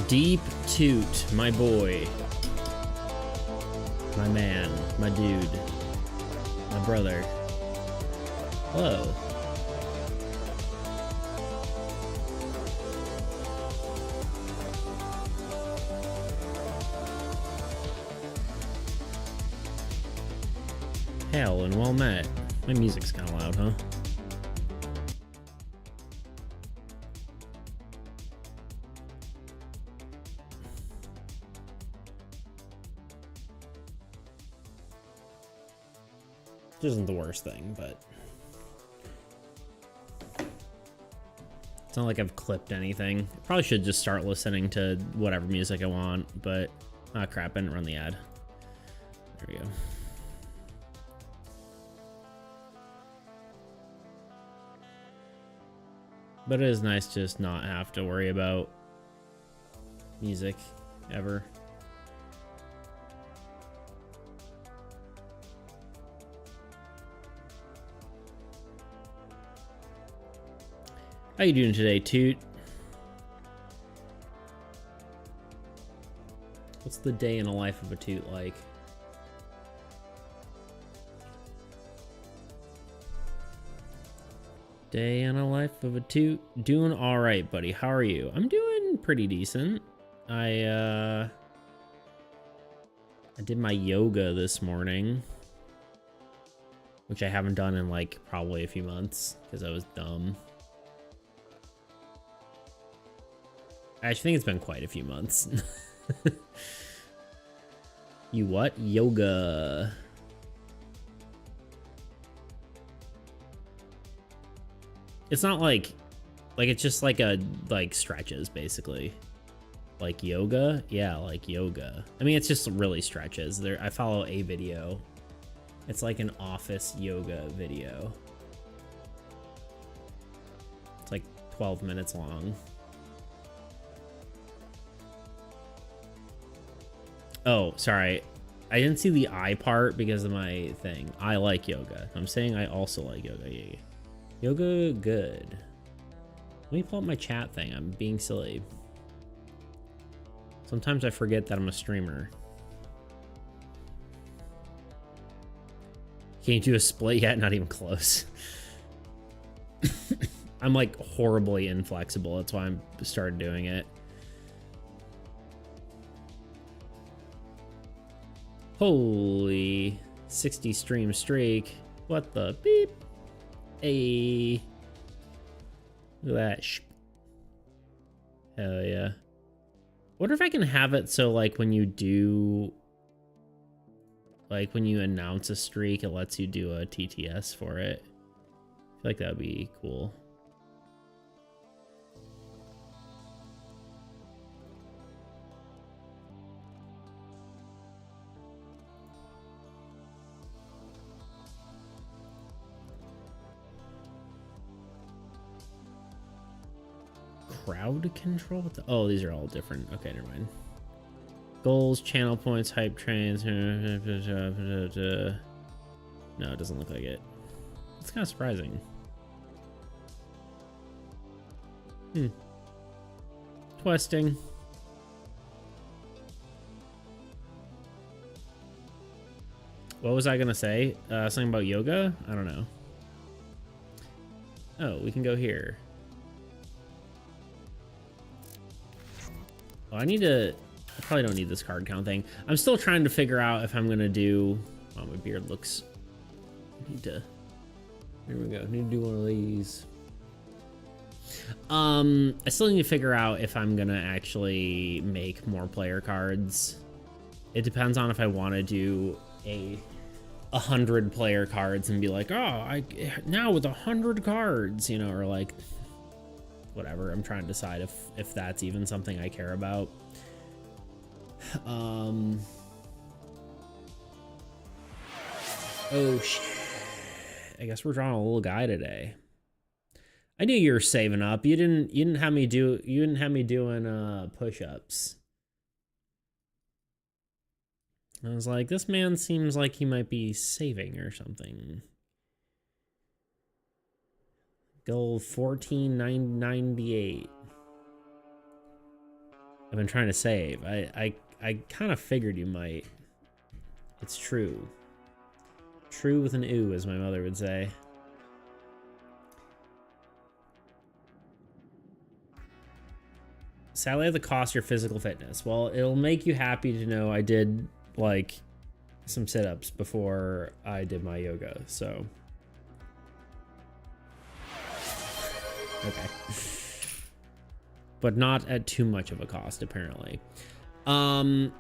Deep Toot, my boy. My man, my dude, my brother. Hello. Hail and well met. My music's kind of loud, huh? Which isn't the worst thing, but it's not like I've clipped anything. I probably should just start listening to whatever music I want, but ah, crap, I didn't run the ad. There we go. But it is nice to just not have to worry about music ever. How you doing today, Toot? What's the day in the life of a Toot like? Day in the life of a Toot. Doing all right, buddy. How are you? I'm doing pretty decent. I did my yoga this morning, which I haven't done in like probably a few months because I was dumb. I actually think it's been quite a few months. You what? Yoga. It's not like it's just like stretches basically. Like yoga? Yeah, like yoga. I mean, it's just really stretches. I follow a video. It's like an office yoga video. It's like 12 minutes long. Oh, sorry. I didn't see the I part because of my thing. I like yoga. I'm saying I also like yoga. Yeah. Yoga, good. Let me pull up my chat thing. I'm being silly. Sometimes I forget that I'm a streamer. Can you do a split yet? Not even close. I'm like horribly inflexible. That's why I started doing it. Holy 60 stream streak. What the beep? Hey. Look at that. Hell yeah. Wonder if I can have it so like when you do, like when you announce a streak, it lets you do a TTS for it. I feel like that would be cool. Crowd control? Oh, these are all different. Okay, never mind. Goals, channel points, hype trains. No, it doesn't look like it. It's kind of surprising. Twisting. What was I gonna say? Something about yoga? I don't know. Oh, we can go here. Oh, I probably don't need this card count thing. I'm still trying to figure out if I'm gonna do, oh, my beard looks, there we go, need to do one of these. I still need to figure out if I'm gonna actually make more player cards. It depends on if I want to do 100 player cards and be like, oh, now with 100 cards, you know, or like, whatever. I'm trying to decide if that's even something I care about. Oh shit. I guess we're drawing a little guy today. I knew you were saving up. You didn't have me doing push-ups. I was like, this man seems like he might be saving or something. Goal 14,998. I've been trying to save. I kind of figured you might. It's true. True with an ooh, as my mother would say. Sadly, at the cost of your physical fitness. Well, it'll make you happy to know I did, like, some sit-ups before I did my yoga, so. Okay. But not at too much of a cost, apparently. What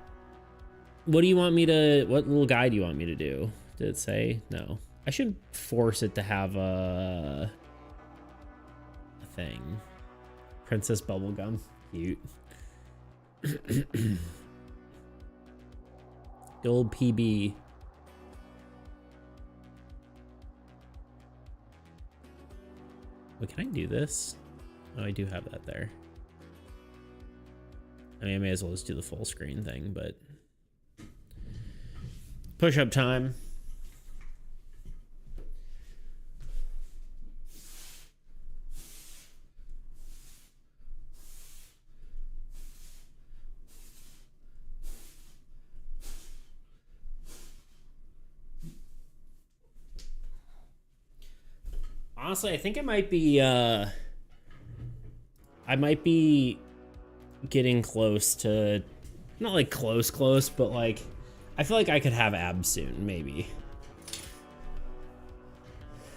do you want me to, what little guy do you want me to do? Did it say? No. I should force it to have a thing. Princess Bubblegum. Cute. The old PB. Wait, can I do this? Oh, I do have that there. I mean, I may as well just do the full screen thing, but... Push-up time. Honestly, I think it might be, I might be getting close to, not like close, but like, I feel like I could have abs soon, maybe.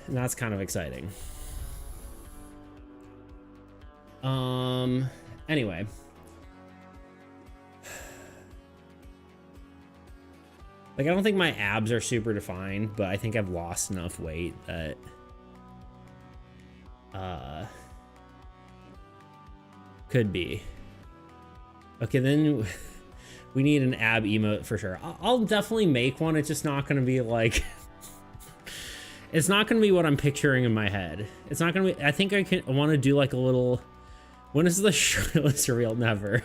And that's kind of exciting. Anyway. Like, I don't think my abs are super defined, but I think I've lost enough weight that... could be. Okay, then we need an ab emote for sure. I'll definitely make one. It's just not gonna be like... It's not gonna be what I'm picturing in my head. It's not gonna be... I think I want to do like a little... When is the shirtless reel? Never.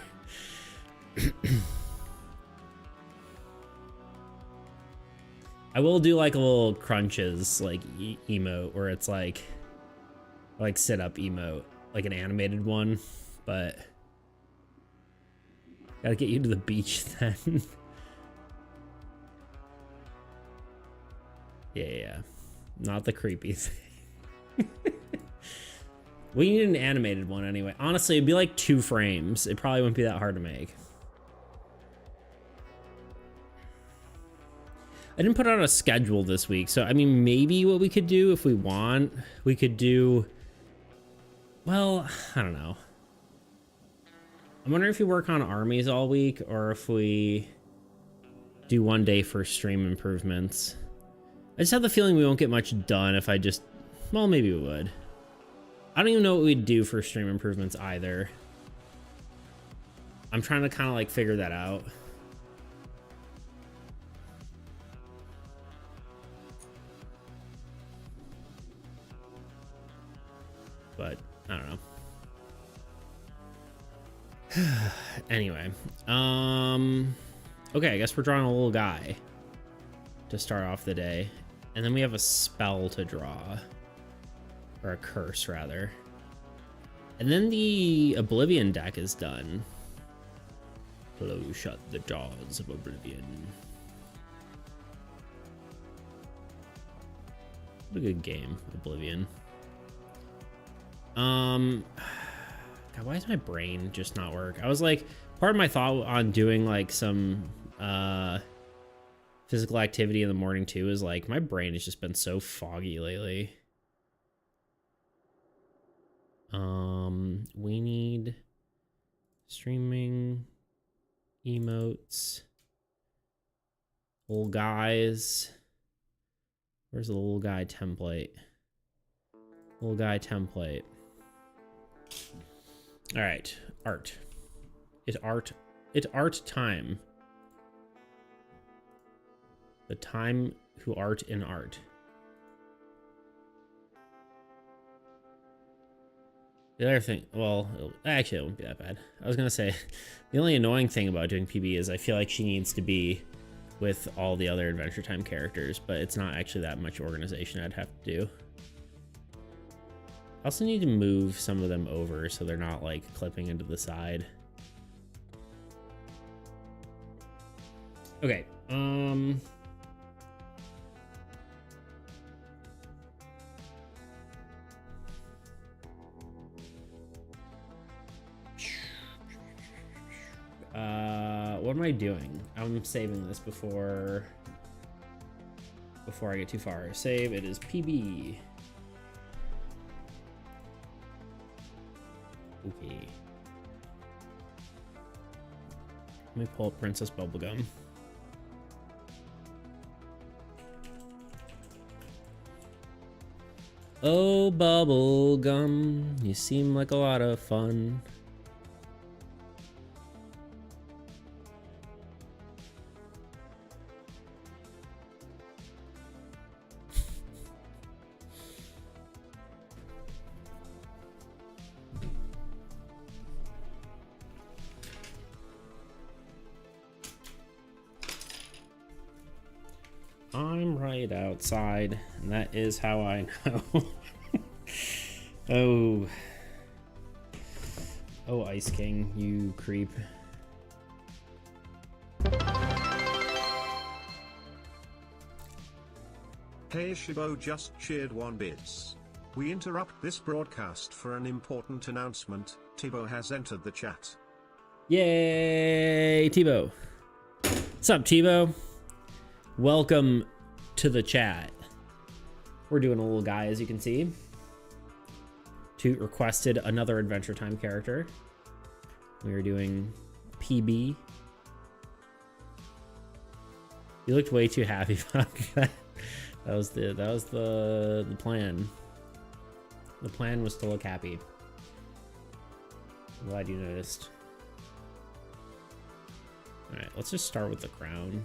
I will do like a little crunches like emote where it's like sit up emote, like an animated one, but gotta get you to the beach then. Yeah, not the creepy thing. We need an animated one anyway. Honestly, it'd be like 2 frames. It probably wouldn't be that hard to make. I didn't put out a schedule this week, so I mean, maybe what we could do if we want, we could do, well, I don't know. I'm wondering if we work on armies all week or if we do one day for stream improvements. I just have the feeling we won't get much done if I just, well, maybe we would. I don't even know what we'd do for stream improvements either. I'm trying to kind of like figure that out. But I don't know. Anyway, okay, I guess we're drawing a little guy to start off the day, and then we have a spell to draw, or a curse rather, and then the Oblivion deck is done. Hello, shut the jaws of Oblivion. What a good game, Oblivion. God, why does my brain just not work? I was like, part of my thought on doing like some physical activity in the morning too is like, my brain has just been so foggy lately. We need streaming emotes, little guys. Where's the little guy template? Little guy template. All right, art. It's art. It's art time. The time who art in art. The other thing, well, actually, it won't be that bad. I was gonna say, the only annoying thing about doing PB is I feel like she needs to be with all the other Adventure Time characters, but it's not actually that much organization I'd have to do. I also need to move some of them over so they're not like clipping into the side. Okay. What am I doing? I'm saving this before I get too far. Save, it is PB. Okay. Let me pull up Princess Bubblegum. Oh, Bubblegum, you seem like a lot of fun. I'm right outside, and that is how I know. Oh, Ice King, you creep. Hey, Shibo just cheered 1 bits. We interrupt this broadcast for an important announcement. Tibo has entered the chat. Yay, Tibo. What's up, Tibo? Welcome to the chat. We're doing a little guy, as you can see. Toot requested another Adventure Time character. We are doing PB. You looked way too happy about that. That was the plan. The plan was to look happy. I'm glad you noticed. All right, let's just start with the crown.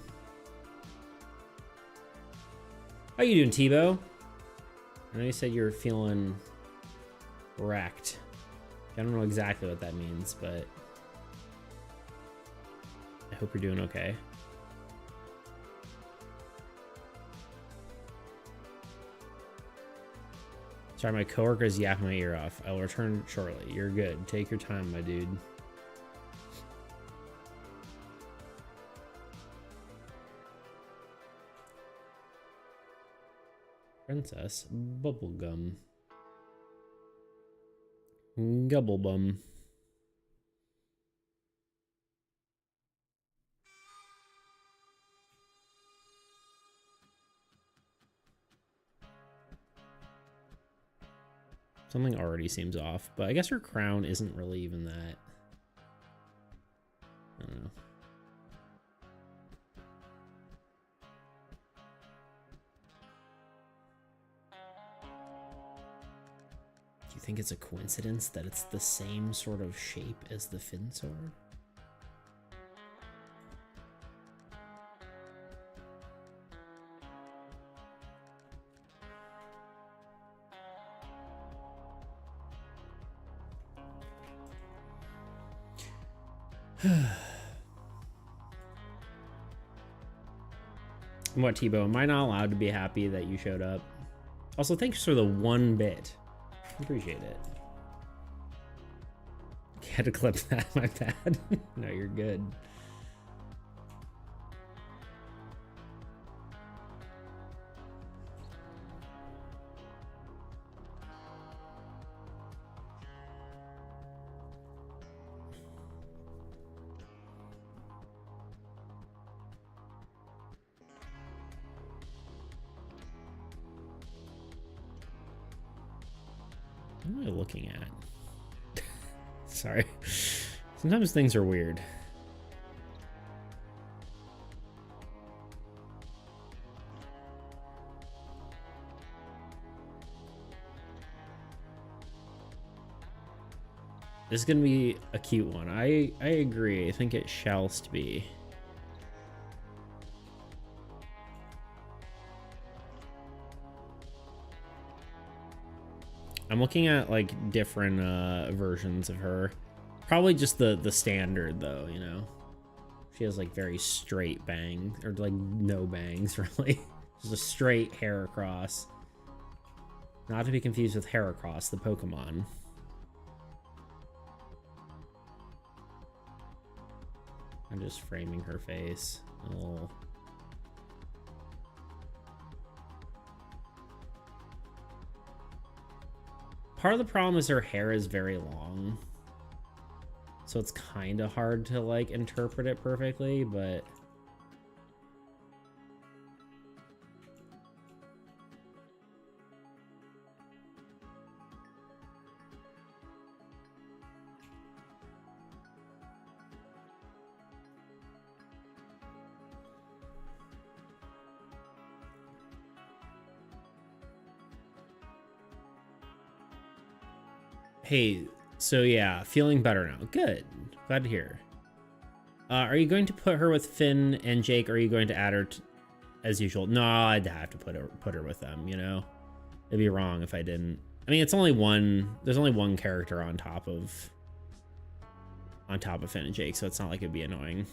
How you doing, Tebow? I know you said you're feeling wrecked. I don't know exactly what that means, but I hope you're doing okay. Sorry, my coworker's yapping my ear off. I will return shortly. You're good. Take your time, my dude. Princess Bubblegum. Gubblebum. Something already seems off, but I guess her crown isn't really even that. I don't know. Do you think it's a coincidence that it's the same sort of shape as the fin sword? What, Tebow? Am I not allowed to be happy that you showed up? Also, thanks for the 1 bit. Appreciate it. You had to clip that, my bad. No, you're good. What am I looking at? Sorry. Sometimes things are weird. This is gonna be a cute one. I agree. I think it shall be. I'm looking at like different versions of her. Probably just the standard though, you know. She has like very straight bangs, or like no bangs really. Just a straight hair across. Not to be confused with Heracross, the Pokemon. I'm just framing her face. Oh. Part of the problem is her hair is very long. So it's kind of hard to like interpret it perfectly, but hey, so yeah, feeling better now. Good. Glad to hear. Are you going to put her with Finn and Jake, or are you going to add her as usual? No, I'd have to put her with them, you know? It'd be wrong if I didn't. I mean, it's only one, there's only one character on top of Finn and Jake, so it's not like it'd be annoying.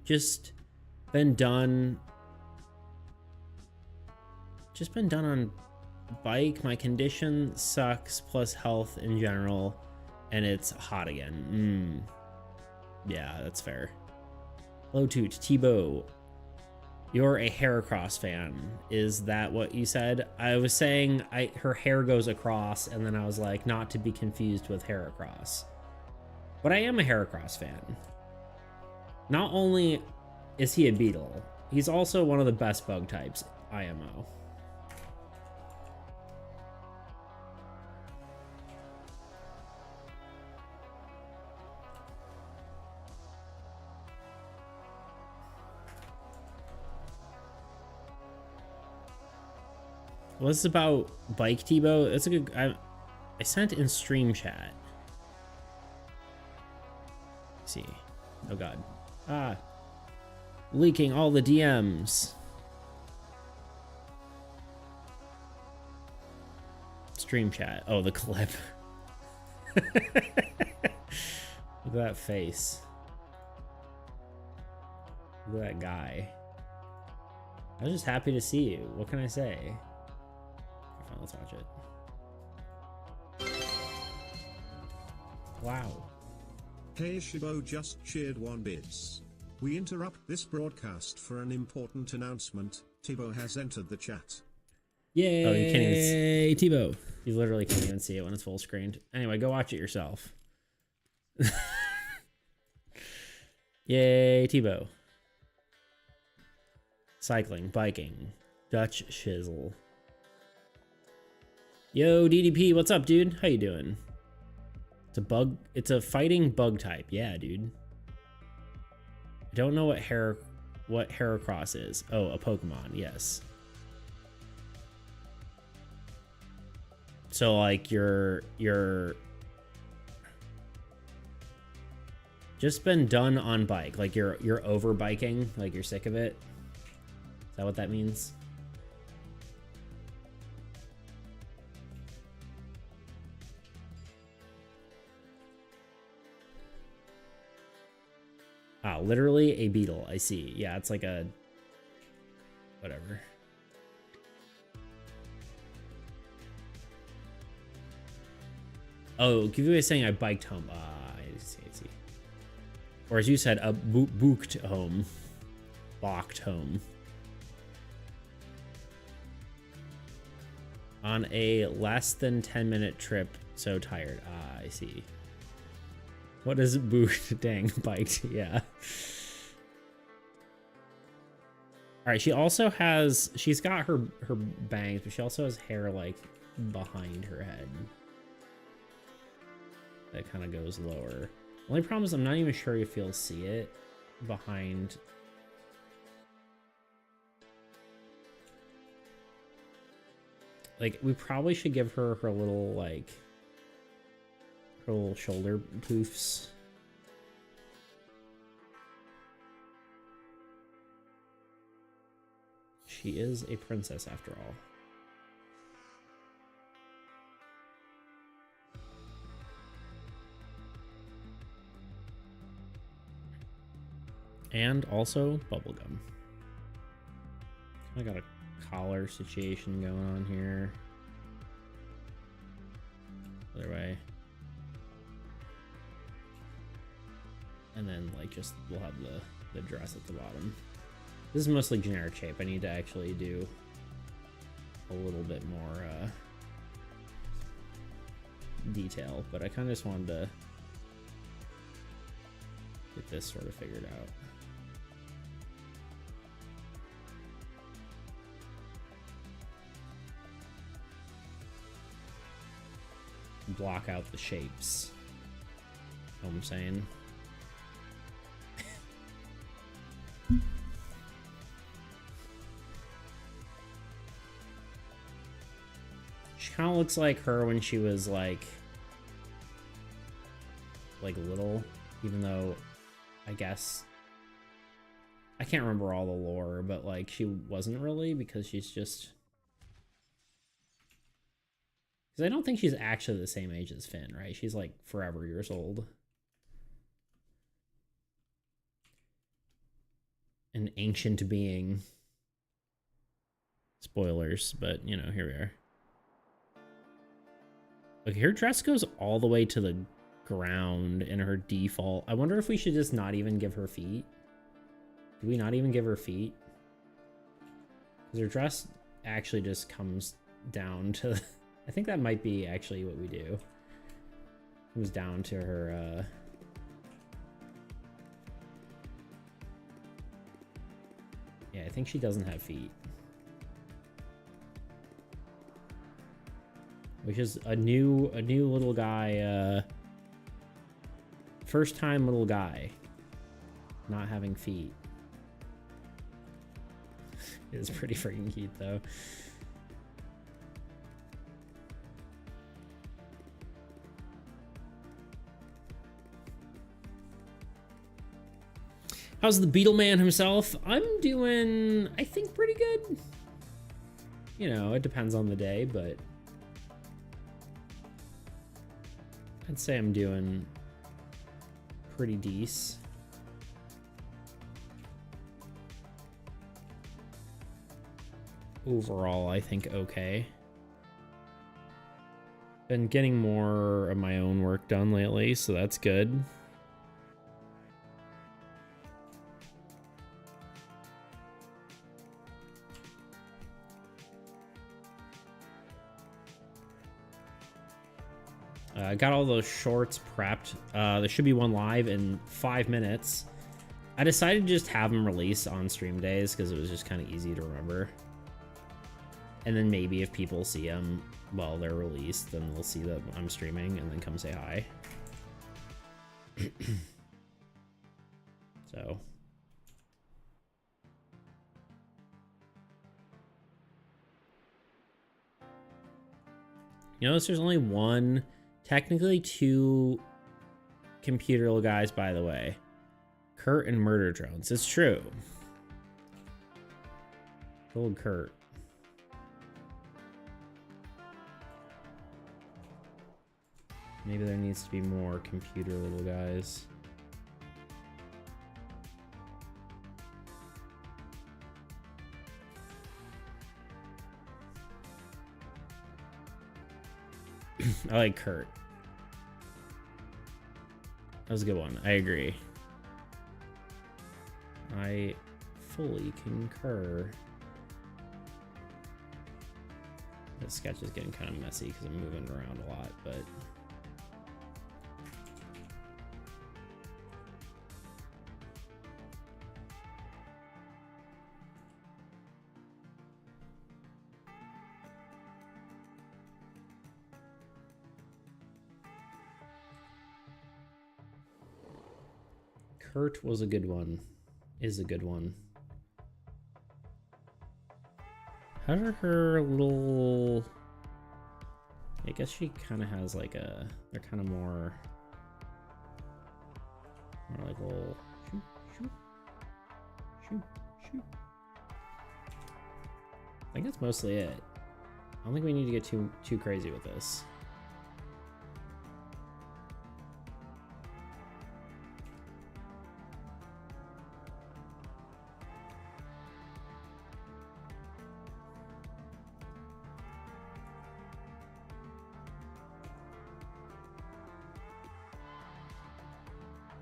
Just been done on bike. My condition sucks, plus health in general, and it's hot again. Yeah, that's fair. Hello Toot, Tebow. You're a Heracross fan. Is that what you said? I was saying her hair goes across, and then I was like, not to be confused with Heracross. But I am a Heracross fan. Not only is he a beetle, he's also one of the best bug types, IMO. What's about bike, Tebow? That's a good. I sent in stream chat. Let's see. Oh god. Leaking all the DMs. Stream chat. Oh, the clip. Look at that face. Look at that guy. I was just happy to see you. What can I say? Fine, let's watch it. Wow. Hey Shibo just cheered 1 bits. We interrupt this broadcast for an important announcement. Tebow has entered the chat. Yay! Oh, you can't even see Tebow. You literally can't even see it when it's full screened. Anyway, go watch it yourself. Yay, Tebow. Cycling, biking, Dutch shizzle. Yo, DDP, what's up, dude? How you doing? It's a fighting bug type. Yeah, dude. I don't know what Heracross is. Oh, a Pokemon, yes. So like you're just been done on bike. Like you're over biking, like you're sick of it. Is that what that means? Ah, literally a beetle. I see. Yeah, it's like a whatever. Oh, Giveaway is saying I biked home. I see. Or as you said, a booked home. Balked home. On a less than 10-minute trip, so tired. Ah, I see. What is booked? Dang, biked. Yeah. All right, she also has, she's got her bangs, but she also has hair like behind her head. That kind of goes lower. Only problem is I'm not even sure if you'll see it behind. Like, we probably should give her her little, like, her little shoulder poofs. She is a princess after all. And also bubblegum. I got a collar situation going on here. Other way. And then like just we'll have the dress at the bottom. This is mostly generic shape. I need to actually do a little bit more detail, but I kind of just wanted to get this sort of figured out. Block out the shapes. Know what I'm saying? She kind of looks like her when she was like little, even though I guess I can't remember all the lore, but like she wasn't really, because she's just, because I don't think she's actually the same age as Finn, right? She's like forever years old. An ancient being. Spoilers, but you know, here we are. Okay, her dress goes all the way to the ground in her default. I wonder if we should just not even give her feet. Do we not even give her feet? Because her dress actually just comes down to... I think that might be actually what we do. Comes down to her... Yeah, I think she doesn't have feet. Which is a new little guy, first time little guy not having feet. It is pretty freaking cute though. How's the Beetle Man himself? I'm doing, I think, pretty good. You know, it depends on the day, but I'd say I'm doing pretty decent. Overall, I think okay. Been getting more of my own work done lately, so that's good. I got all those shorts prepped. There should be one live in 5 minutes. I decided to just have them release on stream days because it was just kind of easy to remember. And then maybe if people see them while they're released, then they'll see that I'm streaming and then come say hi. So. You notice there's only one... Technically 2 computer little guys, by the way. Kurt and Murder Drones. It's true. Old Kurt. Maybe there needs to be more computer little guys. I like Kurt. That was a good one. I agree. I fully concur. This sketch is getting kind of messy because I'm moving around a lot, but... Kurt was a good one. Is a good one. How are her little... I guess she kind of has like a... They're kind of more like little... Shoot, shoot, shoot, shoot. I think that's mostly it. I don't think we need to get too crazy with this.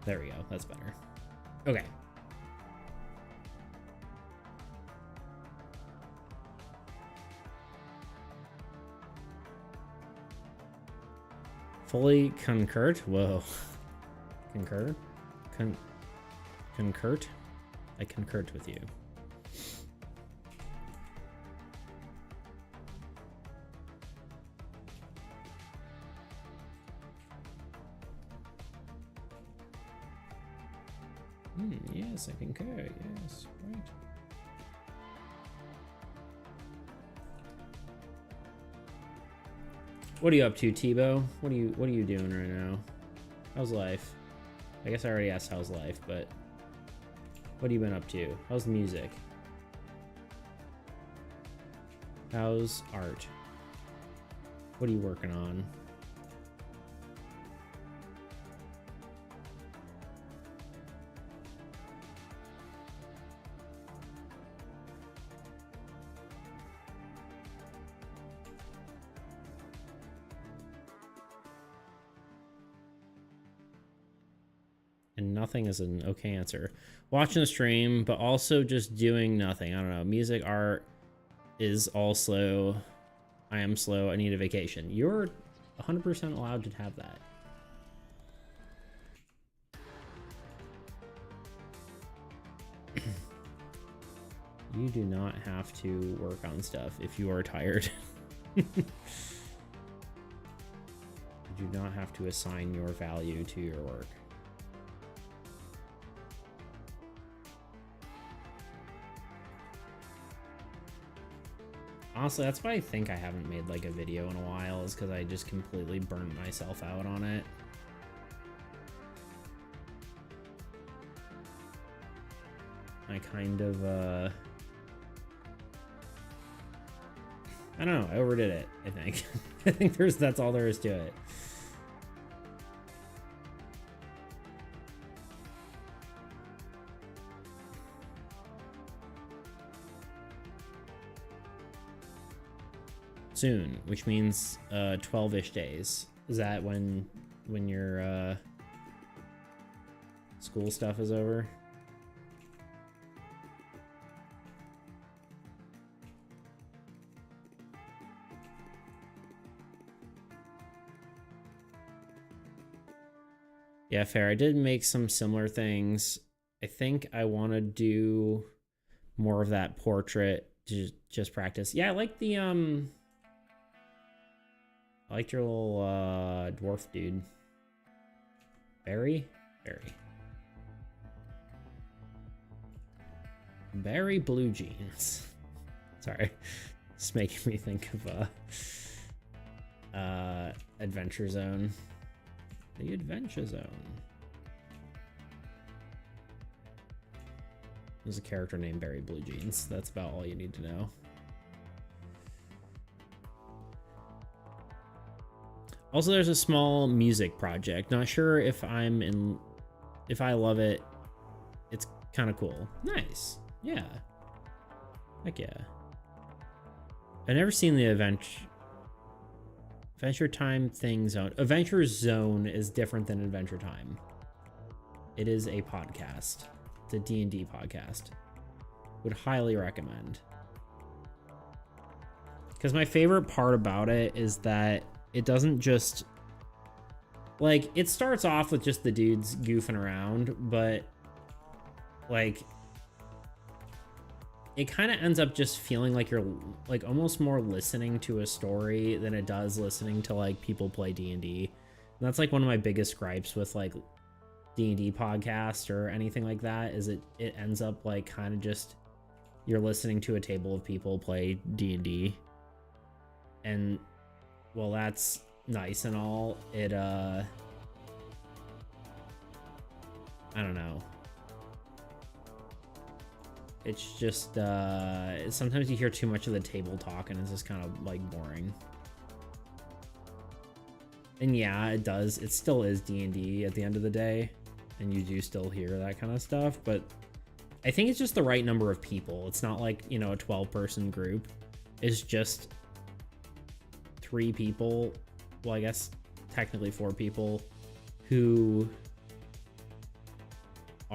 There we go. That's better. Okay. Fully concurred? Whoa. Concur? Concurred? I concurred with you. Yes, I concur. Yes, right. What are you up to, Tebow? What are you doing right now? How's life? I guess I already asked how's life, but what have you been up to? How's the music? How's art? What are you working on? And nothing is an okay answer. Watching the stream, but also just doing nothing. I don't know. Music, art is all slow. I am slow. I need a vacation. You're 100% allowed to have that. You do not have to work on stuff if you are tired. You do not have to assign your value to your work. Honestly, that's why I think I haven't made like a video in a while, is because I just completely burnt myself out on it. I kind of, I don't know, I overdid it, I think. I think that's all there is to it. Soon, which means 12-ish days. Is that when your school stuff is over? Yeah, fair. I did make some similar things. I think I want to do more of that portrait to just practice. Yeah, I like the I liked your little dwarf dude. Barry? Barry blue jeans. Sorry. It's making me think of Adventure Zone. The Adventure Zone. There's a character named Barry Blue Jeans. That's about all you need to know. Also, there's a small music project. Not sure if I love it. It's kind of cool. Nice. Yeah. Heck yeah. I've never seen the Adventure Time thing zone. Adventure Zone is different than Adventure Time. It is a podcast. It's a D&D podcast. Would highly recommend. Because my favorite part about it is that it doesn't just, like, it starts off with just the dudes goofing around, but like it kind of ends up just feeling like you're like almost more listening to a story than it does listening to like people play D&D. And that's like one of my biggest gripes with like D&D podcast or anything like that, is it ends up like kind of just you're listening to a table of people play D&D. And well, that's nice and all. It I don't know. It's just sometimes you hear too much of the table talk and it's just kind of like boring. And yeah, it does. It still is D&D at the end of the day, and you do still hear that kind of stuff, but I think it's just the right number of people. It's not like, you know, a 12-person group. It's just 3 people, well, I guess technically 4 people, who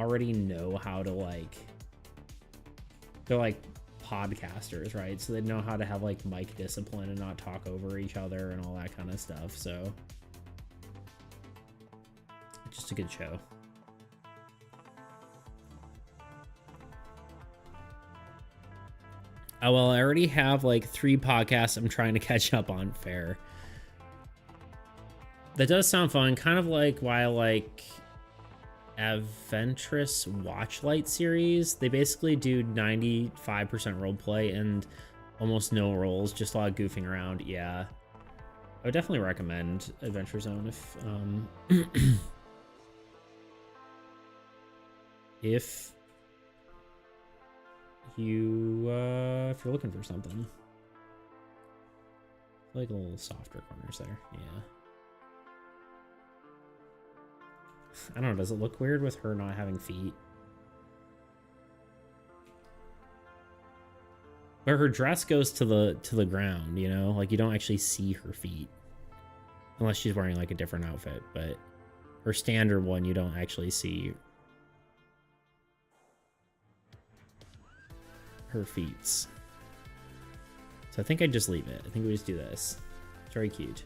already know how to like, they're like podcasters, right? So they know how to have like mic discipline and not talk over each other and all that kind of stuff. So just a good show. Oh, well, I already have like 3 podcasts I'm trying to catch up on. Fair. That does sound fun. Kind of like why I like Adventurous Watchlight series. They basically do 95% roleplay and almost no rolls, just a lot of goofing around. Yeah. I would definitely recommend Adventure Zone if if if you're looking for something. Like a little softer corners there. Yeah. I don't know, does it look weird with her not having feet? But her dress goes to the ground, you know? Like you don't actually see her feet. Unless she's wearing like a different outfit, but her standard one you don't actually see her feet. So I think I'd just leave it. I think we just do this. It's very cute.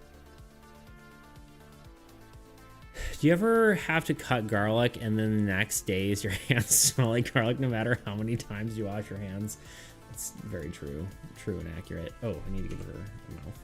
Do you ever have to cut garlic and then the next days your hands smell like garlic no matter how many times you wash your hands? That's very true. True and accurate. Oh, I need to give her a mouth.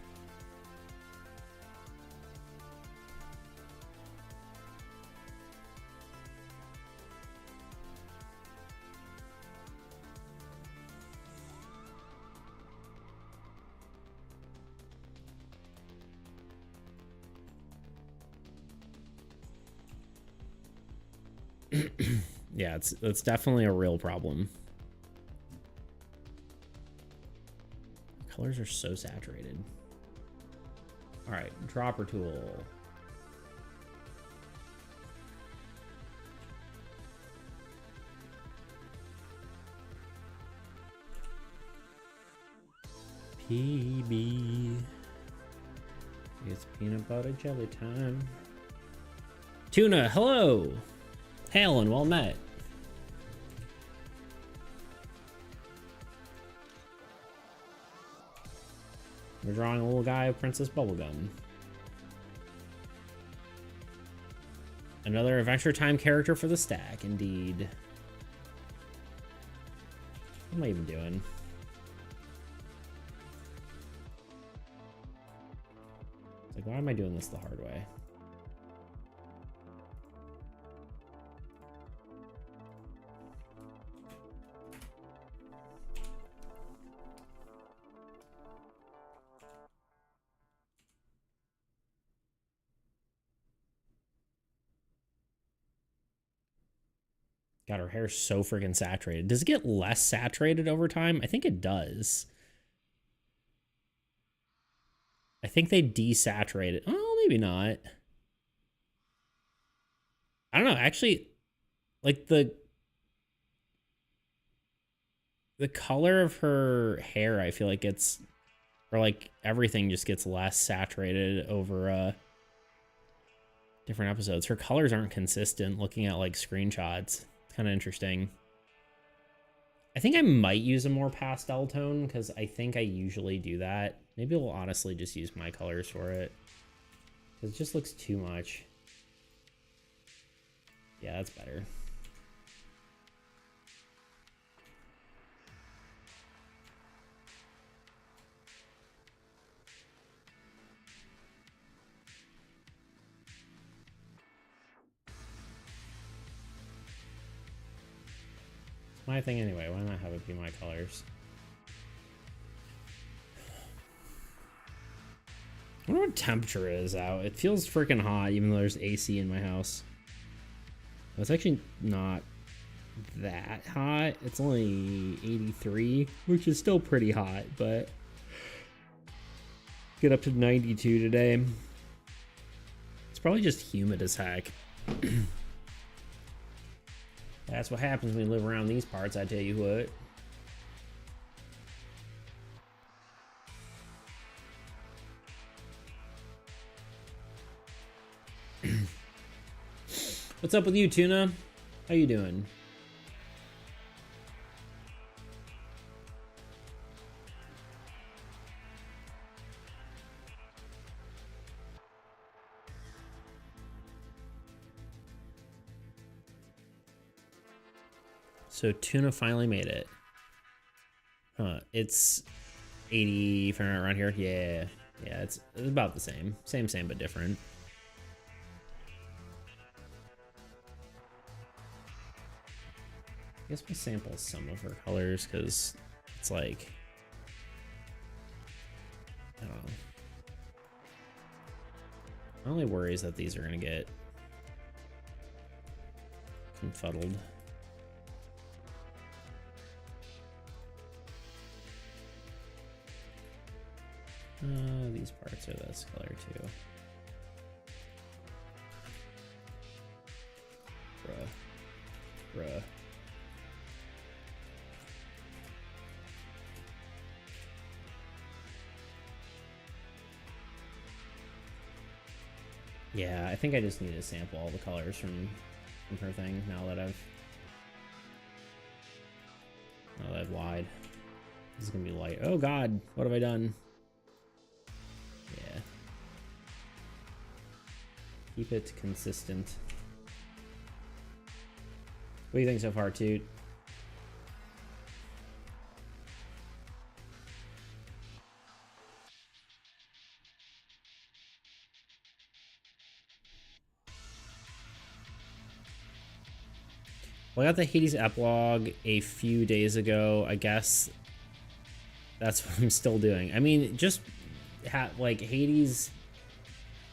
Yeah, it's definitely a real problem. Colors are so saturated. All right, dropper tool. PB. It's peanut butter jelly time. Tuna, hello. Hail and well met. We're drawing a little guy of Princess Bubblegum. Another Adventure Time character for the stack, indeed. What am I even doing? It's like, why am I doing this the hard way? God, her hair's so freaking saturated. Does it get less saturated over time? I think it does. I think they desaturate it. Oh, maybe not. I don't know. Actually, like the color of her hair, I feel like it's, or like everything just gets less saturated over different episodes. Her colors aren't consistent looking at like screenshots. It's kind of interesting. I think I might use a more pastel tone because I think I usually do that. Maybe we'll honestly just use my colors for it. It just looks too much. Yeah, that's better. My thing anyway. Why not have it be my colors? I wonder what temperature is out. It feels freaking hot even though there's AC in my house. It's actually not that hot. It's only 83, which is still pretty hot, but get up to 92 today. It's probably just humid as heck. That's what happens when you live around these parts, I tell you what. What's up with you, Tuna? How you doing? So tuna finally made it. Huh, it's 80 Fahrenheit around here. Yeah, yeah, it's about the same. Same, but different. I guess we sample some of her colors because it's like, I don't know. My only worry is that these are gonna get confuddled. These parts are this color too. Bruh. Yeah, I think I just need to sample all the colors from her thing now that I've lied. This is gonna be light. Oh god, what have I done? Yeah. Keep it consistent. What do you think so far, Toot? Well, I got the Hades epilogue a few days ago. I guess that's what I'm still doing. I mean, just like Hades,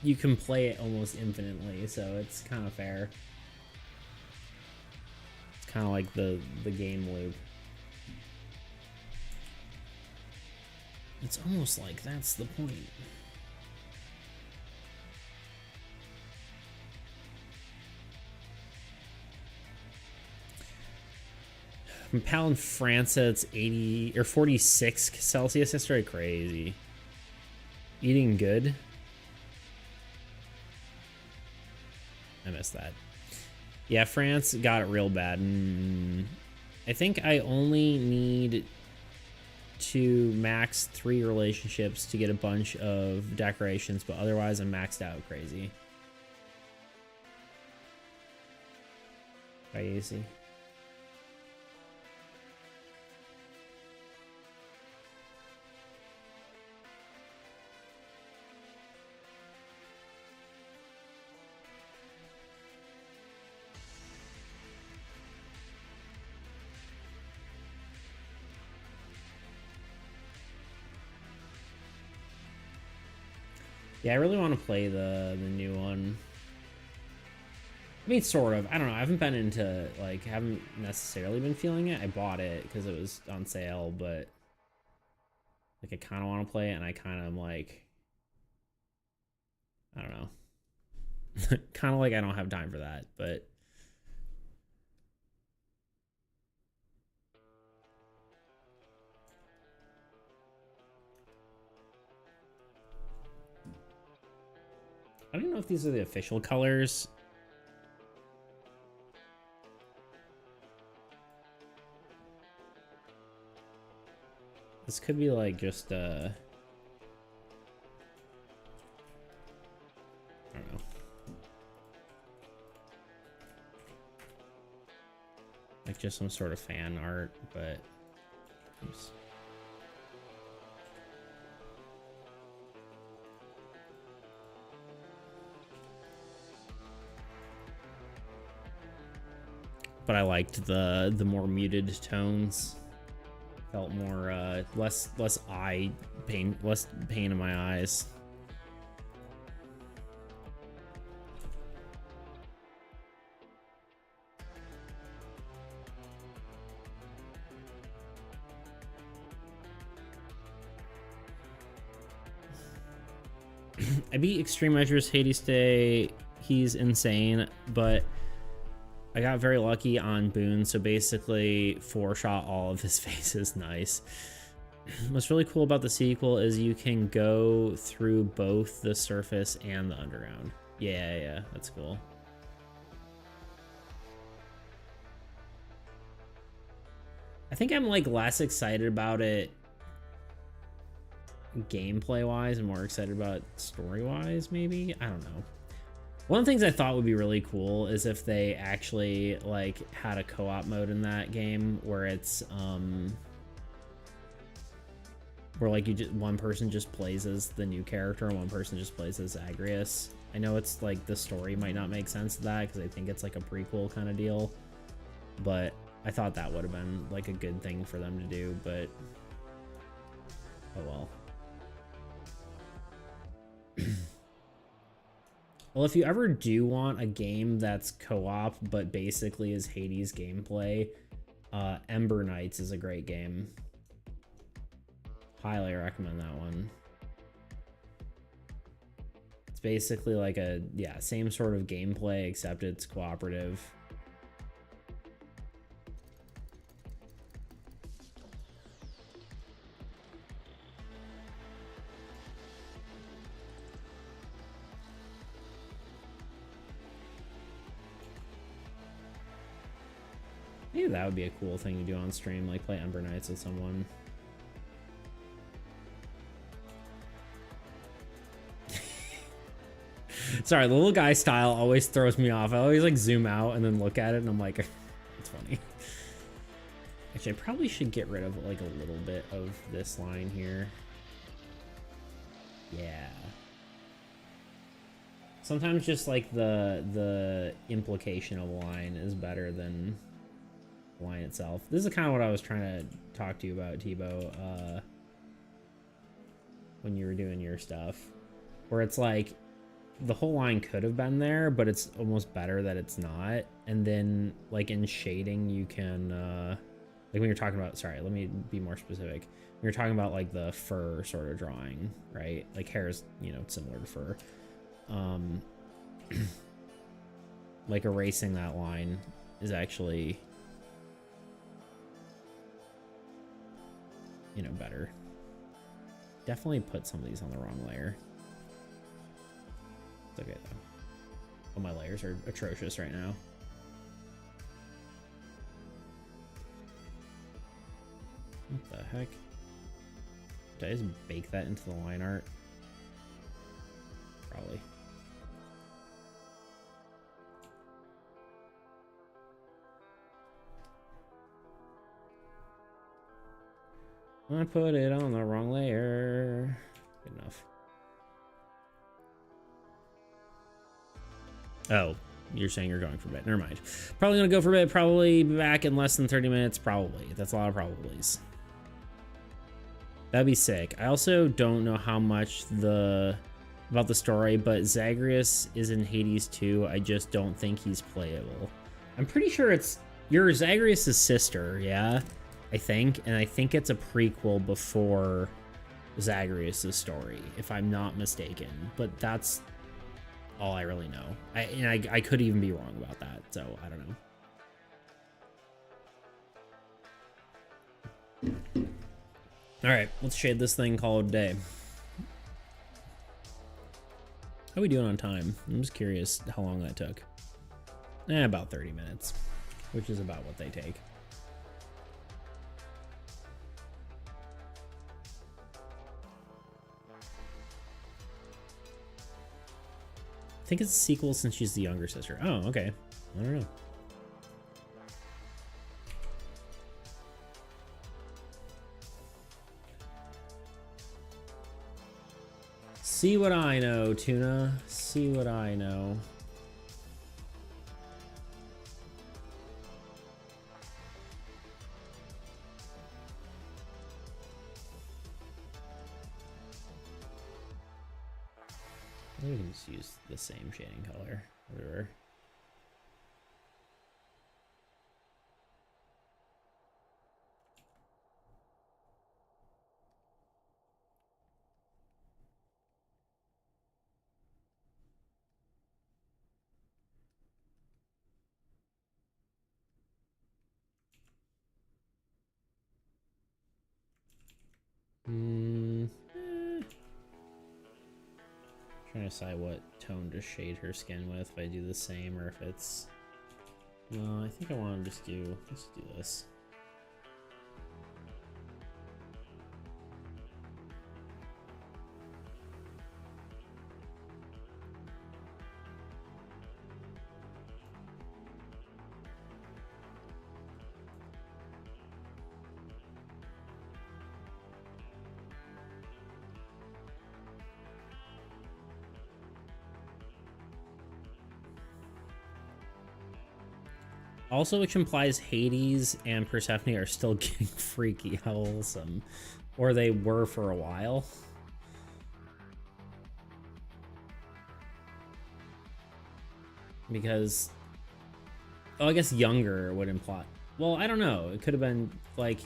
you can play it almost infinitely, so it's kind of fair. It's kind of like the game loop. It's almost like that's the point. From Pal in France, it's 80 or 46 Celsius. That's very crazy. Eating good. I missed that. Yeah, France got it real bad. I think I only need to max 3 relationships to get a bunch of decorations, but otherwise I'm maxed out crazy. Bye, AC. Yeah, I really want to play the new one. I mean, sort of. I don't know. I haven't been into, like, haven't necessarily been feeling it. I bought it because it was on sale, but, like, I kind of want to play it, and I kind of am like, I don't know. Kind of like I don't have time for that, but... I don't know if these are the official colors. This could be like just I don't know. Like just some sort of fan art, but oops. But I liked the more muted tones. Felt more less eye pain, less pain in my eyes. I beat Extreme Measures Hades Day. He's insane, but I got very lucky on Boone, so basically 4-shot all of his faces. Nice. What's really cool about the sequel is you can go through both the surface and the underground. Yeah, that's cool. I think I'm like less excited about it gameplay wise and more excited about story wise, maybe. I don't know. One of the things I thought would be really cool is if they actually like had a co-op mode in that game where it's where like one person just plays as the new character and one person just plays as Zagreus. I know it's like the story might not make sense to that because I think it's like a prequel kind of deal, but I thought that would have been like a good thing for them to do, but oh well. Well, if you ever do want a game that's co-op but basically is Hades gameplay, Ember Knights is a great game. Highly recommend that one. It's basically like a, yeah, same sort of gameplay except it's cooperative. Maybe that would be a cool thing to do on stream, like play Ember Knights with someone. Sorry, the little guy style always throws me off. I always like zoom out and then look at it and I'm like, it's funny. Actually, I probably should get rid of like a little bit of this line here. Yeah. Sometimes just like the implication of a line is better than the line itself. This is kind of what I was trying to talk to you about, Tebow, when you were doing your stuff, where it's like the whole line could have been there, but it's almost better that it's not. And then like in shading, you can, like when you're talking about, sorry, let me be more specific. When you're talking about like the fur sort of drawing, right? Like hair is, you know, similar to fur. Like erasing that line is actually, you know, better. Definitely put some of these on the wrong layer. It's okay though. Oh, my layers are atrocious right now. What the heck? Did I just bake that into the line art? Probably. I put it on the wrong layer. Good enough. Oh, you're saying you're going for bed. Never mind. Probably gonna go for bed. Probably be back in less than 30 minutes. Probably. That's a lot of probablys. That'd be sick. I also don't know how much about the story, but Zagreus is in Hades too. I just don't think he's playable. I'm pretty sure you're Zagreus' sister, yeah? I think, and I think it's a prequel before Zagreus' story, if I'm not mistaken. But that's all I really know. I could even be wrong about that, so I don't know. All right, let's shade this thing, call it a day. How are we doing on time? I'm just curious how long that took. About 30 minutes, which is about what they take. I think it's a sequel since she's the younger sister. Oh, okay. I don't know. See what I know, Tuna. See what I know. We can just use the same shading color. Whatever. Trying to decide what tone to shade her skin with, if I do the same or if it's... No, I think I want to just let's do this. Also, which implies Hades and Persephone are still getting freaky. How wholesome. Or they were for a while. Because... Oh, I guess younger would imply... Well, I don't know. It could have been, like...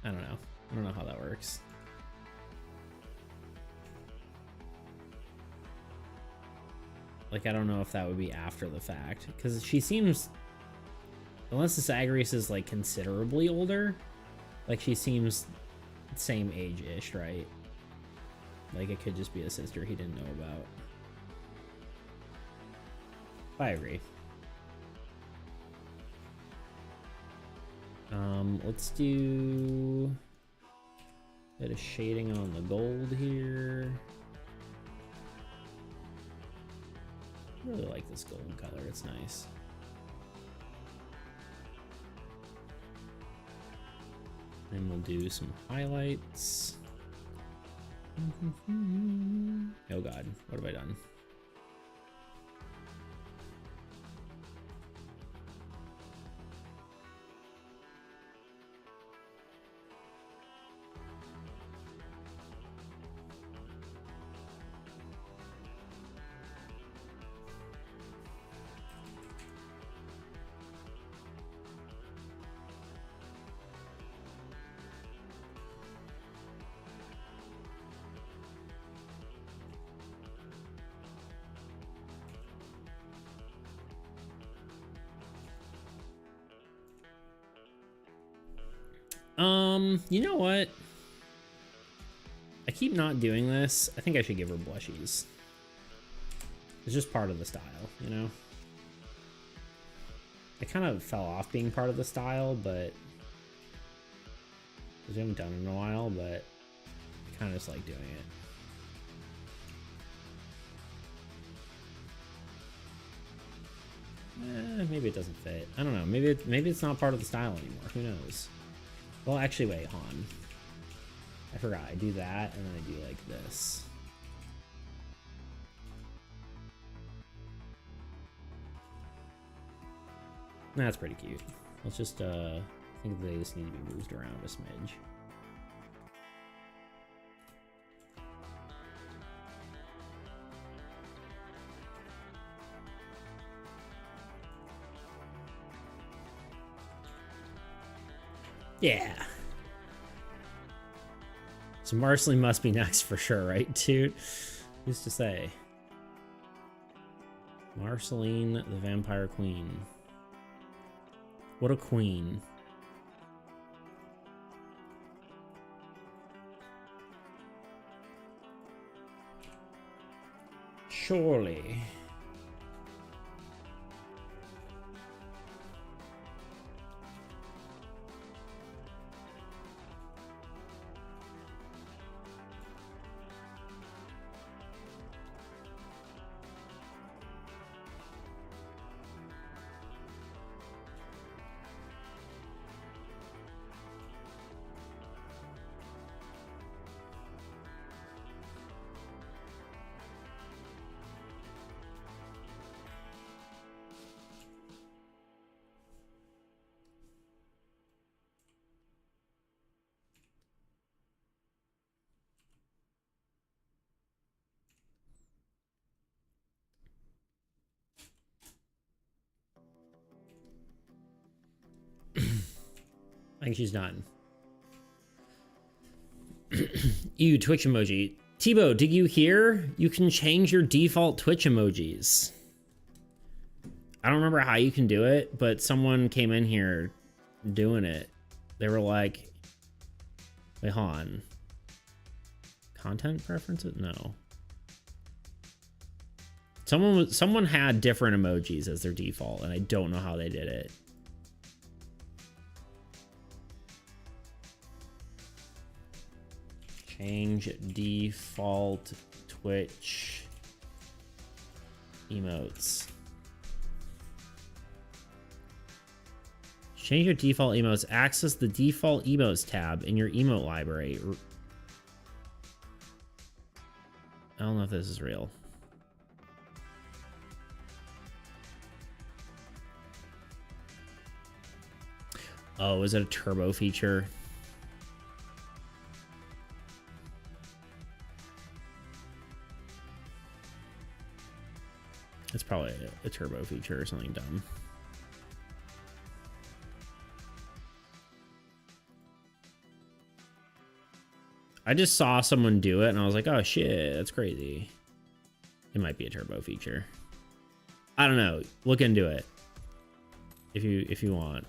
I don't know. I don't know how that works. Like, I don't know if that would be after the fact. Because she seems... Unless this Agrius is, like, considerably older. Like, she seems same age-ish, right? Like, it could just be a sister he didn't know about. I agree. Let's do a bit of shading on the gold here. I really like this golden color, it's nice. Then we'll do some highlights. Oh god, what have I done? You know what? I keep not doing this. I think I should give her blushies. It's just part of the style, you know? It kind of fell off being part of the style, but... Because we haven't done it in a while, but I kind of just like doing it. Maybe it doesn't fit. I don't know. Maybe it's not part of the style anymore. Who knows? Well, actually, wait, Han. I forgot. I do that, and then I do like this. That's pretty cute. Let's just, I think they just need to be moved around a smidge. Yeah. So Marceline must be next for sure, right, dude? Who's to say? Marceline, the Vampire Queen. What a queen. Surely. I think she's done. Ew, Twitch emoji. Tebow, did you hear? You can change your default Twitch emojis. I don't remember how you can do it, but someone came in here doing it. They were like, wait, hold on. Content preferences? No. Someone had different emojis as their default, and I don't know how they did it. Change default Twitch emotes. Change your default emotes. Access the default emotes tab in your emote library. I don't know if this is real. Oh, is it a turbo feature? It's probably a turbo feature or something dumb. I just saw someone do it and I was like, oh shit, that's crazy. It might be a turbo feature. I don't know. Look into it if you want.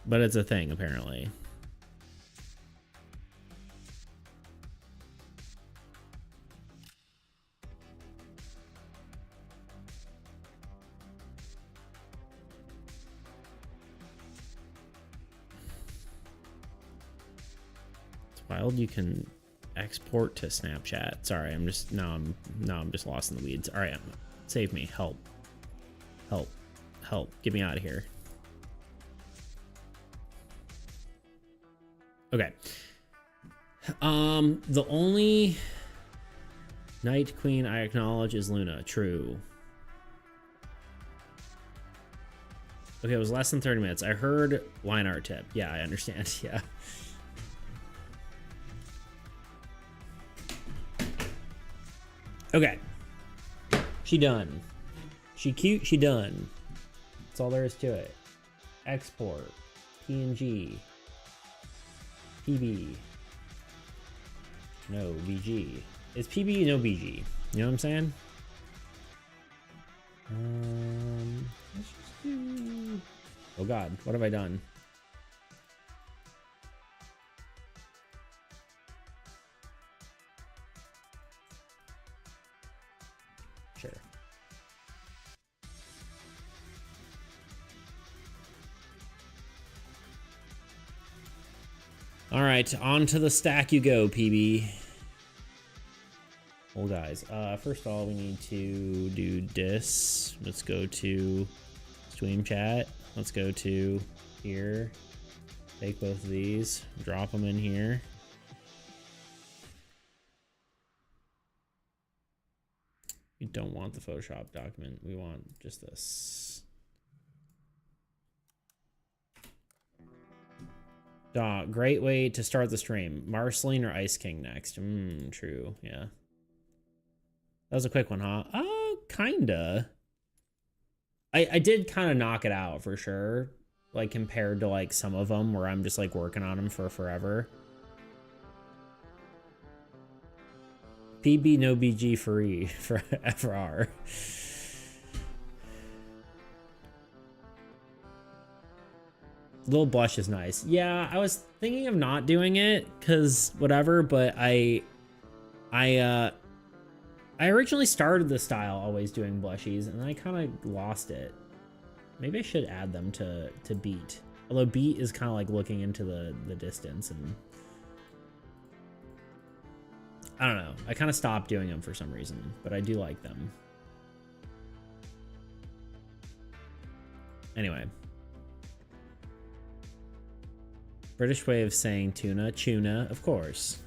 But it's a thing apparently. Wild, you can export to Snapchat. Sorry, I'm just now I'm just lost in the weeds. All right, save me. Help. Get me out of here. Okay. The only Night Queen I acknowledge is Luna. True. Okay, it was less than 30 minutes. I heard line art tip. Yeah, I understand. Yeah. Okay. She done. She cute, she done. That's all there is to it. Export. PNG. PB. No, BG. It's PB, no BG. You know what I'm saying? Let's just do... Oh god, what have I done? Sure. All right, on to the stack you go, PB. Well, guys, first of all, we need to do this. Let's go to stream chat. Let's go to here. Take both of these, drop them in here. We don't want the Photoshop document. We want just this. Great way to start the stream. Marceline or Ice King next? True. Yeah. That was a quick one, huh? Kinda. I did kind of knock it out for sure. Like compared to like some of them where I'm just like working on them for forever. PB no BG free for FR. Little blush is nice. Yeah, I was thinking of not doing it because whatever, but I originally started the style always doing blushies and I kind of lost it. Maybe I should add them to beat. Although beat is kind of like looking into the distance and I don't know. I kind of stopped doing them for some reason, but I do like them. Anyway. British way of saying tuna, of course.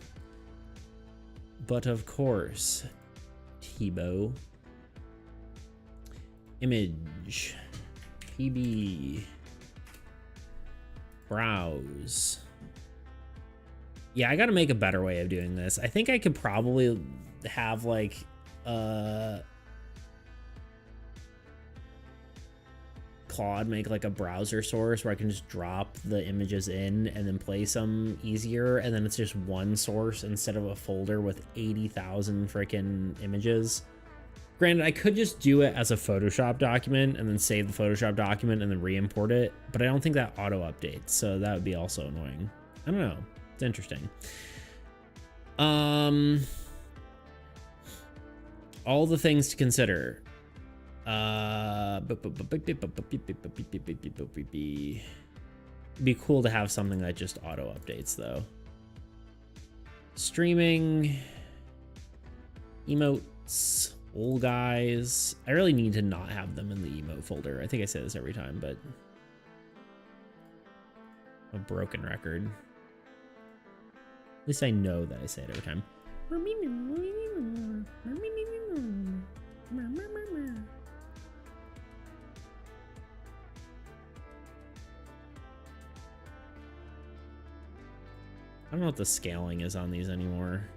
But of course, Tebow. Image. PB. Browse. Yeah, I gotta make a better way of doing this. I think I could probably have like Claude make like a browser source where I can just drop the images in and then place them easier, and then it's just one source instead of a folder with 80,000 freaking images. Granted, I could just do it as a Photoshop document and then save the Photoshop document and then re-import it, but I don't think that auto updates, so that would be also annoying. I don't know. It's interesting. All the things to consider. Be cool to have something that just auto updates though. Streaming, emotes, old guys. I really need to not have them in the emote folder. I think I say this every time, but a broken record. At least I know that I say it every time. don't know what the scaling is on these anymore.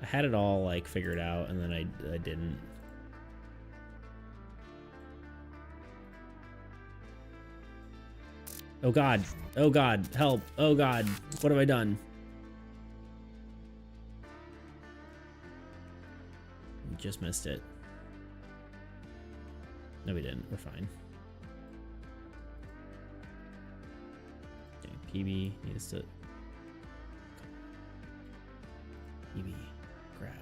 I had it all like figured out and then I didn't. Oh god. Oh god. Help. Oh god. What have I done? We just missed it. No, we didn't. We're fine. Okay, PB needs to... PB, grab.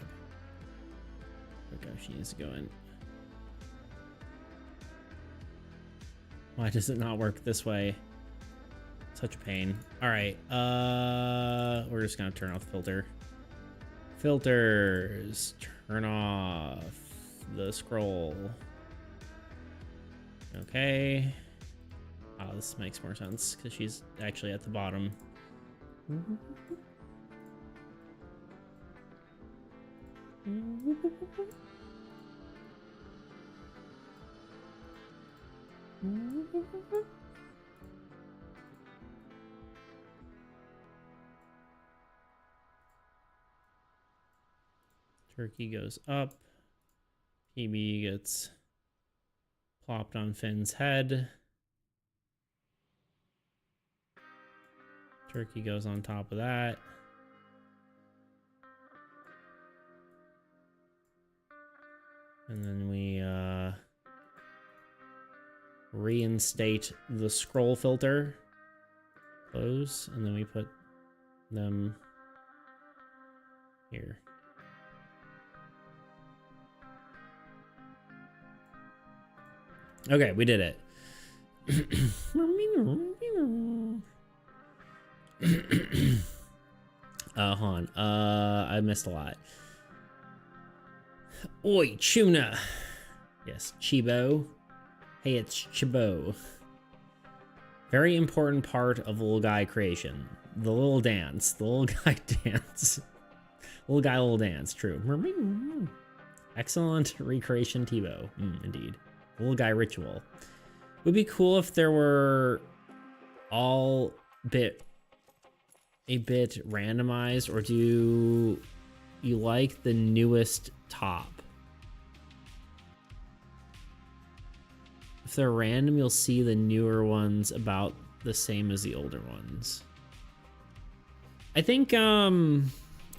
Okay, she needs to go in. Why does it not work this way? Such a pain. All right, we're just gonna turn off the filter. Filters, turn off the scroll. Okay. Oh, this makes more sense because she's actually at the bottom. Turkey goes up. PB gets plopped on Finn's head. Turkey goes on top of that. And then we reinstate the scroll filter. Close, and then we put them here. Okay, we did it. Hold on. I missed a lot. Oi, tuna. Yes, Chibo. Hey, it's Chibo. Very important part of little guy creation. The little dance. The little guy dance. Little guy, little dance. True. Excellent recreation, Tibo. Indeed. Little guy ritual. Would be cool if there were all a bit randomized, or do you like the newest top? If they're random, you'll see the newer ones about the same as the older ones. I think, I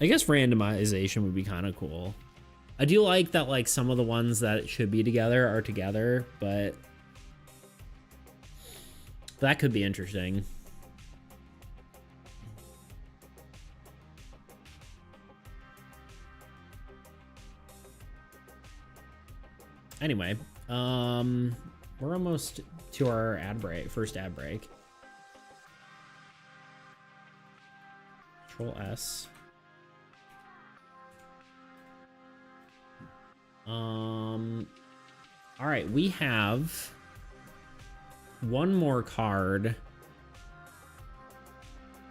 guess randomization would be kind of cool. I do like that, like, some of the ones that should be together are together, but that could be interesting. Anyway, we're almost to our ad break, first ad break. Control S. All right, we have one more card.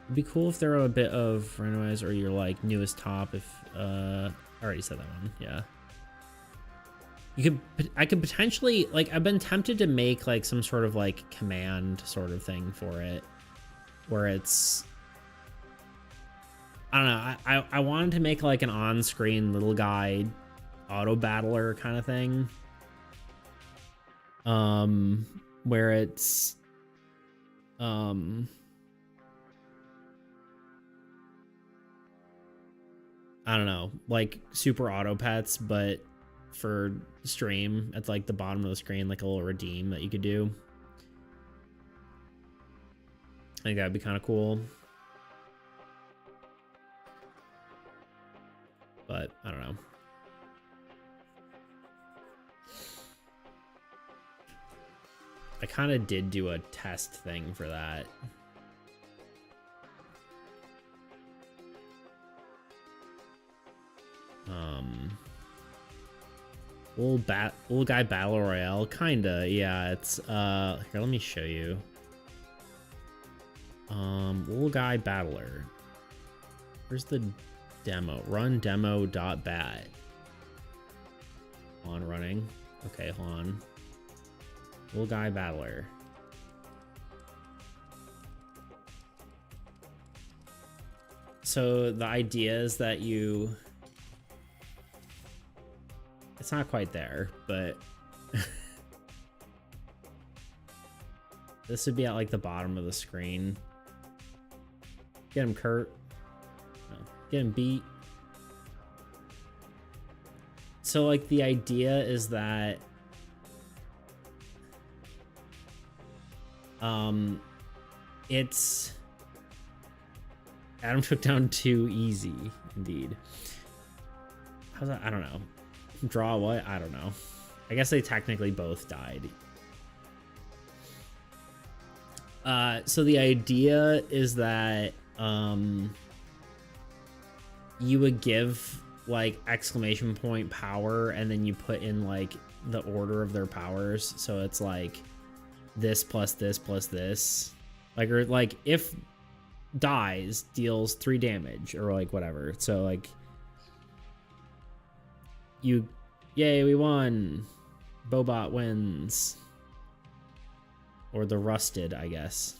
It'd be cool if there were a bit of randomize, or your like newest top. If I already said that one, yeah. I could potentially, like, I've been tempted to make like some sort of like command sort of thing for it, where it's, I don't know. I wanted to make like an on-screen little guy auto battler kind of thing. Where it's, I don't know, like super auto pets, but for stream at like the bottom of the screen, like a little redeem that you could do. I think that'd be kind of cool. But I don't know. I kind of did do a test thing for that. Little guy battle royale, kinda, yeah. It's here, let me show you. Little guy battler. Where's the demo? Run demo.bat. On running. Okay, hold on. Little guy battler. So the idea is that it's not quite there, but this would be at like the bottom of the screen. Get him, Kurt. No, get him, beat. So like the idea is that it's Adam took down too easy, indeed. How's that? I don't know. Draw what? I don't know. I guess they technically both died. So the idea is that you would give like exclamation point power, and then you put in like the order of their powers. So it's like this plus this plus this, like, or like if dies deals 3 damage or like whatever. So like yay, we won. Bobot wins. Or the rusted, I guess.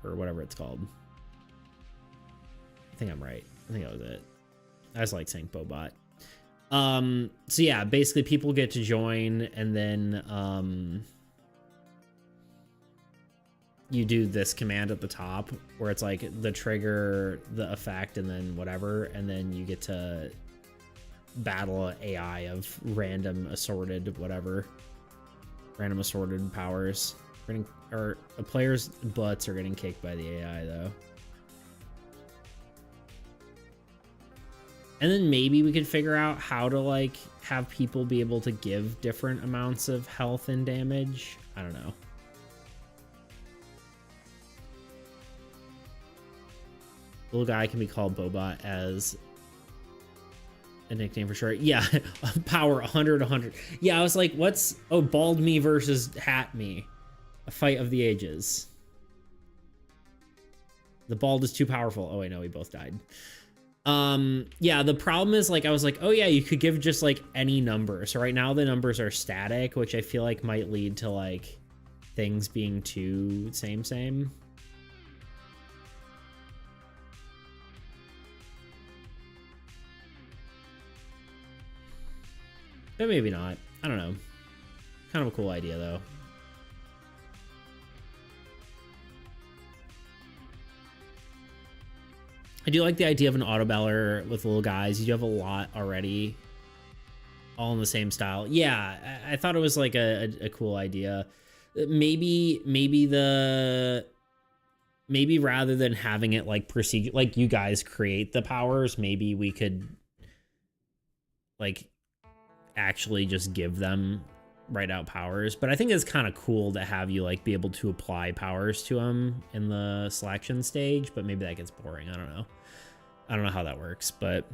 Or whatever it's called. I think I'm right. I think that was it. I just like saying Bobot. So yeah, basically people get to join, and then you do this command at the top where it's like the trigger, the effect, and then whatever, and then you get to battle an AI of random assorted whatever. Random assorted powers. Or a player's butts are getting kicked by the AI though. And then maybe we could figure out how to like have people be able to give different amounts of health and damage. I don't know. Little guy can be called Bobot as a nickname for sure. Yeah, power 100. Yeah, I was like, what's bald me versus hat me? A fight of the ages. The bald is too powerful. Oh wait, no, we both died. Yeah, the problem is like I was like, oh yeah, you could give just like any number. So right now the numbers are static, which I feel like might lead to like things being too same. But maybe not. I don't know. Kind of a cool idea though. I do like the idea of an auto battler with little guys. You do have a lot already, all in the same style. Yeah, I thought it was like a cool idea. Maybe rather than having it like procedure, like you guys create the powers, maybe we could like actually just give them write out powers. But I think it's kind of cool to have you like be able to apply powers to them in the selection stage, but maybe that gets boring. I don't know how that works, but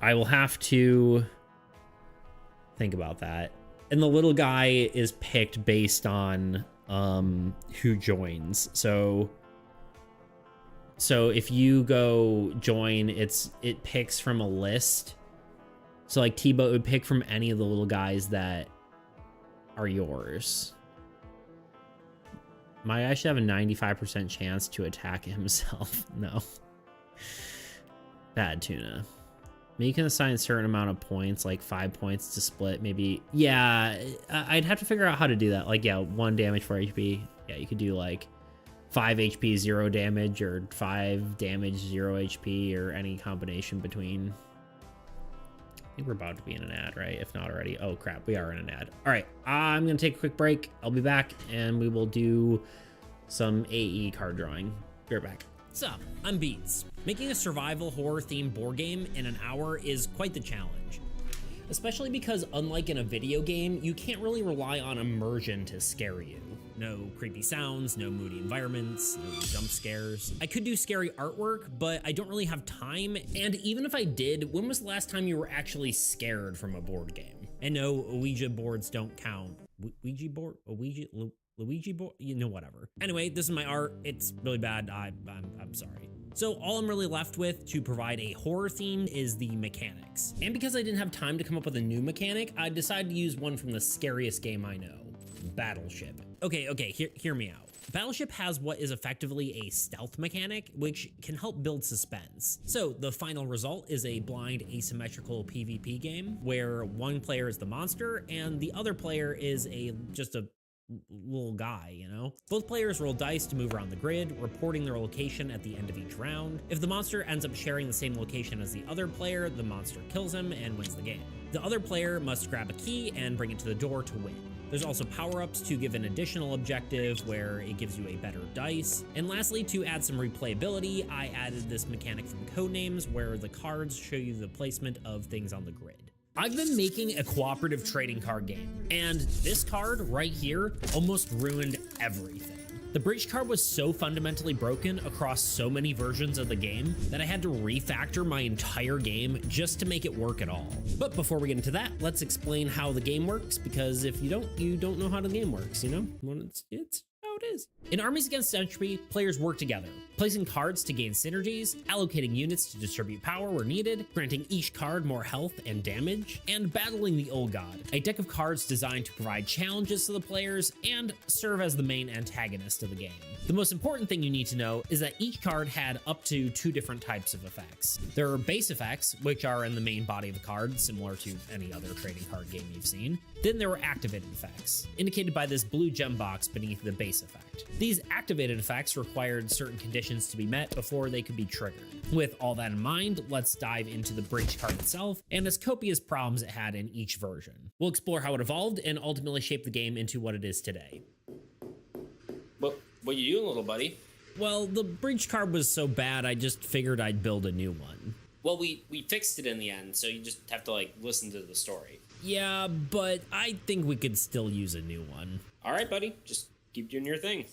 I will have to think about that. And the little guy is picked based on who joins. So if you go join, it picks from a list. So like T-Boat would pick from any of the little guys that are yours. My guy should have a 95% chance to attack himself. No. Bad tuna. Maybe you can assign a certain amount of points, like 5 points to split, maybe. Yeah, I'd have to figure out how to do that. Like, yeah, 1 damage, 4 HP. Yeah, you could do like 5 HP, 0 damage, or 5 damage, 0 HP, or any combination between. I think we're about to be in an ad, right? If not already. Oh, crap. We are in an ad. All right. I'm going to take a quick break. I'll be back, and we will do some AAE card drawing. Be right back. What's up? I'm Beats. Making a survival horror-themed board game in an hour is quite the challenge. Especially because, unlike in a video game, you can't really rely on immersion to scare you. No creepy sounds, no moody environments, no jump scares. I could do scary artwork, but I don't really have time, and even if I did, when was the last time you were actually scared from a board game? And no, Ouija boards don't count. Ouija board? Luigi board? You know, whatever. Anyway, this is my art. It's really bad. I'm sorry. So all I'm really left with to provide a horror theme is the mechanics. And because I didn't have time to come up with a new mechanic, I decided to use one from the scariest game I know, Battleship. Okay, hear me out. Battleship has what is effectively a stealth mechanic, which can help build suspense. So the final result is a blind asymmetrical PvP game where one player is the monster and the other player is just a little guy, you know? Both players roll dice to move around the grid, reporting their location at the end of each round. If the monster ends up sharing the same location as the other player, the monster kills him and wins the game. The other player must grab a key and bring it to the door to win. There's also power-ups to give an additional objective where it gives you a better dice. And lastly, to add some replayability, I added this mechanic from Codenames where the cards show you the placement of things on the grid. I've been making a cooperative trading card game, and this card right here almost ruined everything. The bridge card was so fundamentally broken across so many versions of the game that I had to refactor my entire game just to make it work at all. But before we get into that, let's explain how the game works, because if you don't know how the game works, you know? Well, it's how it is. In Armies Against Entropy, players work together, placing cards to gain synergies, allocating units to distribute power where needed, granting each card more health and damage, and battling the Old God, a deck of cards designed to provide challenges to the players and serve as the main antagonist of the game. The most important thing you need to know is that each card had up to 2 different types of effects. There are base effects, which are in the main body of the card, similar to any other trading card game you've seen. Then there were activated effects, indicated by this blue gem box beneath the base effect. These activated effects required certain conditions to be met before they could be triggered. With all that in mind, let's dive into the bridge card itself and its copious problems it had in each version. We'll explore how it evolved and ultimately shape the game into what it is today. What you doing, little buddy? Well, the bridge card was so bad, I just figured I'd build a new one. Well, we fixed it in the end, so you just have to, like, listen to the story. Yeah, but I think we could still use a new one. All right, buddy. Just keep doing your thing.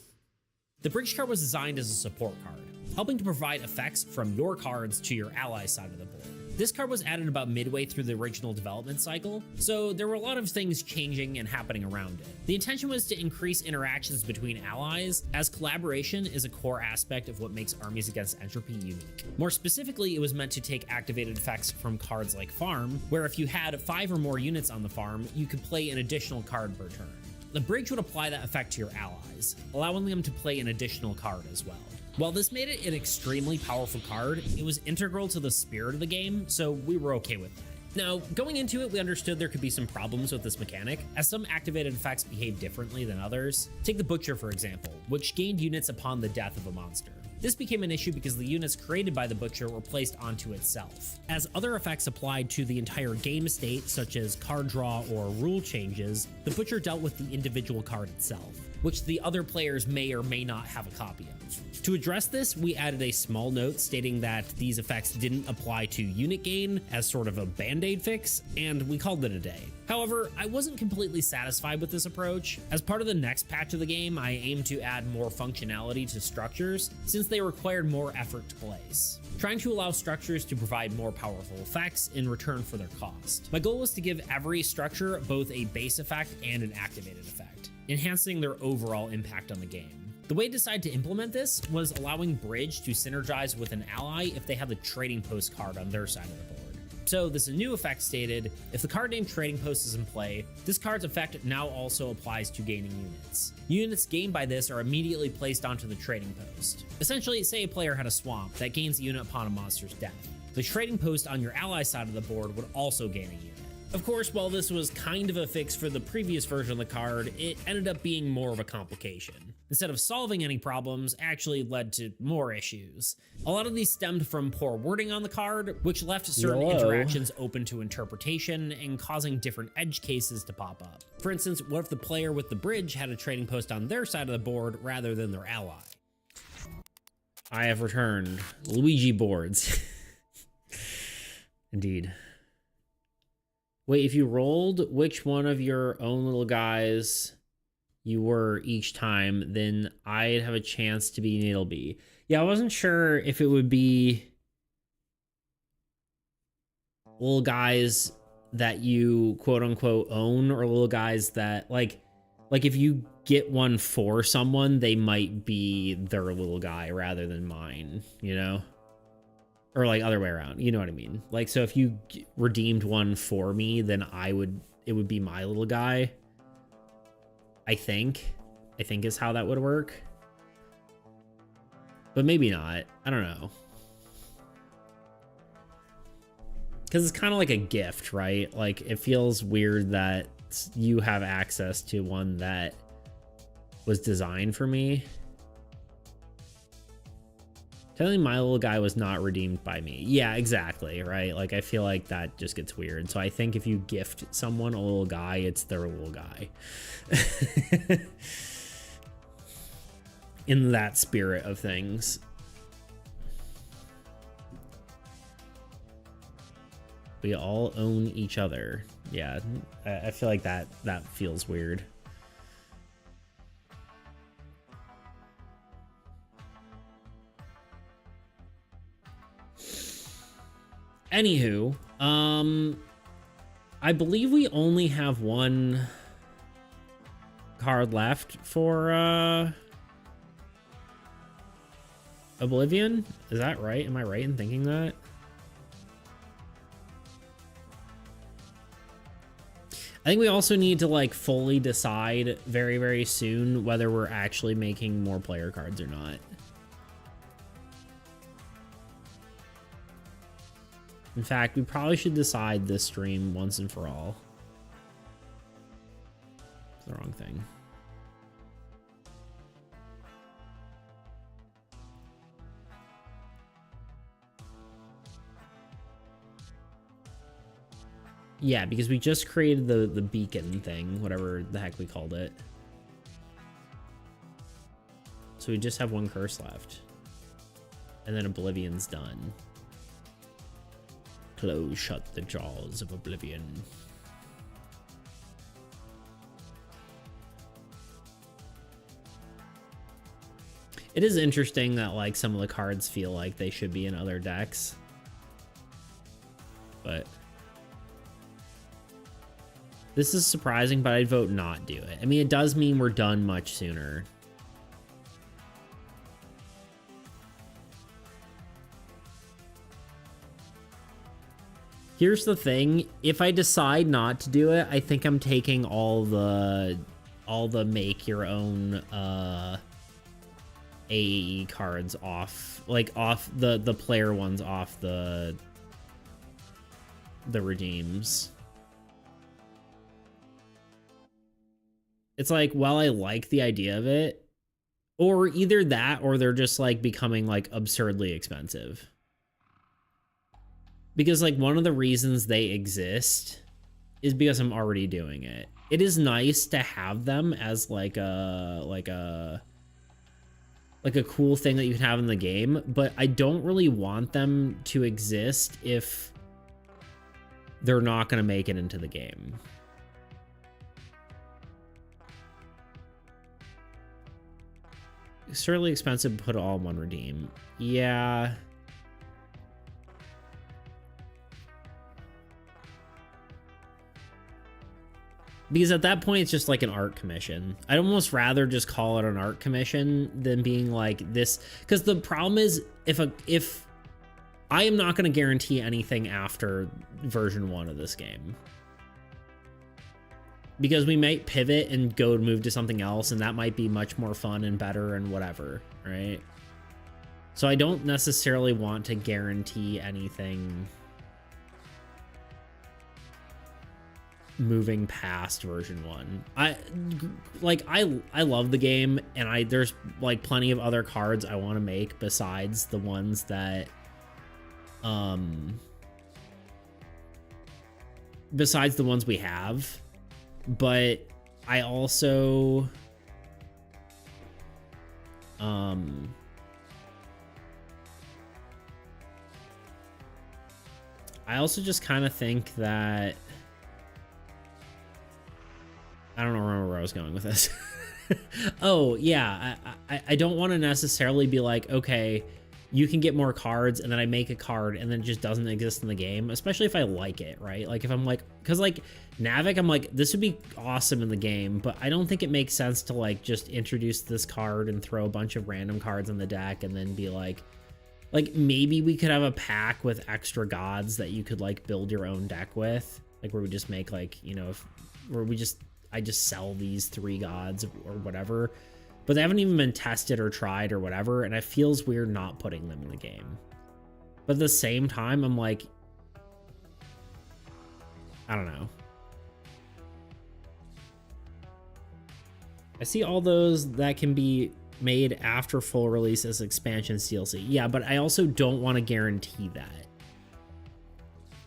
The bridge card was designed as a support card, helping to provide effects from your cards to your ally side of the board. This card was added about midway through the original development cycle, so there were a lot of things changing and happening around it. The intention was to increase interactions between allies, as collaboration is a core aspect of what makes Armies Against Entropy unique. More specifically, it was meant to take activated effects from cards like Farm, where if you had 5 or more units on the farm, you could play an additional card per turn. The bridge would apply that effect to your allies, allowing them to play an additional card as well. While this made it an extremely powerful card, it was integral to the spirit of the game, so we were okay with that. Now, going into it, we understood there could be some problems with this mechanic, as some activated effects behave differently than others. Take the Butcher, for example, which gained units upon the death of a monster. This became an issue because the units created by the Butcher were placed onto itself. As other effects applied to the entire game state, such as card draw or rule changes, the Butcher dealt with the individual card itself, which the other players may or may not have a copy of. To address this, we added a small note stating that these effects didn't apply to unit gain as sort of a band-aid fix, and we called it a day. However, I wasn't completely satisfied with this approach. As part of the next patch of the game, I aimed to add more functionality to structures, since they required more effort to place, trying to allow structures to provide more powerful effects in return for their cost. My goal was to give every structure both a base effect and an activated effect, enhancing their overall impact on the game. The way I decided to implement this was allowing Bridge to synergize with an ally if they have the Trading Post card on their side of the board. So this new effect stated, if the card named Trading Post is in play, this card's effect now also applies to gaining units. Units gained by this are immediately placed onto the Trading Post. Essentially, say a player had a swamp that gains a unit upon a monster's death. The Trading Post on your ally side of the board would also gain a unit. Of course, while this was kind of a fix for the previous version of the card, it ended up being more of a complication. Instead of solving any problems, actually led to more issues. A lot of these stemmed from poor wording on the card, which left certain interactions open to interpretation and causing different edge cases to pop up. For instance, what if the player with the bridge had a trading post on their side of the board rather than their ally? I have returned Luigi boards. Indeed. Wait, if you rolled which one of your own little guys you were each time, then I'd have a chance to be Needleby. Yeah, I wasn't sure if it would be little guys that you quote unquote own or little guys that like if you get one for someone, they might be their little guy rather than mine, you know? Or like other way around, you know what I mean? Like, so if you redeemed one for me, then it would be my little guy. I think I think is how that would work. But maybe not. I don't know. Because it's kind of like a gift, right? Like, it feels weird that you have access to one that was designed for me. Telling my little guy was not redeemed by me. Yeah, exactly, right? Like, I feel like that just gets weird. So I think if you gift someone a little guy, it's their little guy. In that spirit of things. We all own each other. Yeah, I feel like that feels weird. Anywho, I believe we only have one card left for Oblivion. Is that right? Am I right in thinking that? I think we also need to like fully decide very, very soon whether we're actually making more player cards or not. In fact, we probably should decide this stream once and for all. It's the wrong thing. Yeah, because we just created the beacon thing, whatever the heck we called it. So we just have one curse left. And then Oblivion's done. Close shut the jaws of Oblivion. It is interesting that like some of the cards feel like they should be in other decks. But this is surprising, but I'd vote not do it. I mean, it does mean we're done much sooner. Here's the thing, if I decide not to do it, I think I'm taking all the make your own AAE cards off, like off the player ones off the redeems. It's like, while I like the idea of it, or either that or they're just like becoming like absurdly expensive. Because like one of the reasons they exist is because I'm already doing it. It is nice to have them as like a cool thing that you can have in the game, but I don't really want them to exist if they're not going to make it into the game. Certainly expensive to put all in one redeem. Yeah. Because at that point, it's just like an art commission. I'd almost rather just call it an art commission than being like this. Because the problem is, if I am not going to guarantee anything after version 1 of this game. Because we might pivot and go move to something else, and that might be much more fun and better and whatever, right? So I don't necessarily want to guarantee anything moving past version 1. I love the game, and there's like plenty of other cards I want to make besides the ones that besides the ones we have. But I also just kind of think that I don't remember where I was going with this. Oh, yeah, I don't want to necessarily be like, okay, you can get more cards, and then I make a card, and then it just doesn't exist in the game, especially if I like it, right? Like, if I'm like, because, like, Navik, I'm like, this would be awesome in the game, but I don't think it makes sense to, like, just introduce this card and throw a bunch of random cards in the deck and then be like, maybe we could have a pack with extra gods that you could, like, build your own deck with, like, where we just make, like, you know, I just sell these 3 gods or whatever. but they haven't even been tested or tried or whatever, and it feels weird not putting them in the game. But at the same time, I'm like, I don't know. I see all those that can be made after full release as expansions DLC. Yeah, but I also don't want to guarantee that.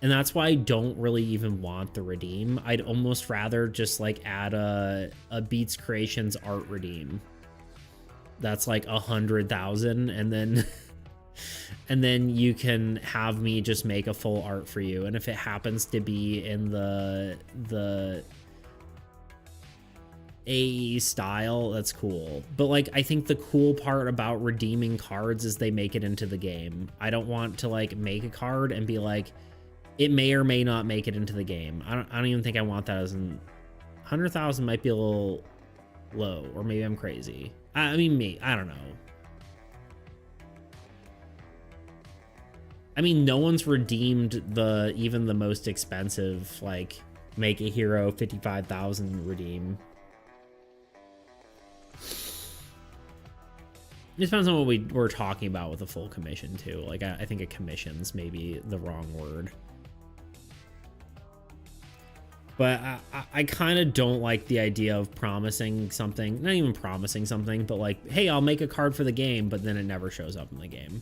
And that's why I don't really even want the redeem. I'd almost rather just like add a Beats Creations art redeem. That's like 100,000, and then and then you can have me just make a full art for you. And if it happens to be in the AAE style, that's cool. But like, I think the cool part about redeeming cards is they make it into the game. I don't want to like make a card and be like, it may or may not make it into the game. I don't even think I want that. As in 100,000 might be a little low, or maybe I'm crazy. I mean, I don't know. I mean, no one's redeemed even the most expensive, like, make a hero 55,000 redeem. It depends on what we're talking about with a full commission too. Like, I think a commission's maybe the wrong word. But I kind of don't like the idea of promising something, not even promising something, but like, hey, I'll make a card for the game, but then it never shows up in the game.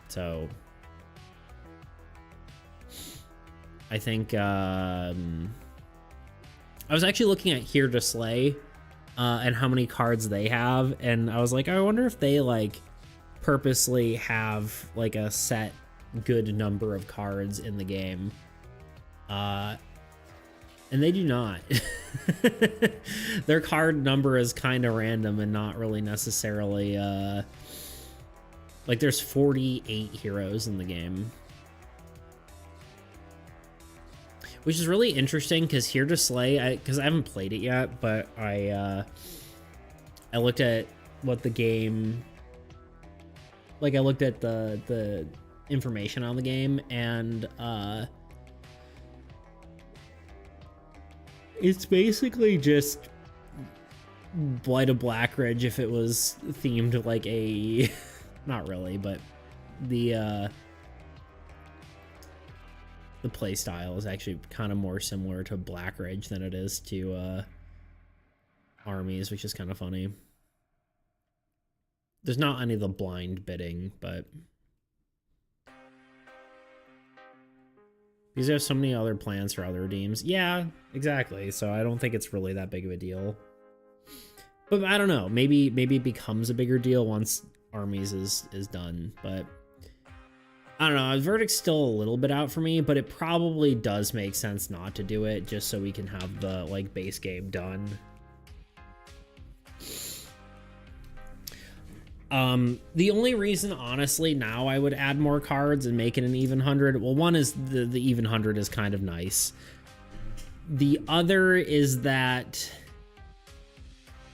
So I think I was actually looking at Here to Slay and how many cards they have, and I was like, I wonder if they like purposely have like a set good number of cards in the game. And they do not. Their card number is kind of random and not really necessarily like, there's 48 heroes in the game, which is really interesting because Here to Slay, because I haven't played it yet, but I looked at what the game, like, I looked at the information on the game, and it's basically just Blight of Blackridge if it was themed like AAE. Not really, but the play style is actually kind of more similar to Blackridge than it is to armies, which is kind of funny. There's not any of the blind bidding, but because there's so many other plans for other redeems. Yeah, exactly. So I don't think it's really that big of a deal. But I don't know. Maybe it becomes a bigger deal once armies is done. But I don't know. Verdict's still a little bit out for me, but it probably does make sense not to do it just so we can have the like base game done. The only reason, honestly, now I would add more cards and make it an even 100. Well, one is the even 100 is kind of nice. The other is that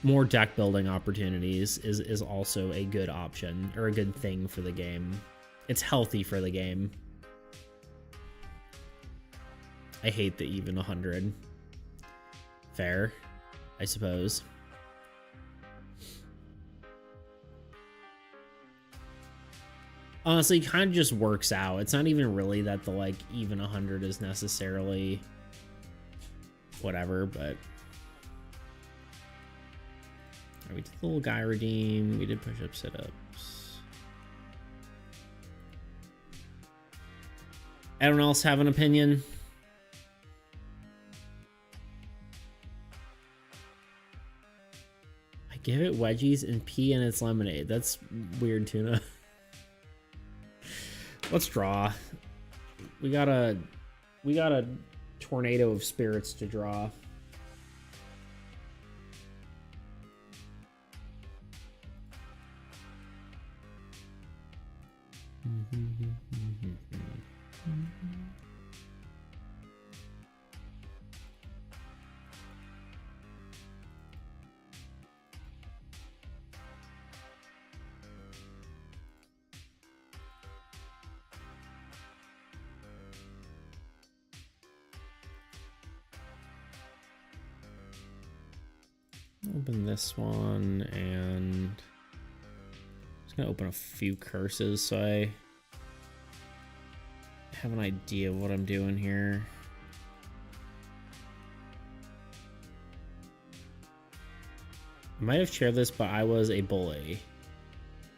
more deck building opportunities is also a good option, or a good thing for the game. It's healthy for the game. I hate the even 100. Fair, I suppose. Honestly, it kind of just works out. It's not even really that the like even 100 is necessarily whatever, but we did the little guy redeem. We did push-up sit-ups. Anyone else have an opinion? I give it wedgies and pee in its lemonade. That's weird, Tuna. Let's draw. We got a tornado of spirits to draw. Open this one, and I'm just gonna open a few curses so I have an idea of what I'm doing here. I might have shared this, but I was a bully.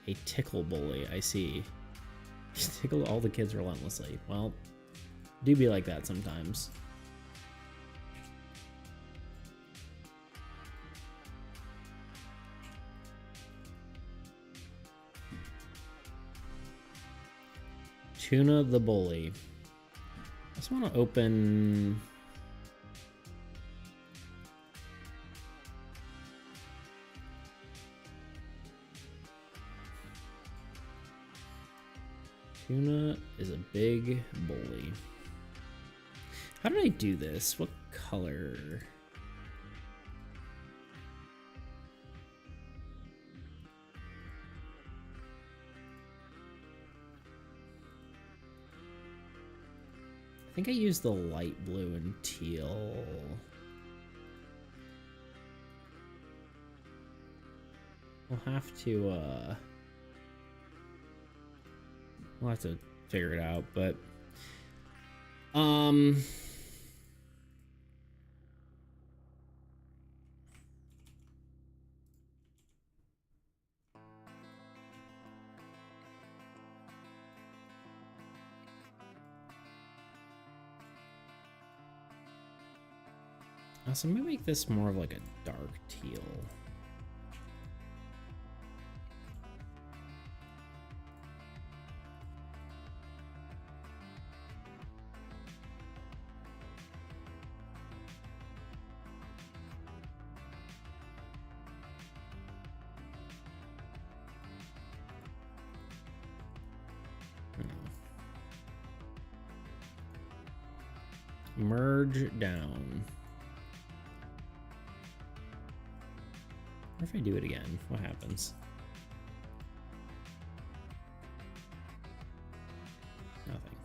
A tickle bully, I see. Tickle all the kids relentlessly. Well, do be like that sometimes. Tuna the bully. I just want to open... Tuna is a big bully. How did I do this? What color? I think I used the light blue and teal. We'll have to, we'll have to figure it out, but so I'm gonna make this more of like a dark teal. Merge down. What if I do it again? What happens? Nothing.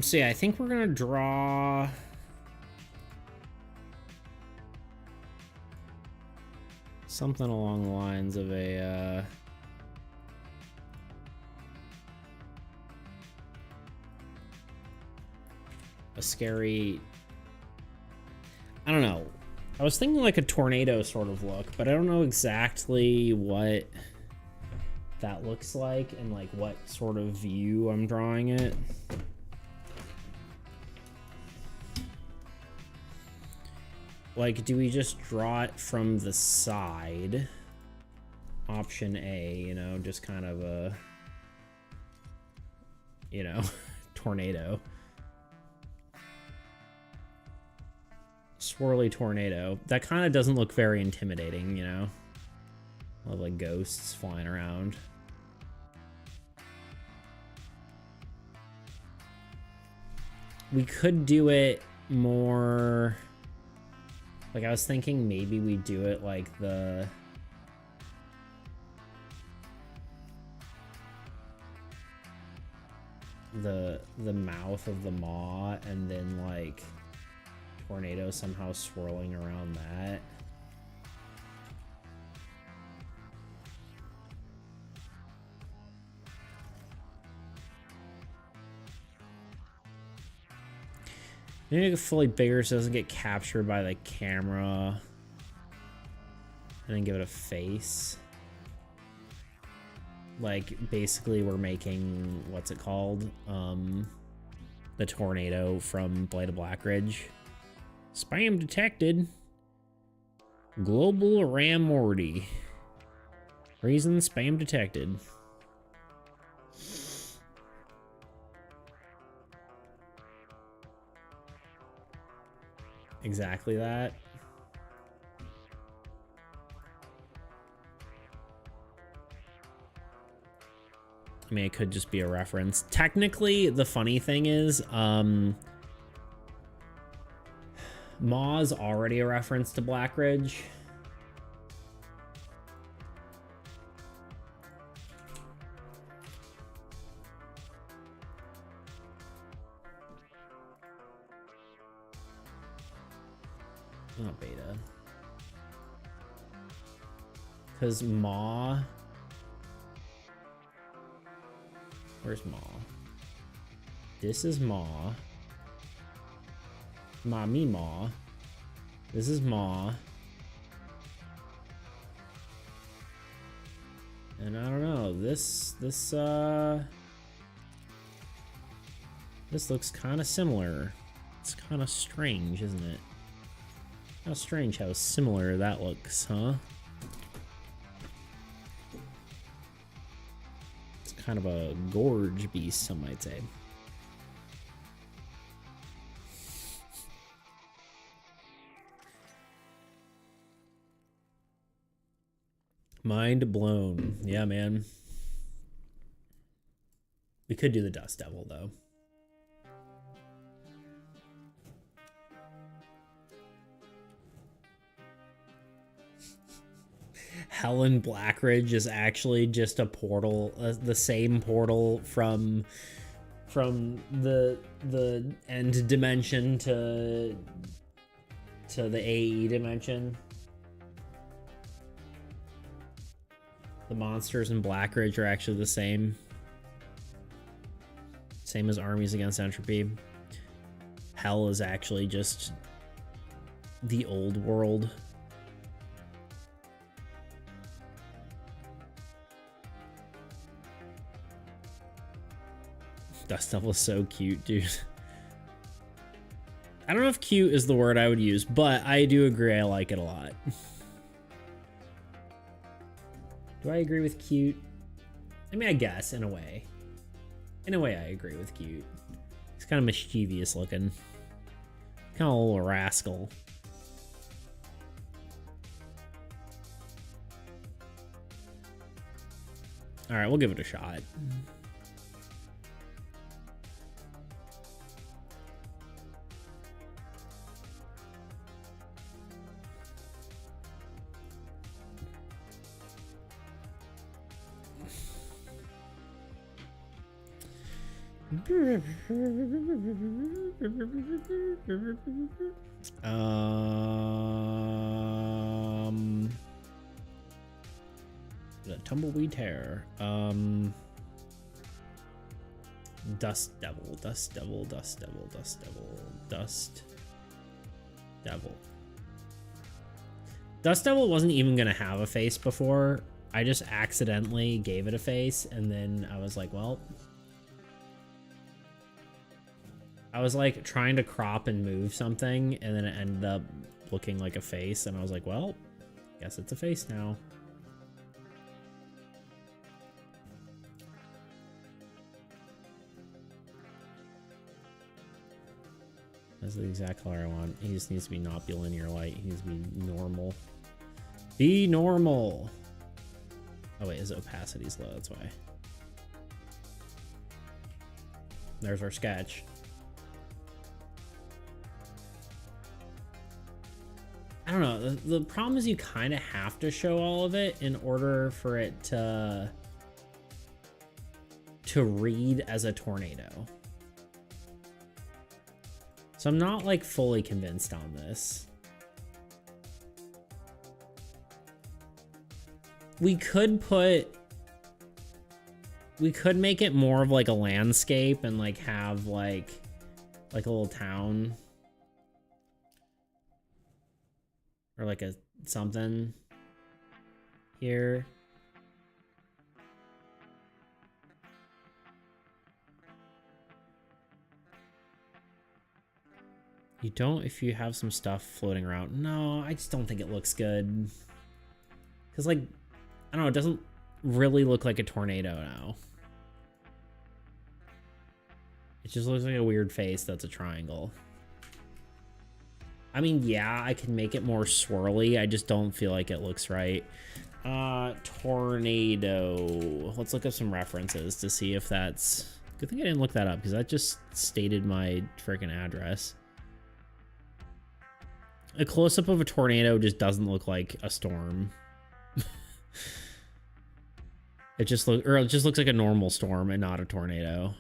So yeah, I think we're gonna draw something along the lines of a scary, I don't know. I was thinking like a tornado sort of look, but I don't know exactly what that looks like and like what sort of view I'm drawing it. Like, do we just draw it from the side? Option A, you know, just kind of a, you know, tornado. Swirly tornado. That kind of doesn't look very intimidating, you know? A lot of like ghosts flying around. We could do it more... Like, I was thinking maybe we do it like the mouth of the maw, and then like tornado somehow swirling around that. Maybe make it fully bigger so it doesn't get captured by the camera. And then give it a face. Like, basically we're making, what's it called? The tornado from Blade of Blackridge. Spam detected. Global Ram Morty. Reason spam detected. Exactly that. I mean, it could just be a reference. Technically, the funny thing is, Maw's already a reference to Blackridge. Not beta. Because Maw... Where's Maw? This is Maw. Mommy Maw. This is Maw. And I don't know, this looks kind of similar. It's kind of strange, isn't it? How strange how similar that looks, huh? It's kind of a gorge beast, some might say. Mind blown. Yeah, man. We could do the Dust Devil, though. Helen Blackridge is actually just a portal, the same portal from the end dimension to the AAE dimension. The monsters in Blackridge are actually the same. Same as Armies Against Entropy. Hell is actually just the old world. Dust Devil is so cute, dude. I don't know if cute is the word I would use, but I do agree I like it a lot. Do I agree with cute? I mean, I guess, in a way. In a way, I agree with cute. He's kind of mischievous looking. Kind of a little rascal. Alright, we'll give it a shot. The Tumbleweed Terror. Dust Devil, Dust Devil, Dust Devil, Dust Devil, Dust Devil. Dust Devil wasn't even gonna have a face before. I just accidentally gave it a face, and then I was like, well, I was like trying to crop and move something, and then it ended up looking like a face, and I was like, well, guess it's a face now. That's the exact color I want. He just needs to be not be linear light. He needs to be normal. Be normal. Oh wait, his opacity's low, that's why. There's our sketch. I don't know, the problem is you kind of have to show all of it in order for it to read as a tornado. So I'm not like fully convinced on this. We could make it more of like a landscape and like have like a little town. Or like a something here. You don't if you have some stuff floating around. No, I just don't think it looks good. Because like, I don't know, it doesn't really look like a tornado now. It just looks like a weird face that's a triangle. I mean, yeah, I can make it more swirly. I just don't feel like it looks right. Tornado. Let's look up some references to see if that's... Good thing I didn't look that up, because that just stated my freaking address. A close-up of a tornado just doesn't look like a storm. It just looks like a normal storm and not a tornado.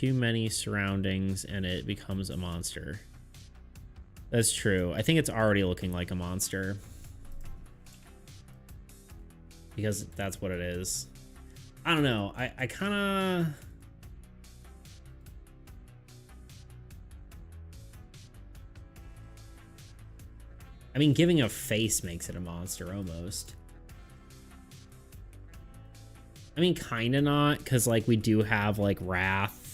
too many surroundings and it becomes a monster. That's true. I think it's already looking like a monster. Because that's what it is. I don't know. I kind of... I mean, giving a face makes it a monster almost. I mean, kind of not, because like we do have like Wrath,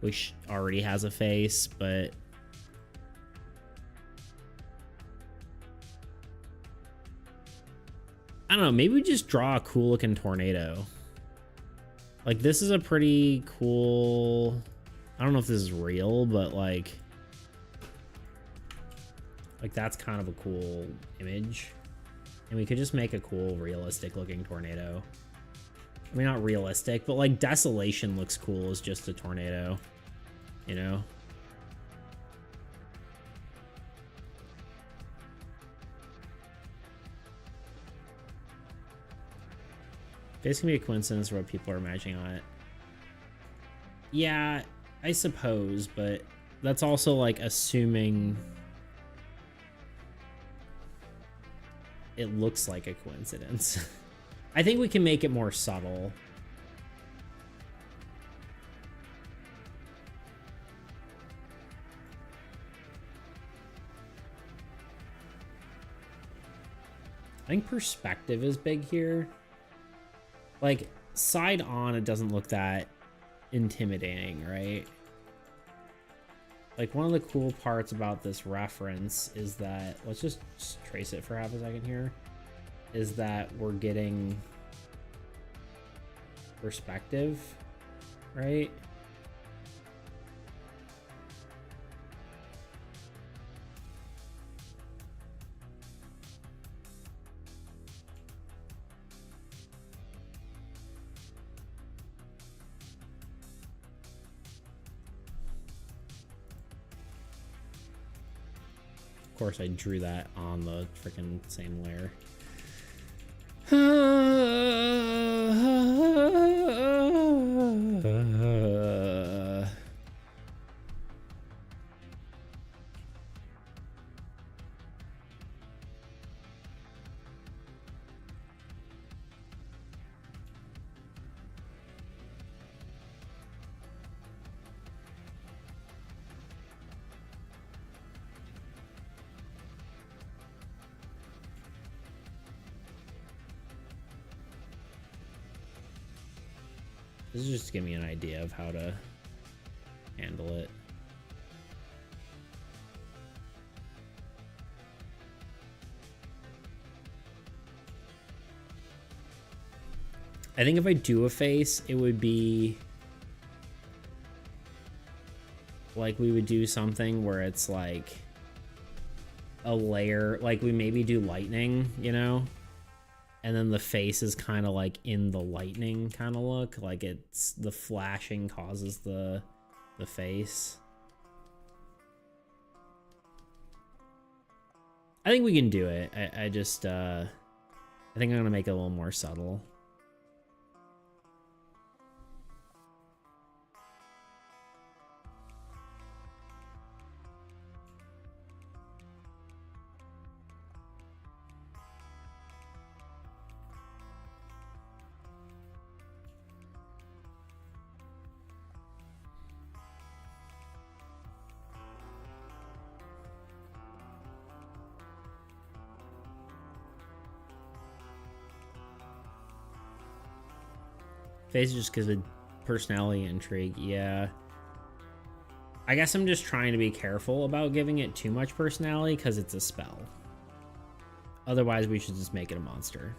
which already has a face, but I don't know. Maybe we just draw a cool looking tornado. Like, this is a pretty cool... I don't know if this is real, but like that's kind of a cool image. And we could just make a cool, realistic looking tornado. I mean, not realistic, but like Desolation looks cool as just a tornado, you know? It's gonna be a coincidence what people are imagining on it. Yeah, I suppose, but that's also like assuming it looks like a coincidence. I think we can make it more subtle. I think perspective is big here. Like, side on, it doesn't look that intimidating, right? Like, one of the cool parts about this reference is that, let's just trace it for half a second here, is that we're getting perspective, right? Of course, I drew that on the freaking same layer. This is just to give me an idea of how to handle it. I think if I do a face, it would be like we would do something where it's like a layer, like we maybe do lightning, you know? And then the face is kind of like in the lightning kind of look, like it's the flashing causes the face. I think we can do it. I just I think I'm gonna make it a little more subtle. Face just because of personality intrigue, yeah. I guess I'm just trying to be careful about giving it too much personality because it's a spell. Otherwise, we should just make it a monster.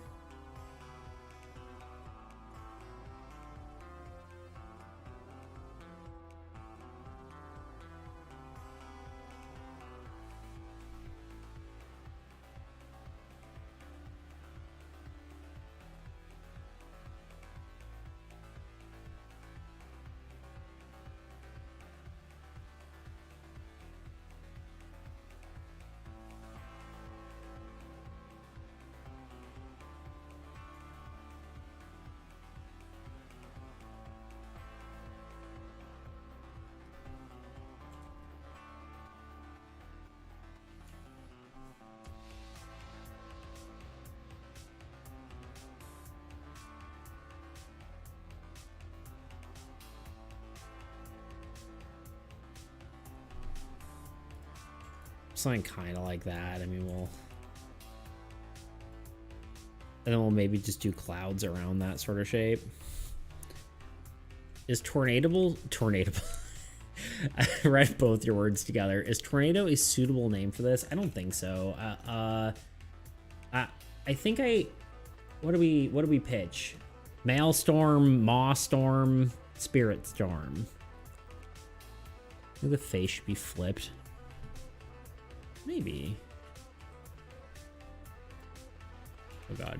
Something kind of like that. I mean, and then we'll maybe just do clouds around that sort of shape. Is tornado? I read both your words together. Is tornado a suitable name for this? I don't think so. I think what do we pitch? Maelstrom, Maw Storm, Spirit Storm. I think the face should be flipped. Maybe. Oh god.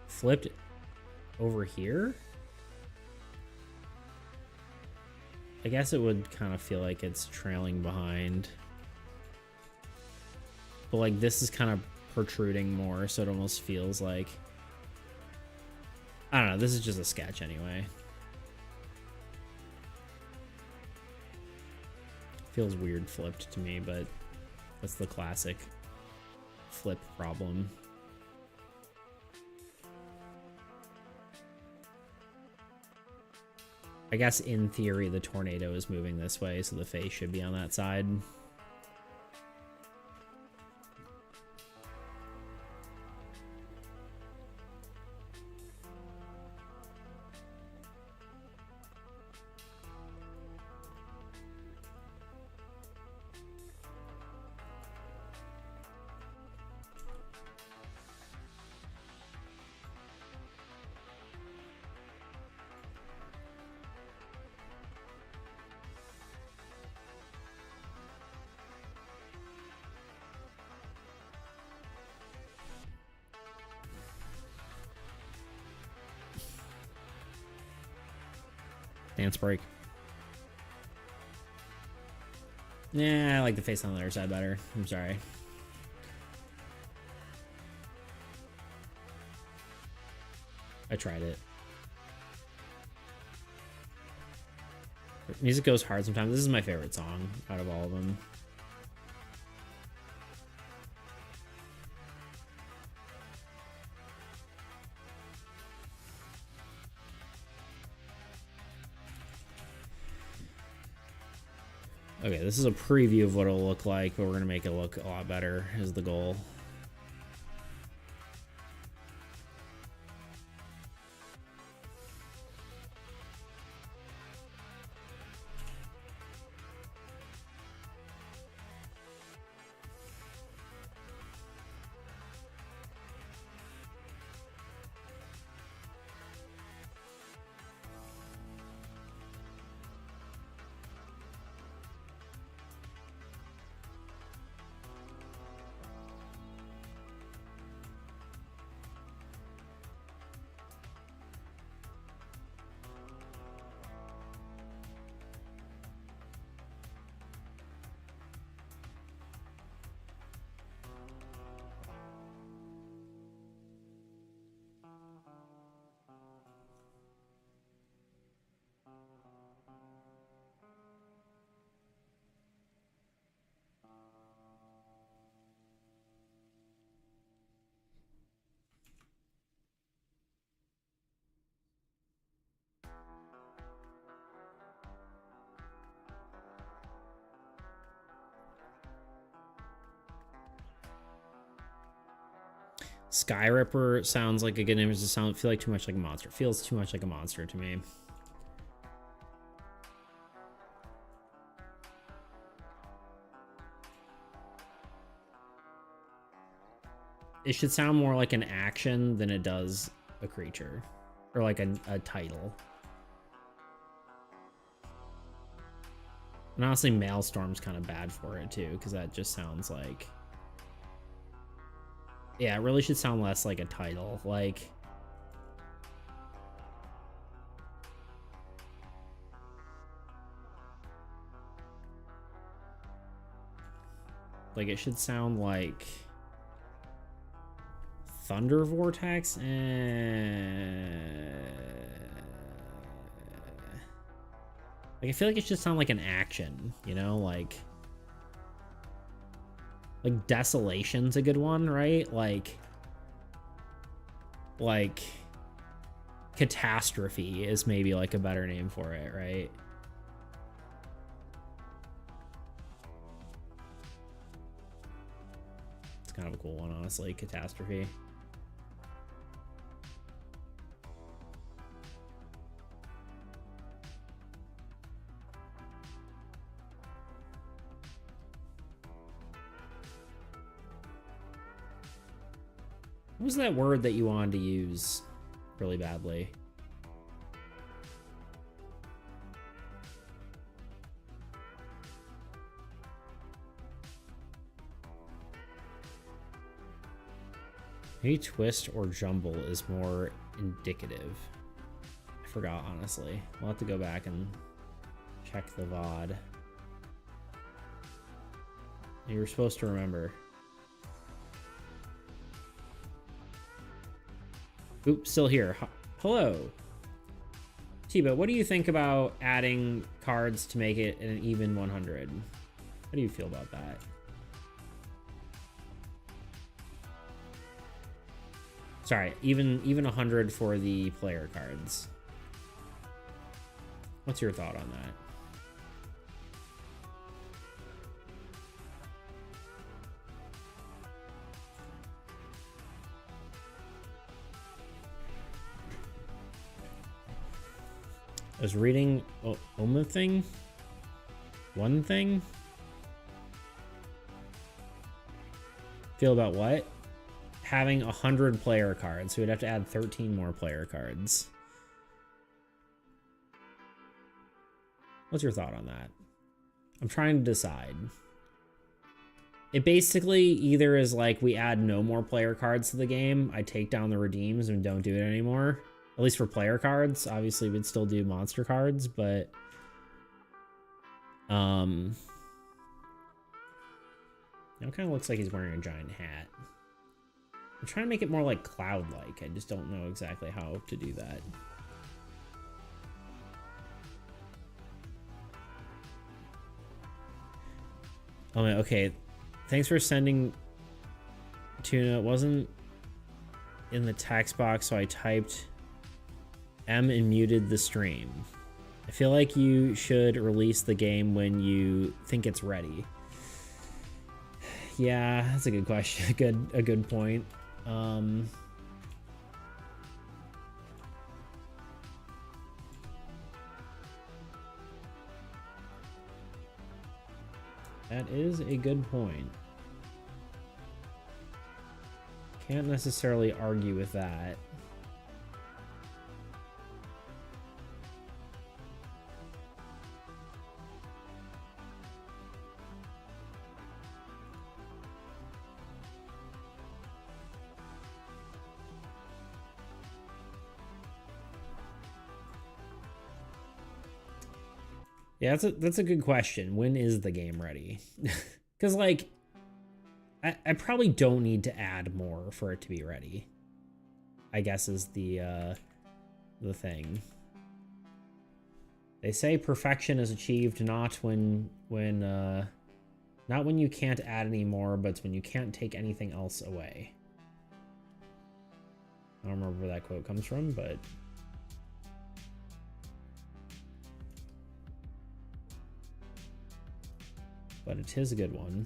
Flipped over here? I guess it would kind of feel like it's trailing behind. But like this is kind of protruding more, so it almost feels like... I don't know, this is just a sketch anyway. Feels weird flipped to me, but that's the classic flip problem. I guess in theory the tornado is moving this way, so the face should be on that side. Dance break. Yeah, I like the face on the other side better. I'm sorry. I tried it. Music goes hard sometimes. This is my favorite song out of all of them. Okay, this is a preview of what it'll look like, but we're going to make it look a lot better is the goal. Sky Ripper sounds like a good name. It just feel like too much like a monster. Feels too much like a monster to me. It should sound more like an action than it does a creature. Or like a title. And honestly, Maelstром's kind of bad for it too, because that just sounds like... Yeah, it really should sound less like a title. Like it should sound like Thunder Vortex. Like I feel like it should sound like an action, you know, like Desolation's a good one, right? Like catastrophe is maybe like a better name for it, right? It's kind of a cool one, honestly, catastrophe. What was that word that you wanted to use really badly? Maybe twist or jumble is more indicative. I forgot, honestly. We'll have to go back and check the VOD. You were supposed to remember. Oops, still here. Hello. Tiba, what do you think about adding cards to make it an even 100? How do you feel about that? Sorry, even 100 for the player cards. What's your thought on that? I was reading Oma thing? One thing? Feel about what? Having 100 player cards, so we'd have to add 13 more player cards. What's your thought on that? I'm trying to decide. It basically either is like we add no more player cards to the game, I take down the redeems and don't do it anymore. At least for player cards. Obviously, we'd still do monster cards, but... It kind of looks like he's wearing a giant hat. I'm trying to make it more like Cloud-like. I just don't know exactly how to do that. Oh, man, okay. Thanks for sending... Tuna. It wasn't in the text box, so I typed... M and muted the stream. I feel like you should release the game when you think it's ready. Yeah, that's a good question. A good point. That is a good point. Can't necessarily argue with that. Yeah, that's a good question. When is the game ready? Because, like, I probably don't need to add more for it to be ready, I guess is the thing. They say perfection is achieved not when you can't add any more, but it's when you can't take anything else away. I don't remember where that quote comes from, but... But it is a good one.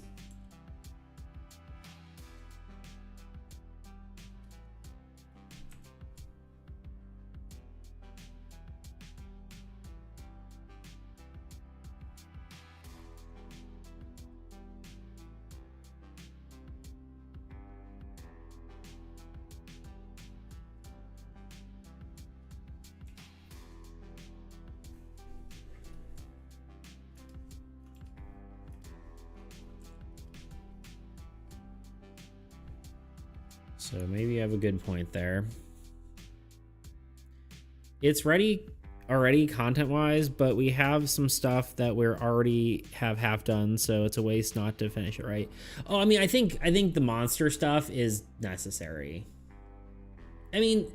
So maybe you have a good point there. It's ready already content-wise, but we have some stuff that we're already have half done, so it's a waste not to finish it right. Oh, I mean, I think the monster stuff is necessary. I mean,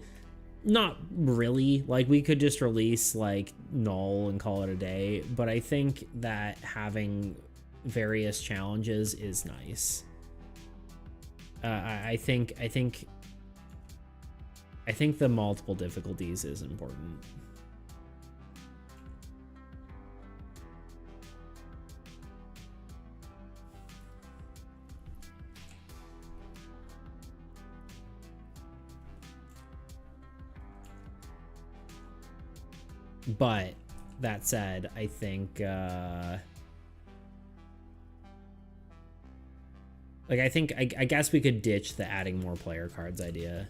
not really. Like, we could just release like Null and call it a day, but I think that having various challenges is nice. I think I think the multiple difficulties is important. But that said, I think like I guess we could ditch the adding more player cards idea.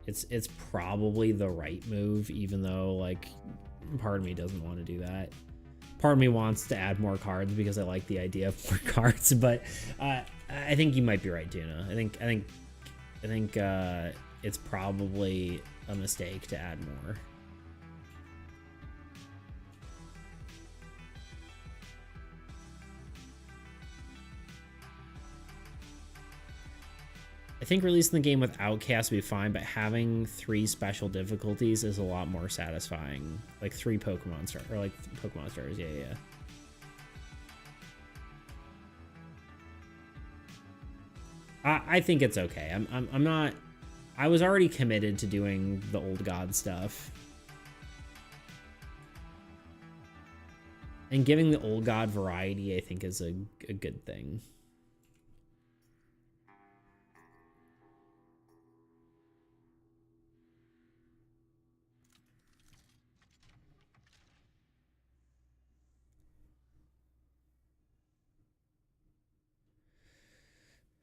It's probably the right move, even though like part of me doesn't want to do that. Part of me wants to add more cards because I like the idea of more cards, but I think you might be right, Tuna. I think it's probably a mistake to add more. I think releasing the game without chaos would be fine, but having 3 special difficulties is a lot more satisfying. Like 3 Pokemon stars, or like Pokemon stars, yeah. I think it's okay. I'm not. I was already committed to doing the old god stuff, and giving the old god variety, I think, is a good thing.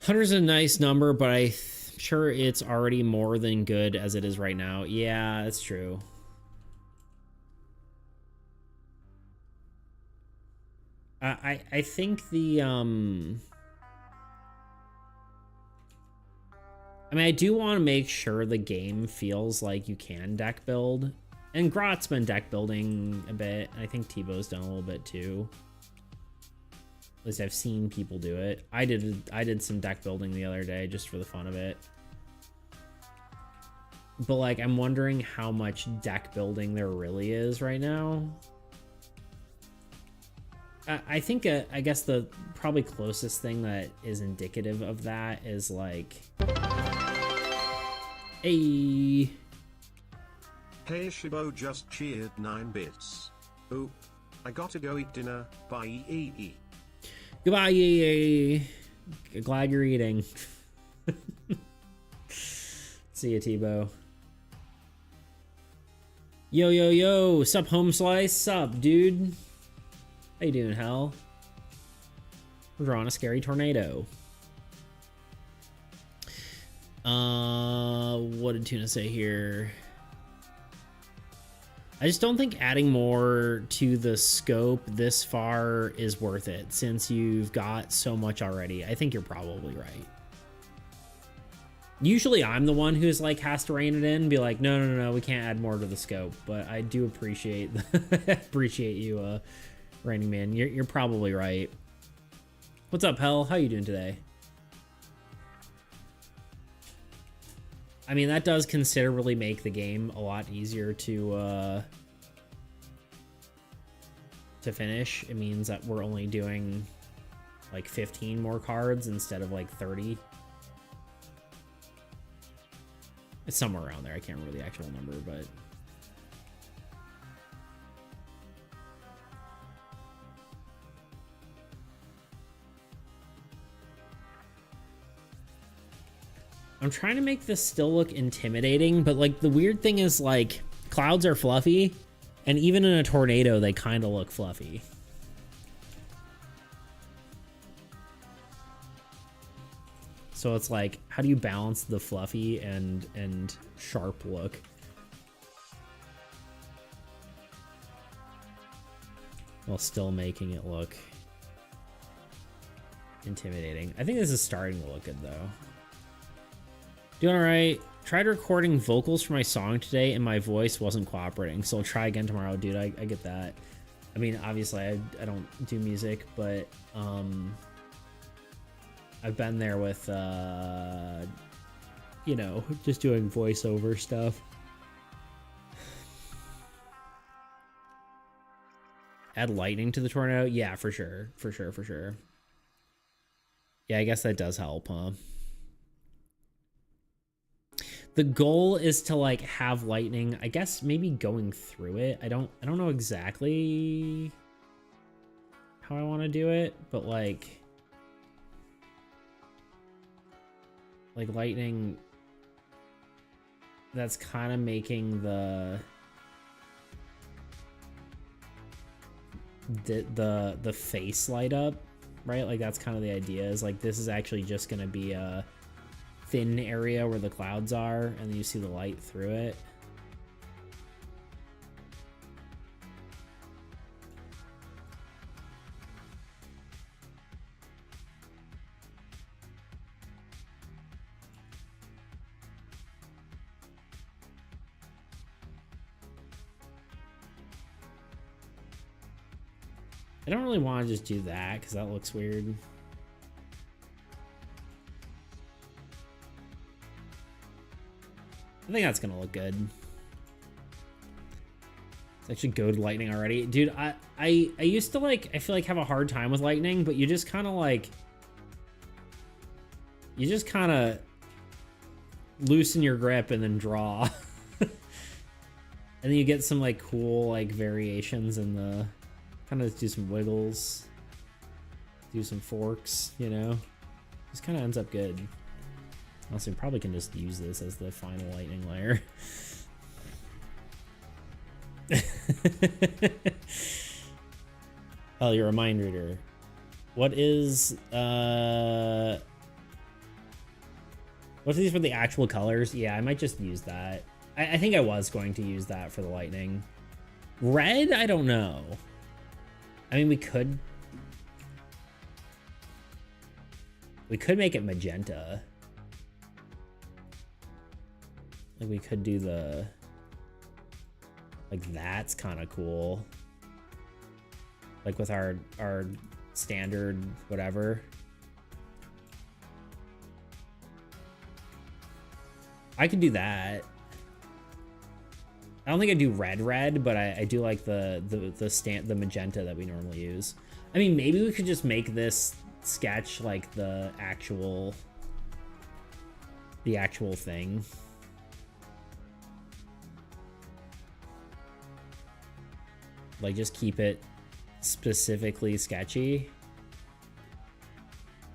Hundred's a nice number, but I'm sure it's already more than good as it is right now. Yeah, that's true. I think the I mean, I do want to make sure the game feels like you can deck build, and Grot's been deck building a bit. I think Tebow's done a little bit too. At least I've seen people do it. I did some deck building the other day just for the fun of it. But like, I'm wondering how much deck building there really is right now. I think I guess the probably closest thing that is indicative of that is like, hey Shibo just cheered 9 bits. Oh, I gotta go eat dinner. Bye AAE. Goodbye, AAE. Glad you're eating. See ya, Tebow. Yo, sup, home slice? Sup, dude? How you doing, hell? We're drawing a scary tornado. What did Tuna say here? I just don't think adding more to the scope this far is worth it since you've got so much already. I think you're probably right. Usually I'm the one who's like has to rein it in and be like, no, we can't add more to the scope. But I do appreciate appreciate you reining me in. You're probably right. What's up, Hell? How you doing today? I mean, that does considerably make the game a lot easier to finish. It means that we're only doing like 15 more cards instead of like 30. It's somewhere around there. I can't remember the actual number, but I'm trying to make this still look intimidating, but like the weird thing is like clouds are fluffy, and even in a tornado, they kind of look fluffy. So it's like, how do you balance the fluffy and sharp look? While still making it look intimidating. I think this is starting to look good though. Doing all right. Tried recording vocals for my song today and my voice wasn't cooperating, so I'll try again tomorrow. Dude, I get that. I mean, obviously I don't do music, but I've been there with you know, just doing voiceover stuff. Add lightning to the tornado? Yeah, for sure. Yeah, I guess that does help, huh? The goal is to like have lightning, I guess maybe going through it. I don't know exactly how I want to do it, but like lightning that's kind of making the face light up, right? Like that's kind of the idea, is like this is actually just going to be a thin area where the clouds are, and then you see the light through it. I don't really want to just do that because that looks weird. I think that's gonna look good. Let's actually go to lightning already. Dude, I used to like, I feel like have a hard time with lightning, but you just kind of like, you just kind of loosen your grip and then draw. And then you get some like cool like variations in the, kind of do some wiggles, do some forks, you know? Just kind of ends up good. Honestly, probably can just use this as the final lightning layer. Oh, you're a mind reader. What is what are these for the actual colors? Yeah, I might just use that. I think I was going to use that for the lightning. Red? I don't know. I mean, we could make it magenta. Like we could do the, like that's kind of cool. Like with our standard whatever. I could do that. I don't think I do red, but I do like the magenta that we normally use. I mean, maybe we could just make this sketch like the actual thing. Like just keep it specifically sketchy.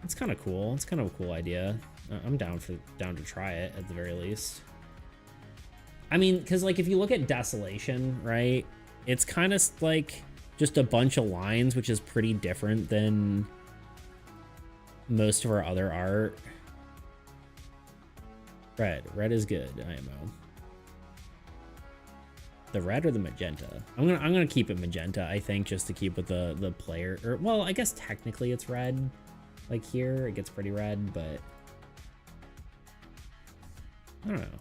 It's kind of cool. It's kind of a cool idea. I'm down to try it at the very least. I mean, because like if you look at Desolation, right, it's kind of like just a bunch of lines, which is pretty different than most of our other art. Red is good. IMO. The red or the magenta? I'm gonna keep it magenta, I think, just to keep with the player. Or well, I guess technically it's red. Like here, it gets pretty red, but I don't know.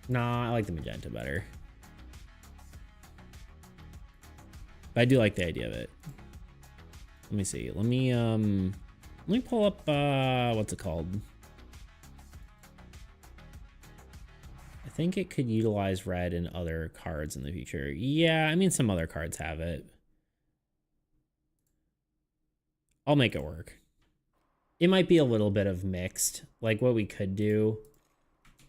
Nah, I like the magenta better. But I do like the idea of it. Let me see. Let me pull up what's it called? I think it could utilize red in other cards in the future. Yeah, I mean some other cards have it. I'll make it work. It might be a little bit of mixed. Like what we could do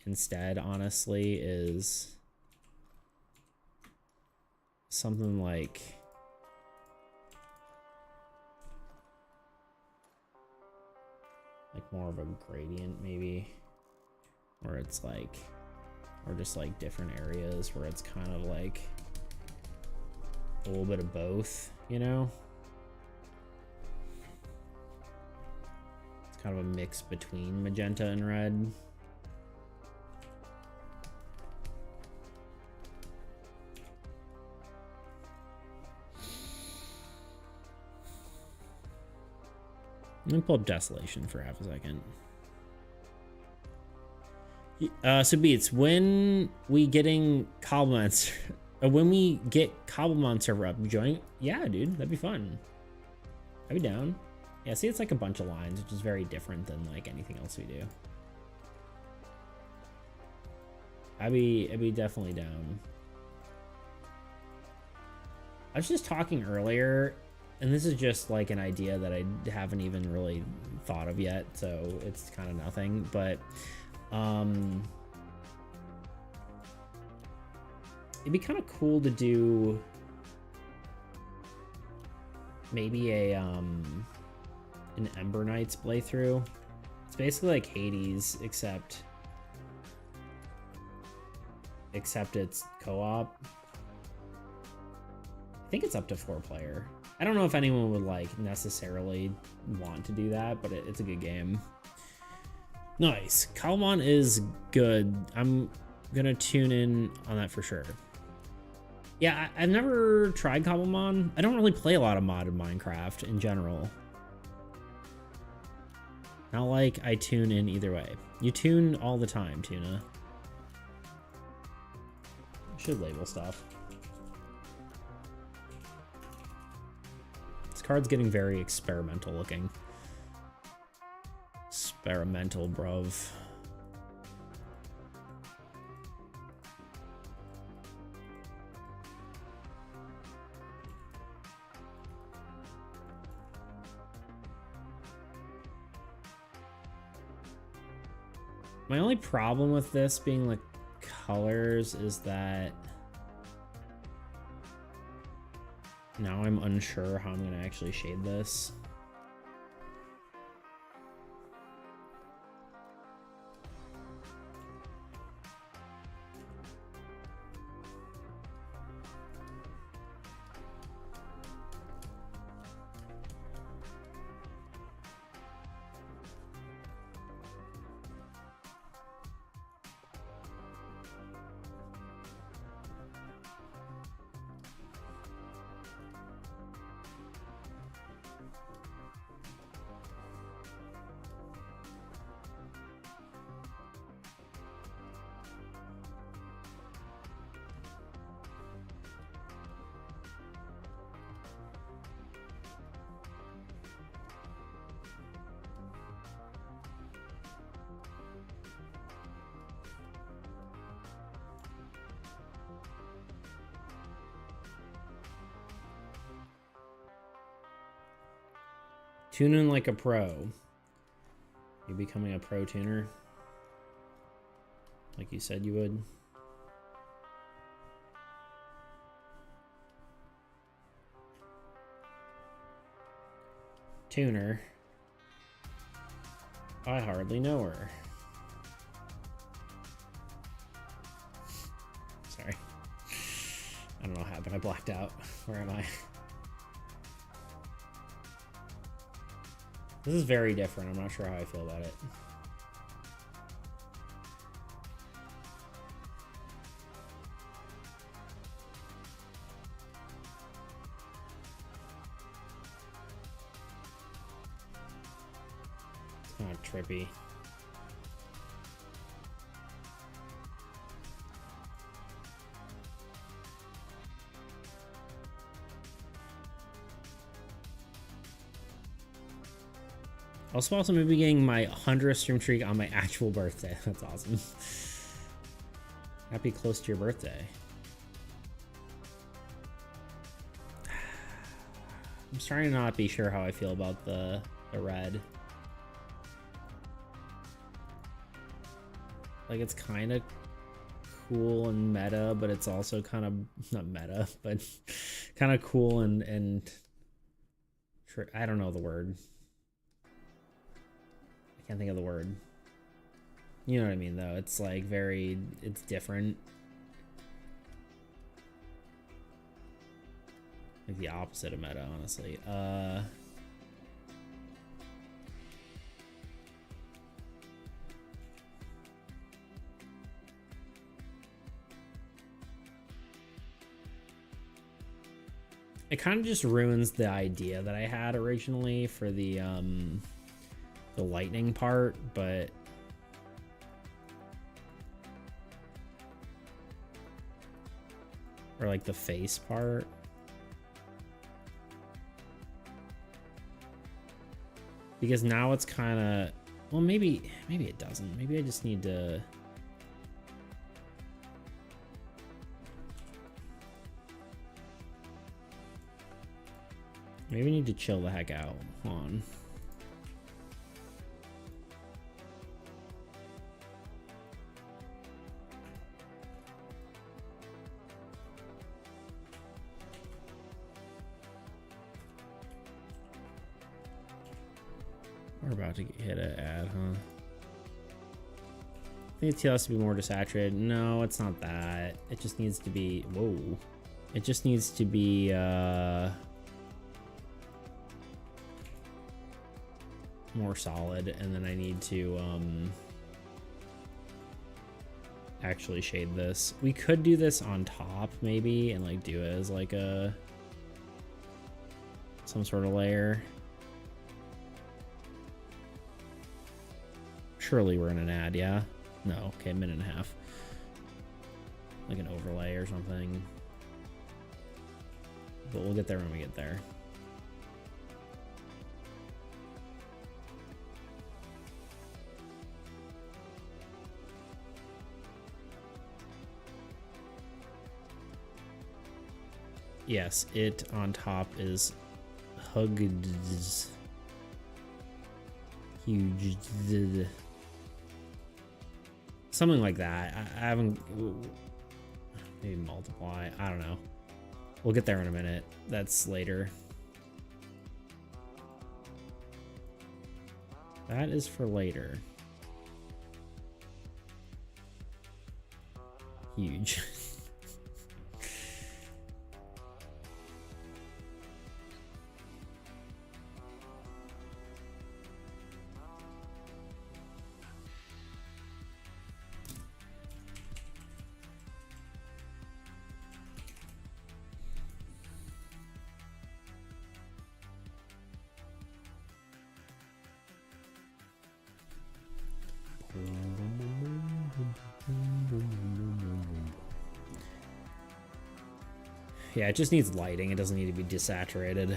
instead, honestly, is something like more of a gradient maybe, where it's like, or just like different areas where it's kind of like a little bit of both, you know? It's kind of a mix between magenta and red. Let me pull up Desolation for half a second. So Beats, when we getting Cobble Monster, when we get Cobble Monster up, join? Yeah, dude, that'd be fun. I'd be down. Yeah, see, it's like a bunch of lines, which is very different than like anything else we do. I'd be definitely down. I was just talking earlier And this is just like an idea that I haven't even really thought of yet, so it's kind of nothing, but it'd be kind of cool to do maybe a an Ember Knights playthrough. It's basically like Hades, except it's co-op. I think it's up to 4-player. I don't know if anyone would like necessarily want to do that, but it's a good game. Nice. Kalman is good. I'm gonna tune in on that for sure. Yeah, I've never tried Cobblemon. I don't really play a lot of modded Minecraft in general. Not like I tune in either way. You tune all the time, Tuna. Should label stuff. This card's getting very experimental looking. Experimental, bruv. My only problem with this being like colors is that now I'm unsure how I'm gonna actually shade this. Tune in like a pro. You're becoming a pro tuner? Like you said you would? Tuner. I hardly know her. Sorry. I don't know what happened. I blacked out. Where am I? This is very different. I'm not sure how I feel about it. It's kind of trippy. Also maybe getting my 100th stream streak on my actual birthday. That's awesome. Happy close to your birthday. I'm starting to not be sure how I feel about the red. Like it's kind of cool and meta, but it's also kind of not meta, but kind of cool and I don't know the word. I can't think of the word. You know what I mean, though. It's like very, it's different. Like the opposite of meta, honestly. It kind of just ruins the idea that I had originally for the lightning part, but or like the face part. Because now it's kind of, well, maybe it doesn't. Maybe I just need to Maybe we need to chill the heck out. Hold on. We're about to hit an ad, huh? I think the TL has to be more desaturated. No, it's not that. It just needs to be, whoa. It just needs to be, more solid, and then I need to, actually shade this. We could do this on top, maybe, and, like, do it as, like, some sort of layer. Surely we're in an ad, yeah? No, okay, a minute and a half. Like an overlay or something. But we'll get there when we get there. Yes, it on top is hugged. Huge. Something like that. I haven't. Maybe multiply. I don't know. We'll get there in a minute. That's later. That is for later. Huge. Yeah, it just needs lighting. It doesn't need to be desaturated.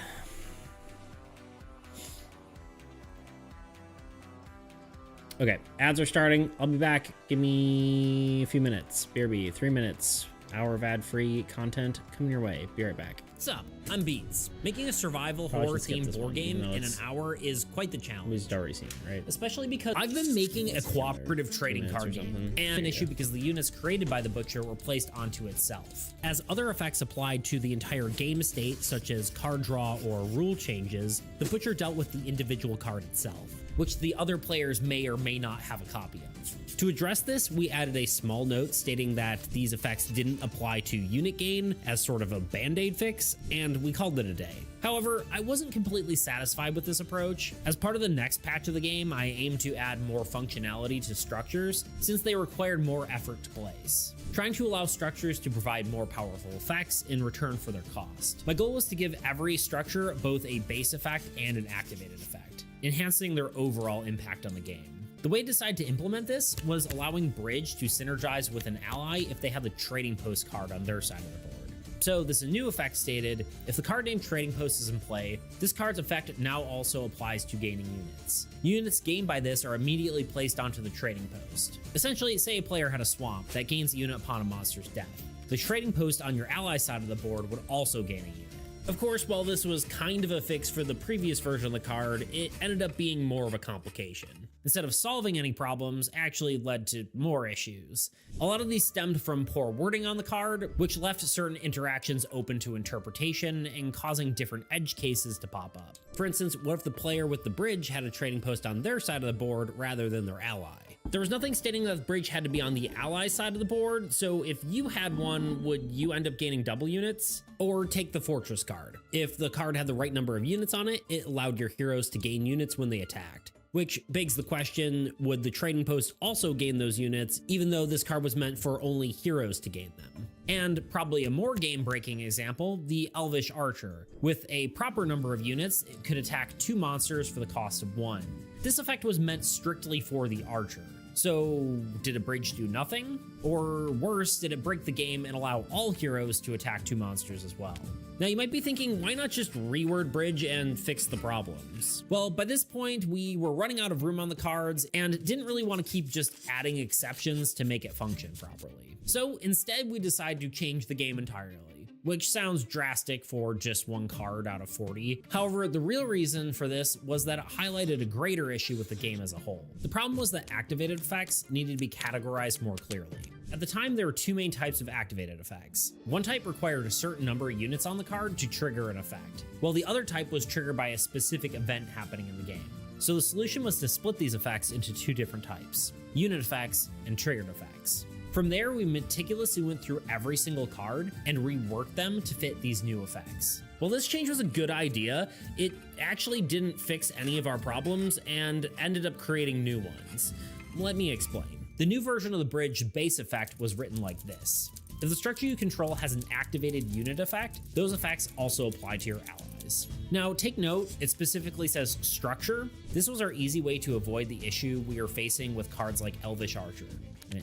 Okay, ads are starting. I'll be back. Give me a few minutes. BRB, 3 minutes. Hour of ad-free content coming your way. Be right back. What's up? I'm Beats. Making a survival Probably horror should skip themed this board one, game even though in an it's- hour is quite the challenge. We've already seen it, right? Especially because I've been making a cooperative trading minutes card or game, something. and an issue because the units created by the butcher were placed onto itself. As other effects applied to the entire game state, such as card draw or rule changes, the butcher dealt with the individual card itself, which the other players may or may not have a copy of. To address this, we added a small note stating that these effects didn't apply to unit gain as sort of a band-aid fix, and we called it a day. However, I wasn't completely satisfied with this approach. As part of the next patch of the game, I aim to add more functionality to structures since they required more effort to place, trying to allow structures to provide more powerful effects in return for their cost. My goal was to give every structure both a base effect and an activated effect, enhancing their overall impact on the game. The way I decided to implement this was allowing Bridge to synergize with an ally if they have the Trading Post card on their side of the board. So this new effect stated, if the card named Trading Post is in play, this card's effect now also applies to gaining units. Units gained by this are immediately placed onto the Trading Post. Essentially, say a player had a swamp that gains a unit upon a monster's death. The Trading Post on your ally side of the board would also gain a unit. Of course, while this was kind of a fix for the previous version of the card, it ended up being more of a complication. Instead of solving any problems, actually led to more issues. A lot of these stemmed from poor wording on the card, which left certain interactions open to interpretation and causing different edge cases to pop up. For instance, what if the player with the bridge had a trading post on their side of the board rather than their ally? There was nothing stating that the bridge had to be on the ally side of the board, so if you had one, would you end up gaining double units? Or take the fortress card. If the card had the right number of units on it, it allowed your heroes to gain units when they attacked. Which begs the question, would the trading post also gain those units, even though this card was meant for only heroes to gain them? And probably a more game-breaking example, the Elvish Archer. With a proper number of units, it could attack 2 monsters for the cost of 1. This effect was meant strictly for the Archer. So, did a bridge do nothing? Or worse, did it break the game and allow all heroes to attack 2 monsters as well? Now you might be thinking, why not just reword bridge and fix the problems? Well, by this point, we were running out of room on the cards and didn't really want to keep just adding exceptions to make it function properly. So instead, we decided to change the game entirely. which sounds drastic for just one card out of 40. However, the real reason for this was that it highlighted a greater issue with the game as a whole. The problem was that activated effects needed to be categorized more clearly. At the time, there were two main types of activated effects. One type required a certain number of units on the card to trigger an effect, while the other type was triggered by a specific event happening in the game. So the solution was to split these effects into two different types: unit effects and triggered effects. From there, we meticulously went through every single card and reworked them to fit these new effects. While this change was a good idea, it actually didn't fix any of our problems and ended up creating new ones. Let me explain. The new version of the bridge base effect was written like this: if the structure you control has an activated unit effect, those effects also apply to your allies. Now, take note, it specifically says structure. This was our easy way to avoid the issue we are facing with cards like Elvish Archer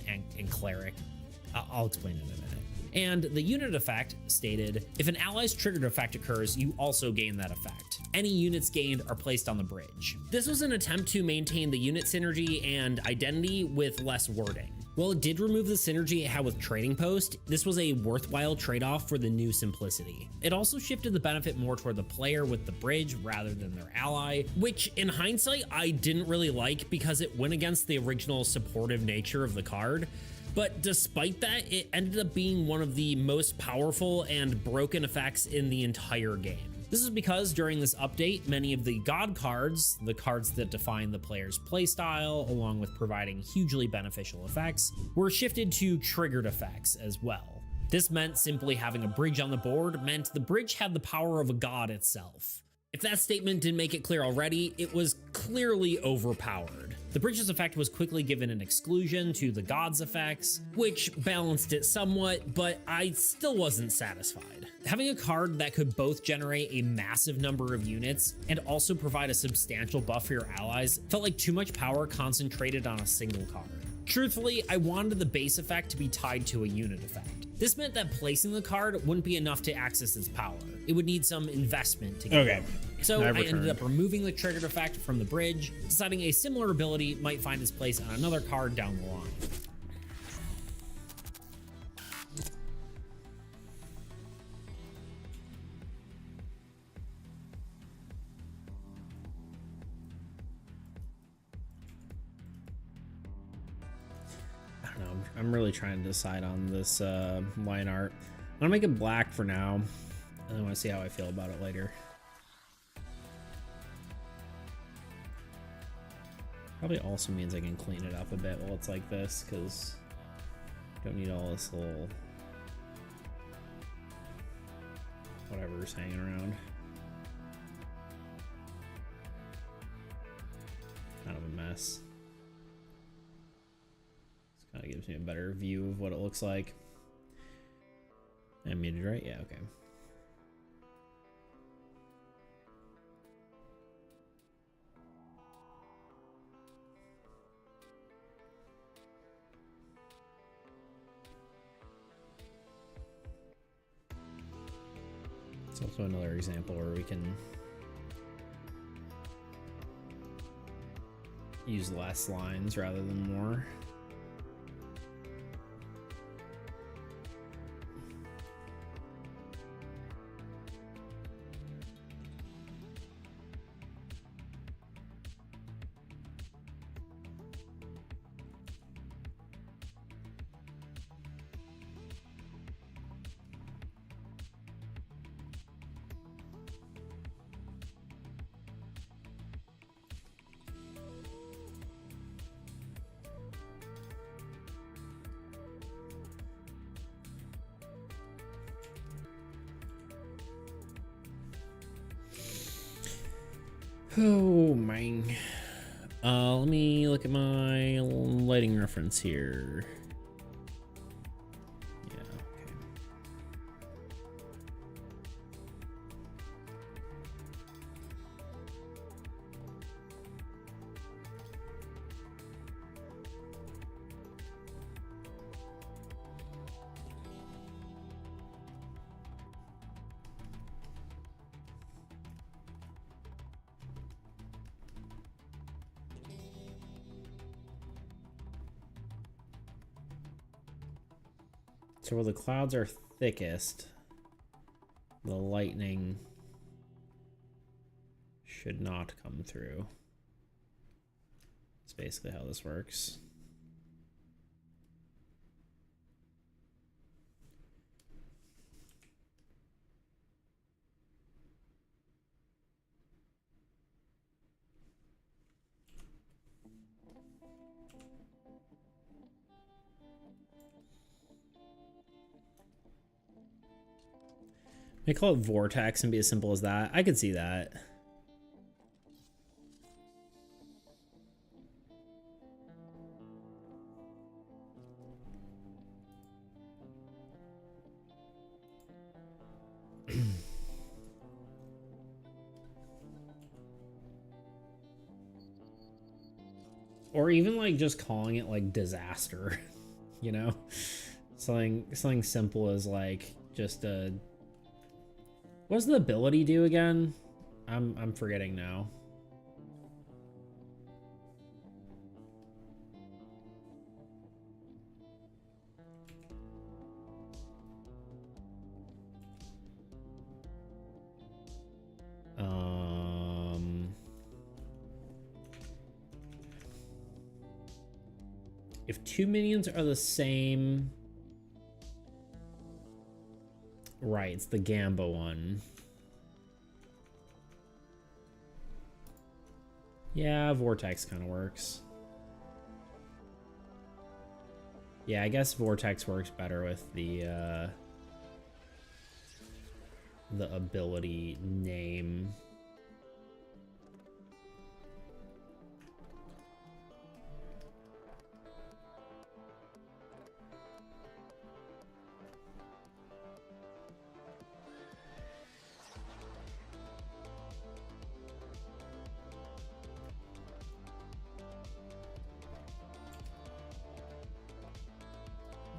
and Cleric. I'll explain it in a minute. And the unit effect stated, if an ally's triggered effect occurs, you also gain that effect. Any units gained are placed on the bridge. This was an attempt to maintain the unit synergy and identity with less wording. While it did remove the synergy it had with Trading Post, this was a worthwhile trade-off for the new simplicity. It also shifted the benefit more toward the player with the bridge rather than their ally, which in hindsight I didn't really like because it went against the original supportive nature of the card. But despite that, it ended up being one of the most powerful and broken effects in the entire game. This is because during this update, many of the God cards, the cards that define the player's playstyle, along with providing hugely beneficial effects, were shifted to triggered effects as well. This meant simply having a bridge on the board meant the bridge had the power of a god itself. If that statement didn't make it clear already, it was clearly overpowered. The bridge's effect was quickly given an exclusion to the god's effects, which balanced it somewhat, but I still wasn't satisfied. Having a card that could both generate a massive number of units and also provide a substantial buff for your allies felt like too much power concentrated on a single card. Truthfully, I wanted the base effect to be tied to a unit effect. This meant that placing the card wouldn't be enough to access its power. It would need some investment to get going. So I ended up removing the triggered effect from the bridge, deciding a similar ability might find its place on another card down the line. I don't know, I'm really trying to decide on this line art. I'm gonna make it black for now, and I want to see how I feel about it later. Probably also means I can clean it up a bit while it's like this, because I don't need all this little whatever's hanging around. Kind of a mess. This kind of gives me a better view of what it looks like. I'm muted, right? Yeah, okay. It's also another example where we can use less lines rather than more. Oh, man. Let me look at my lighting reference here. Yeah, okay. So where the clouds are thickest, the lightning should not come through. That's basically how this works. They call it vortex and be as simple as that. I could see that. Or even like just calling it like disaster, you know? Something simple as like just a... What does the ability do again? I'm forgetting now. If two minions are the same... Right, it's the Gamba one. Yeah, Vortex kind of works. Yeah, I guess Vortex works better with the ability name.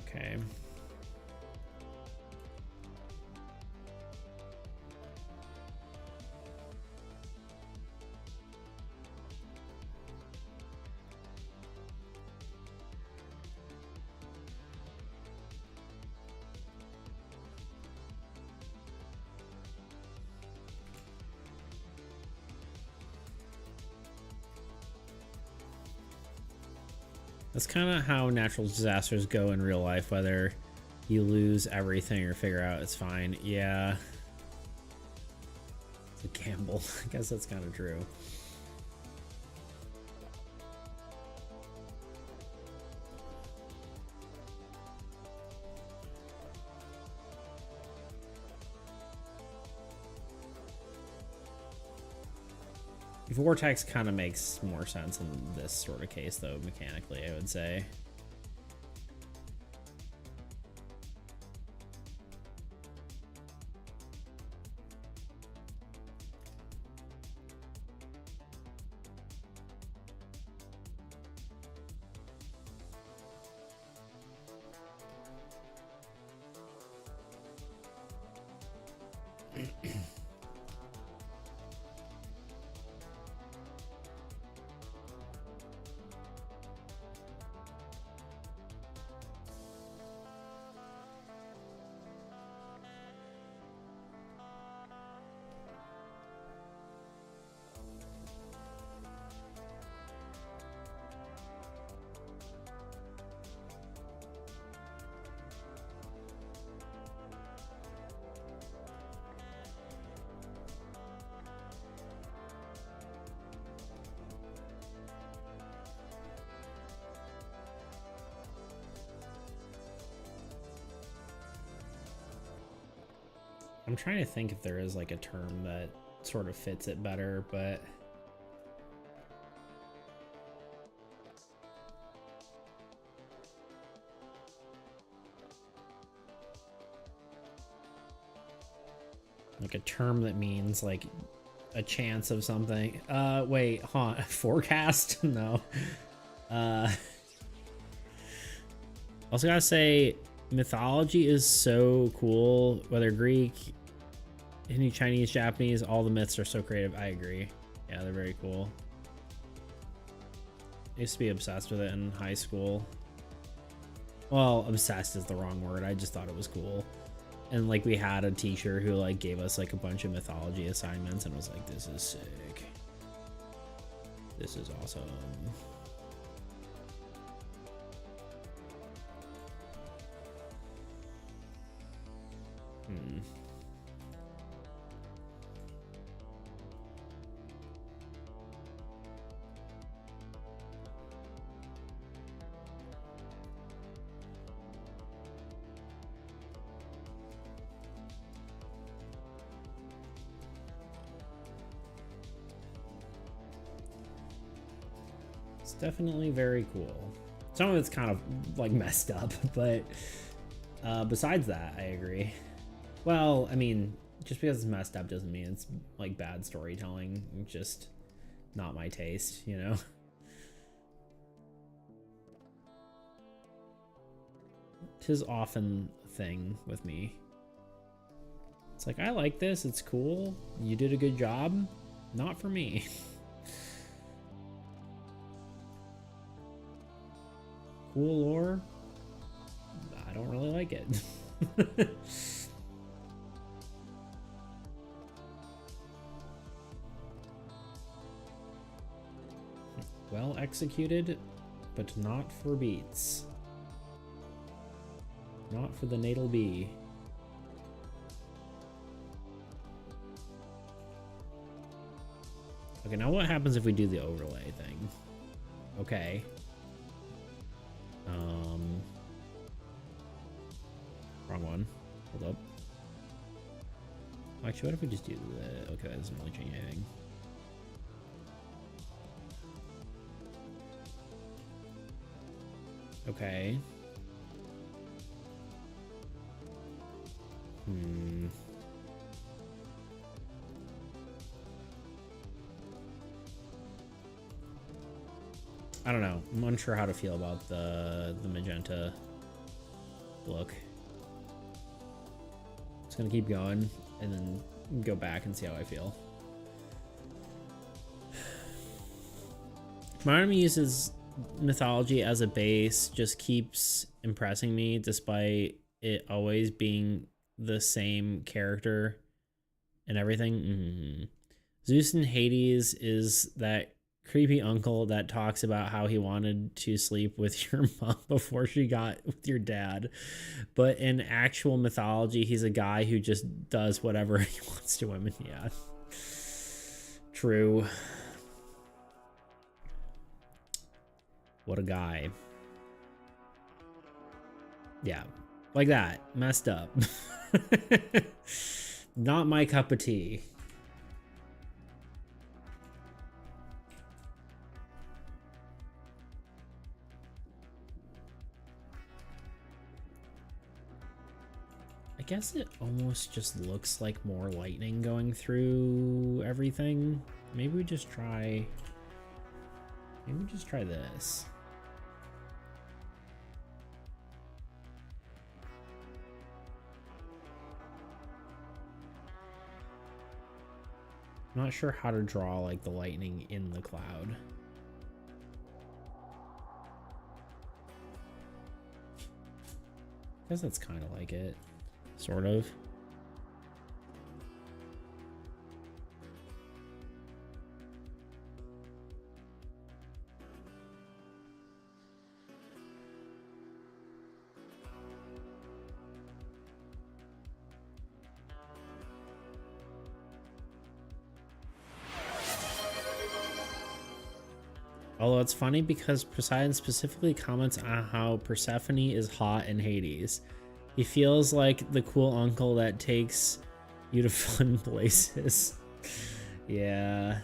Okay. That's kind of how natural disasters go in real life, whether you lose everything or figure out it's fine. Yeah. It's a gamble. I guess that's kind of true. Vortex kind of makes more sense in this sort of case, though, mechanically, I would say. I'm trying to think if there is like a term that sort of fits it better, but like a term that means like a chance of something. Wait, huh? Forecast? No. Also gotta say, mythology is so cool, whether Greek, Hindi, Chinese, Japanese, all the myths are so creative. I agree. Yeah, they're very cool. I used to be obsessed with it in high school. Well, obsessed is the wrong word. I just thought it was cool. And like we had a teacher who like gave us like a bunch of mythology assignments and was like, this is sick. This is awesome. It's definitely very cool. Some of it's kind of like messed up, but besides that, I agree. Well, I mean, just because it's messed up doesn't mean it's like bad storytelling. It's just not my taste, you know? Tis often a thing with me. It's like, I like this, it's cool, you did a good job, not for me. Cool lore, I don't really like it. Well executed, but not for beats. Not for the natal bee. Okay, now what happens if we do the overlay thing? Okay. Wrong one. Hold up. Actually, what if we just do the... Okay, that doesn't really change anything. Okay. I don't know. I'm unsure how to feel about the magenta look. Just gonna keep going and then go back and see how I feel. My enemy uses mythology as a base, just keeps impressing me despite it always being the same character and everything. Zeus in Hades is that creepy uncle that talks about how he wanted to sleep with your mom before she got with your dad. But in actual mythology, he's a guy who just does whatever he wants to women. Yeah. True. What a guy. Yeah. Like that. Messed up. Not my cup of tea. I guess it almost just looks like more lightning going through everything. Maybe we just try... Maybe we just try this. I'm not sure how to draw like the lightning in the cloud. I guess that's kind of like it. Sort of. Although it's funny because Poseidon specifically comments on how Persephone is hot in Hades. He feels like the cool uncle that takes you to fun places. Yeah.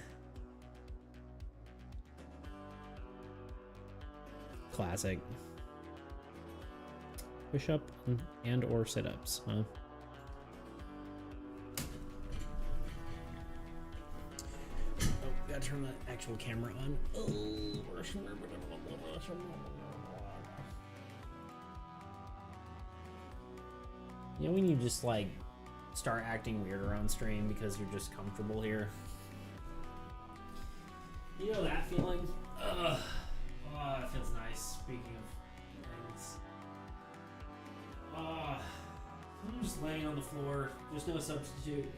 Classic. Push-up and or sit-ups, huh? Gotta turn the actual camera on. You know when you just like start acting weird around stream because you're just comfortable here? You know that feeling? Ugh. Oh, it feels nice. Speaking of things. I'm just laying on the floor. There's no substitute.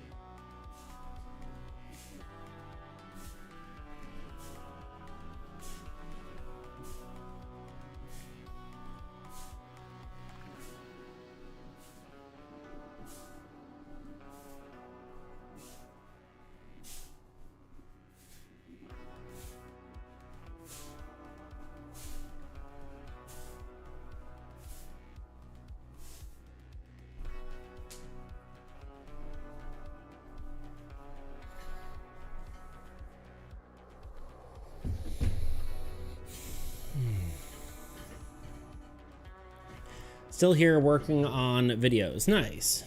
Still here working on videos. Nice.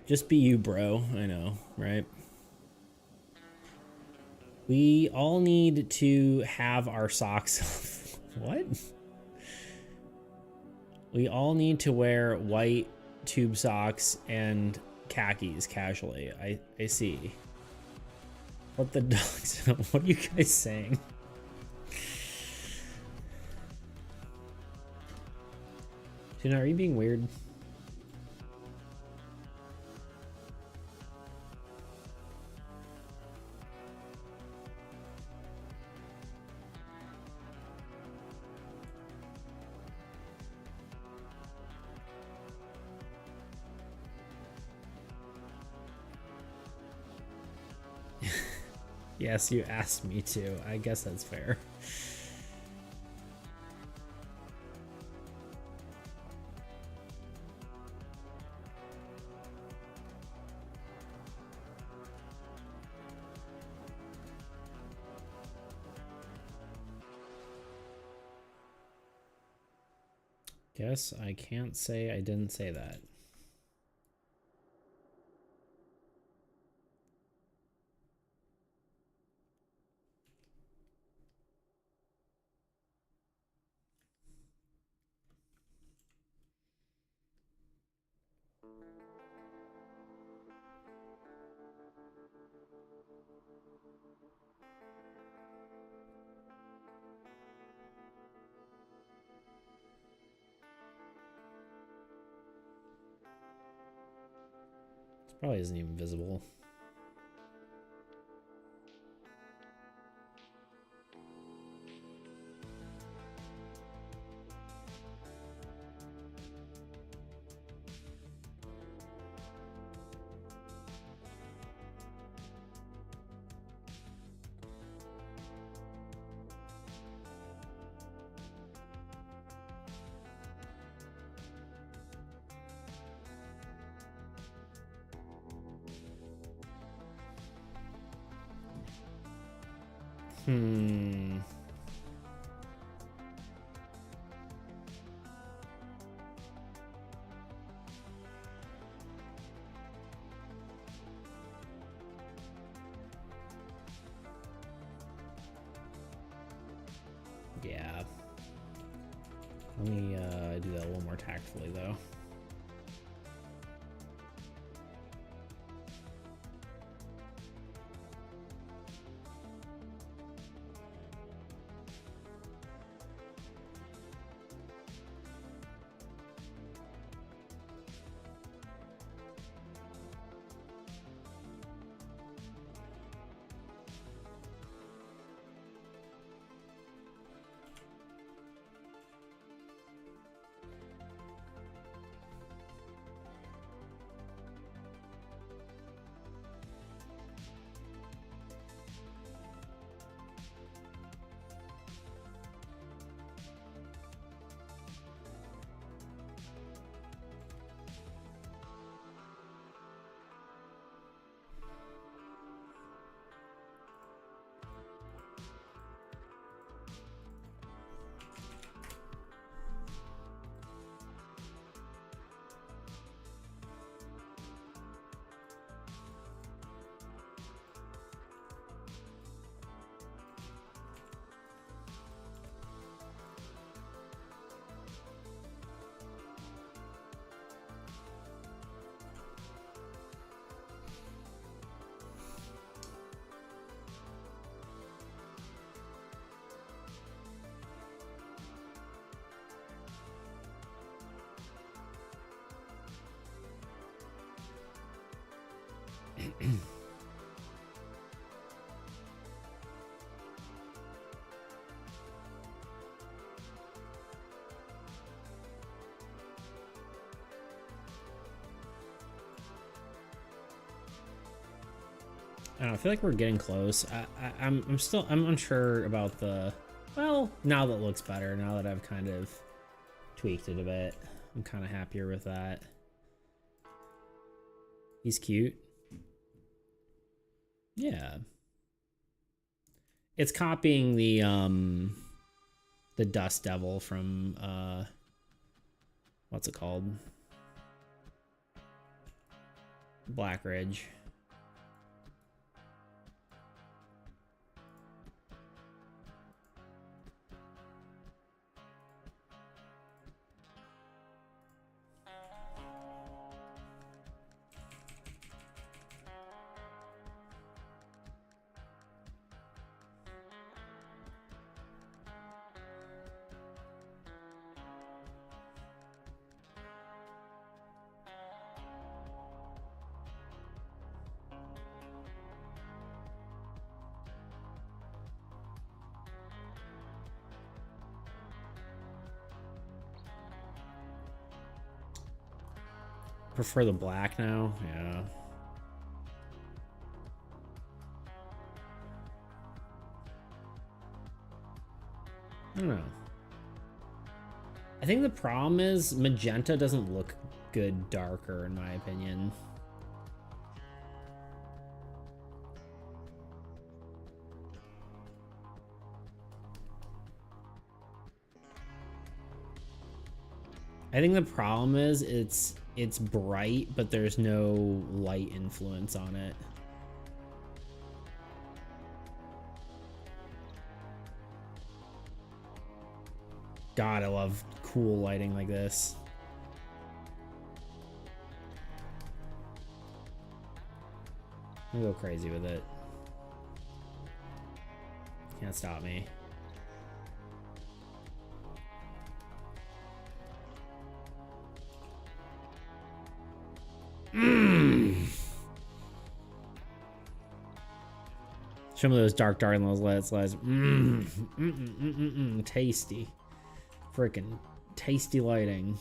Just be you, bro. I know, right? We all need to have our socks. What? We all need to wear white tube socks and khakis casually. I see. What the dogs? What are you guys saying? Tuna, are you being weird? Yes, you asked me to. I guess that's fair. Guess I can't say I didn't say that. Probably isn't even visible. Yeah. Let me do that a little more tactfully, though. I don't know, I feel like we're getting close. I'm unsure about the, well, now that looks better, now that I've kind of tweaked it a bit. I'm kind of happier with that. He's cute. Yeah. It's copying the Dust Devil from what's it called? Black Ridge. Prefer the black now, yeah. I don't know. I think the problem is magenta doesn't look good darker, in my opinion. I think the problem is it's bright, but there's no light influence on it. God, I love cool lighting like this. I'm gonna go crazy with it. Can't stop me. Show me those dark and those lights. Tasty. Freaking tasty lighting.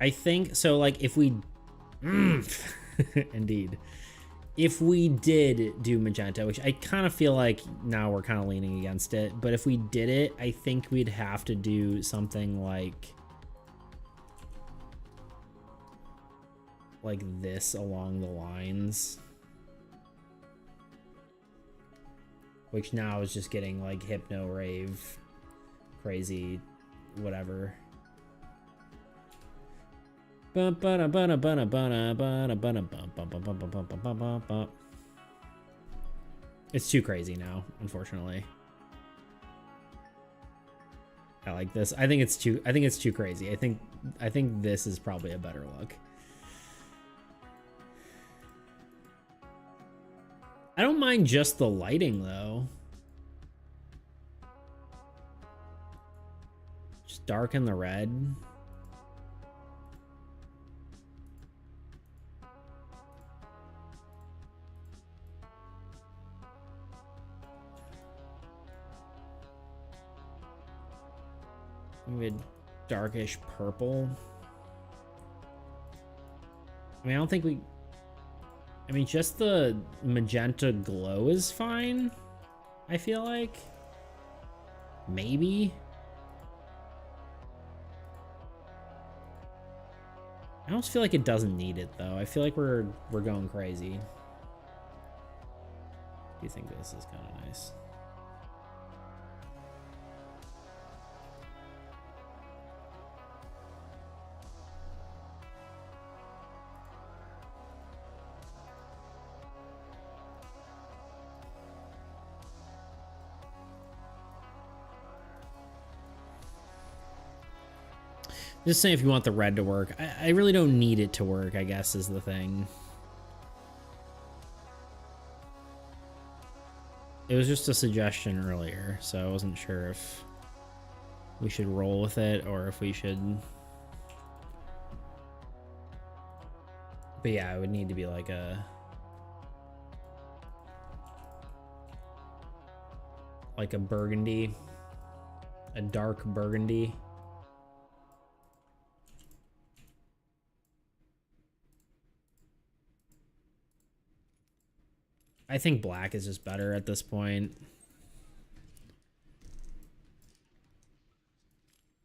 I think so, like if we indeed, if we did do magenta, which I kind of feel like now we're kind of leaning against it, but if we did it, I think we'd have to do something like this along the lines, which now is just getting like hypno rave crazy whatever. It's too crazy now, unfortunately. I like this. I think it's too crazy. I think this is probably a better look. I don't mind just the lighting though. Just darken the red. Maybe a darkish purple. I mean, I don't think we... I mean, just the magenta glow is fine, I feel like. Maybe. I almost feel like it doesn't need it, though. I feel like we're going crazy. Do you think this is kind of nice? Just saying if you want the red to work. I really don't need it to work, I guess, is the thing. It was just a suggestion earlier, so I wasn't sure if we should roll with it or if we should. But yeah, it would need to be like a burgundy, a dark burgundy. I think black is just better at this point.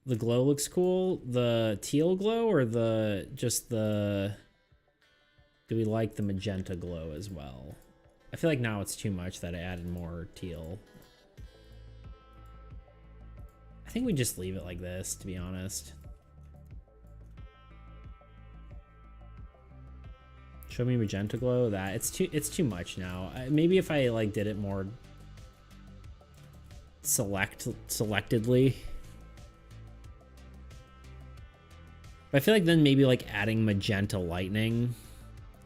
The glow looks cool. The teal glow or the do we like the magenta glow as well? I feel like now it's too much that I added more teal. I think we just leave it like this, to be honest. Show me magenta glow. That it's too much now. Maybe if I like did it more selectively. But I feel like then maybe like adding magenta lightning.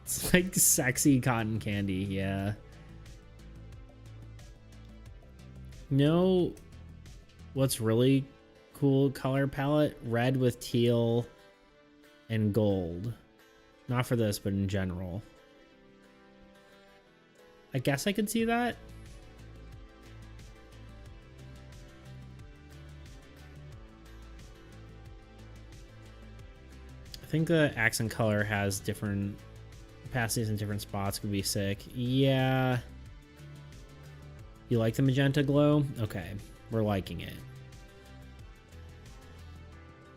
It's like sexy cotton candy, yeah. No, what's really cool color palette? Red with teal and gold. Not for this, but in general. I guess I could see that. I think the accent color has different opacities in different spots. Could be sick. Yeah. You like the magenta glow? Okay, we're liking it.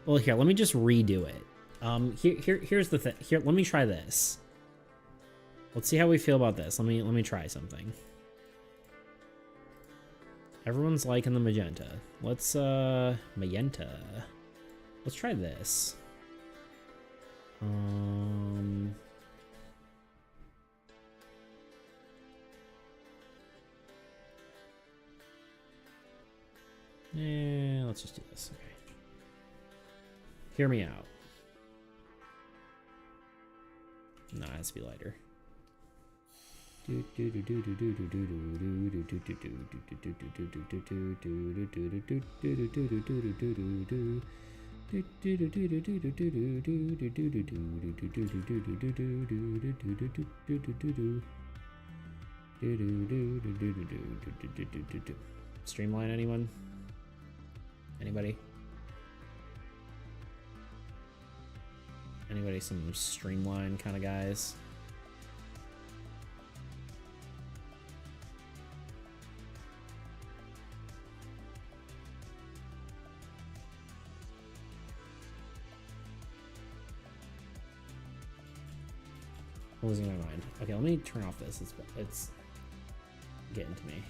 Well, here, let me just redo it. Here's the thing. Here, let me try this. Let's see how we feel about this. Let me try something. Everyone's liking the magenta. Let's magenta. Let's try this. Yeah, let's just do this. Okay. Hear me out. Nah, it has to be lighter. Streamline anyone? Anybody? Anybody some streamline kind of guys? I'm losing my mind. Okay, let me turn off this. It's getting to me.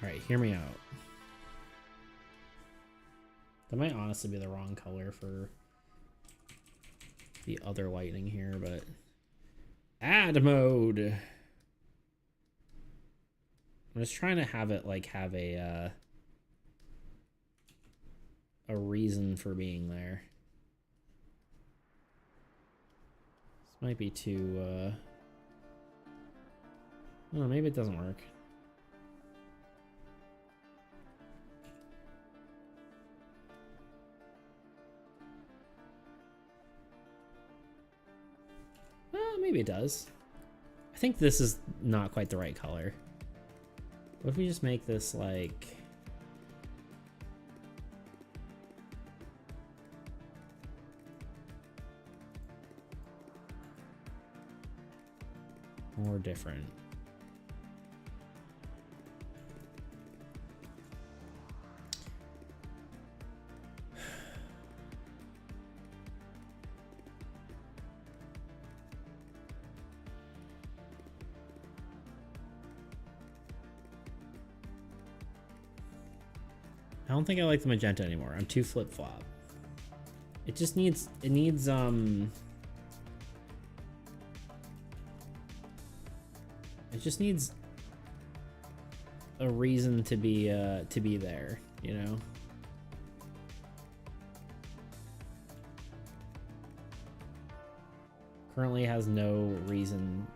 All right, hear me out. That might honestly be the wrong color for the other lightning here, but add mode. I'm just trying to have it like have a reason for being there. This might be too I don't know, maybe it doesn't work. Maybe it does. I think this is not quite the right color. What if we just make this like more different? I don't think I like the magenta anymore. I'm too flip-flop. It just needs, it needs just needs a reason to be there, you know? Currently has no reason.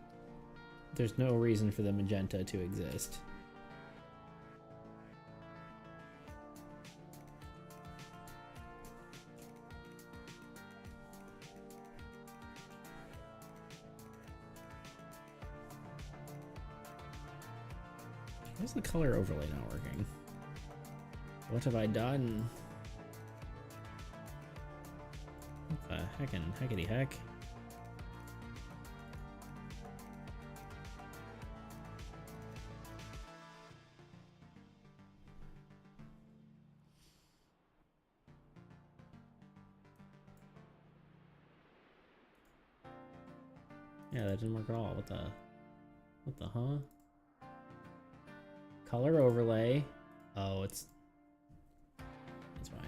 There's no reason for the magenta to exist. Why's the color overlay not working? What have I done? What the heckity heck? Yeah, that didn't work at all. What the huh? Color overlay. Oh, it's fine.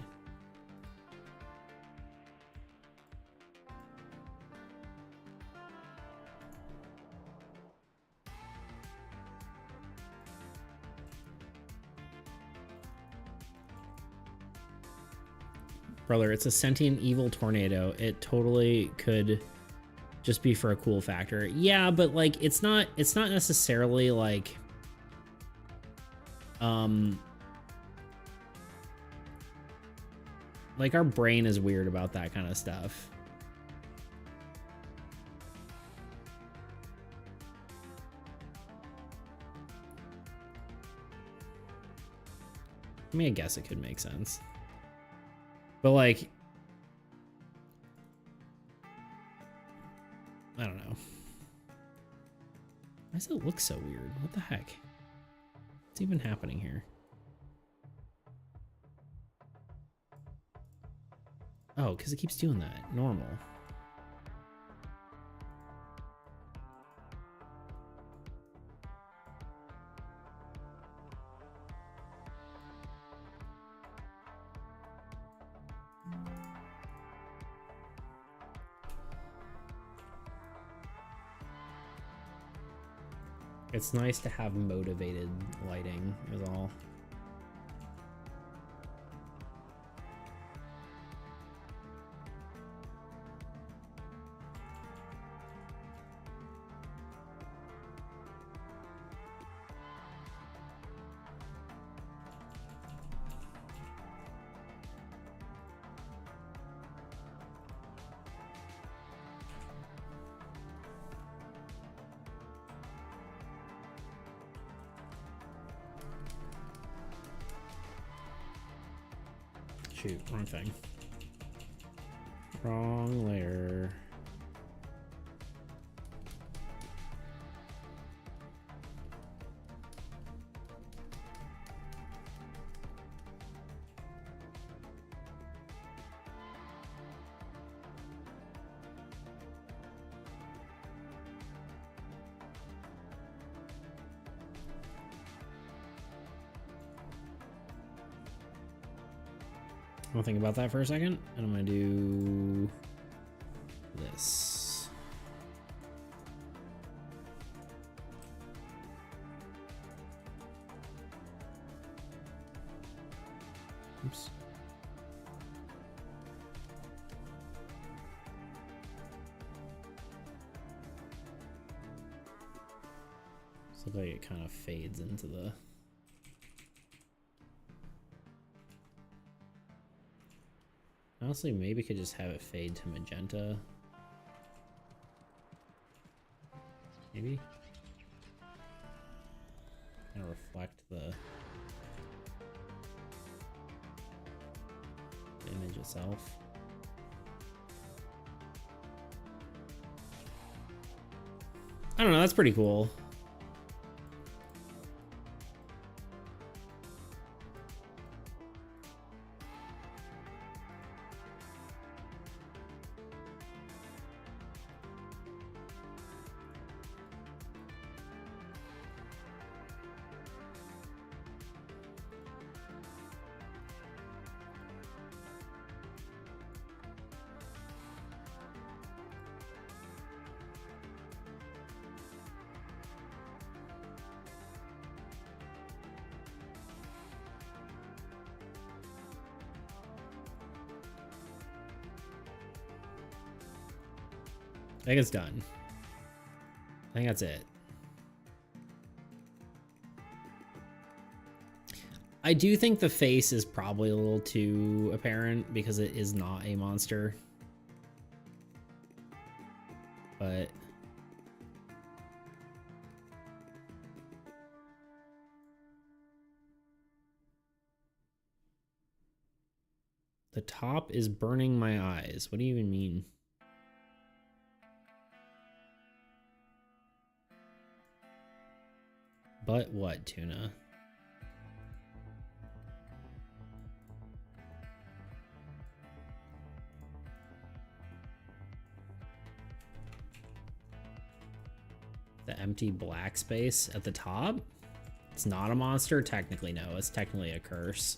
Brother, it's a sentient evil tornado. It totally could just be for a cool factor. Yeah, but like it's not necessarily like like our brain is weird about that kind of stuff. I mean, I guess it could make sense. But like, I don't know. Why does it look so weird? What the heck? What's even happening here? Oh, because it keeps doing that. Normal. It's nice to have motivated lighting, is all. Shoot, wrong thing. Wrong layer. I'll think about that for a second, and I'm gonna do this. Oops. Looks like it kind of fades into the. Honestly, maybe could just have it fade to magenta. Maybe. Kind of reflect the image itself. I don't know, that's pretty cool. think it's done. I think that's it. I do think the face is probably a little too apparent because it is not a monster. But the top is burning my eyes. What do you even mean? But what, Tuna? The empty black space at the top? It's not a monster? Technically, no. It's technically a curse.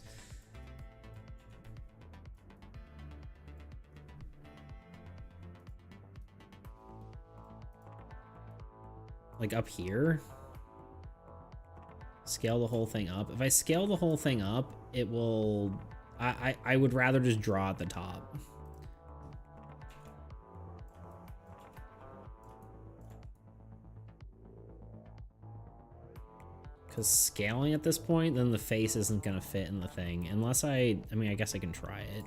Like up here? Scale the whole thing up. If I scale the whole thing up, it will... I would rather just draw at the top. Because scaling at this point, then the face isn't going to fit in the thing. Unless I mean, I guess I can try it.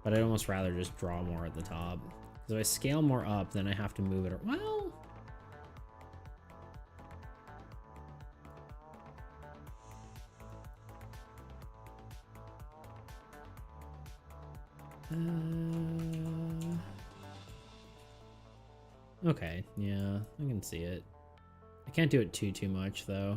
But I'd almost rather just draw more at the top. Because if I scale more up, then I have to move it. Well... Okay, yeah, I can see it. I can't do it too much, though.